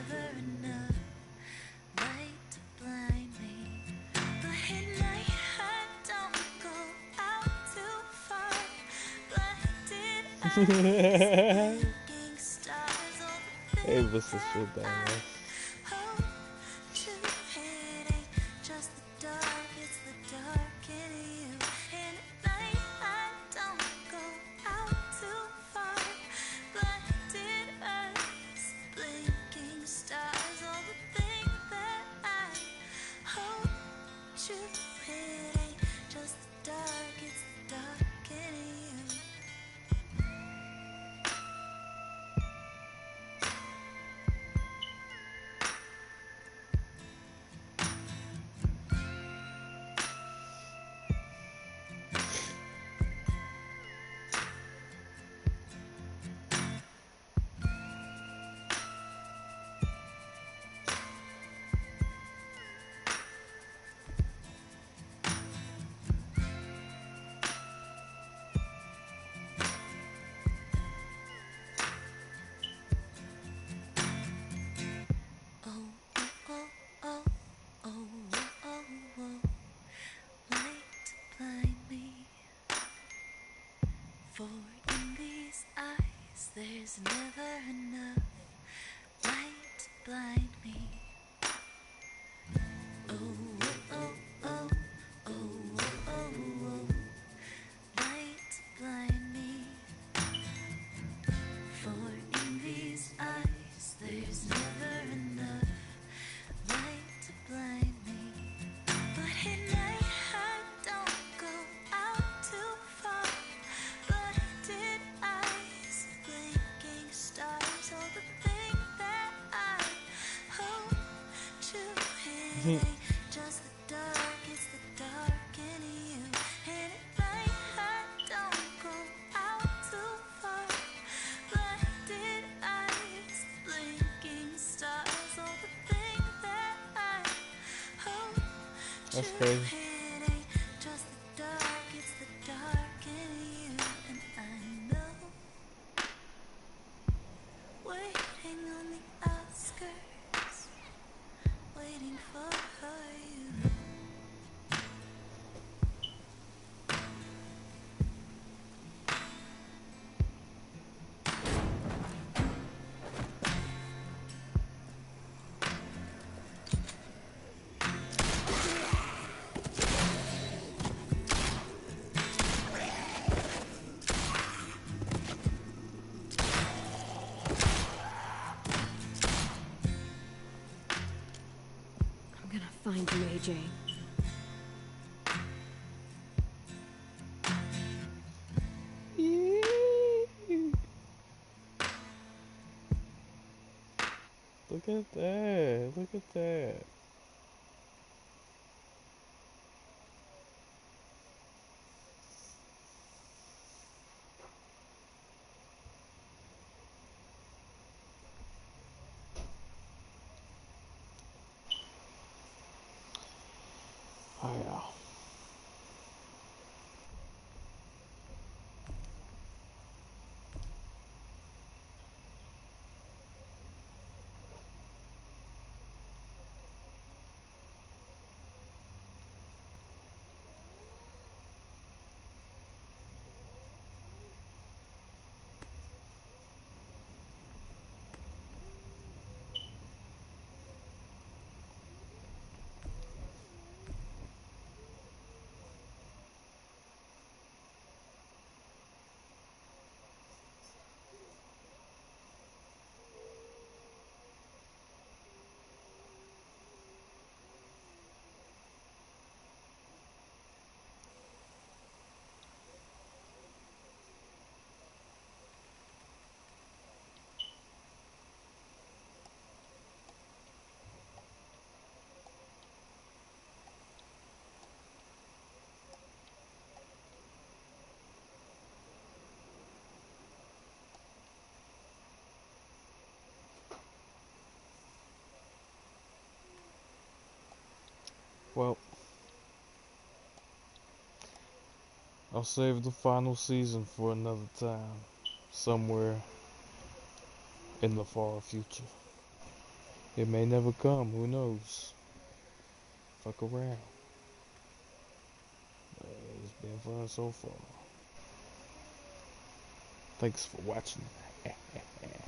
never enough light to blind me. But at night I don't go out too far. Blinded eyes, blinking stars, all the Hey, things this is shit that down there. I hope to hit ain't just the dark, it's the dark in you. And at night I don't go out too far. Blinded eyes, blinking stars, all the things that I hope to hit ain't just the dark, it's the dark in you. Oh, oh, oh, oh, oh, oh, oh, light to blind me. For in these eyes there's never enough light to blind me. Oh, oh, oh, oh, oh, oh, oh, light to blind me. For in these eyes there's never enough light to blind me. But at night I don't go out too far. Blinded eyes, blinking stars, all the things that I hope to hit ain't just the dark, it's the dark in you. And at night I don't go out too far. Blinded eyes, blinking stars, all the things that I hope That's to crazy. hit ain't just the dark, it's the dark in you. And I know, waiting on the outskirts, waiting for you. I'm gonna find you, AJ. Look at that. Look at that. Oh yeah. Well, I'll save the final season for another time, somewhere in the far future. It may never come, who knows? Fuck around. It's been fun so far. Thanks for watching.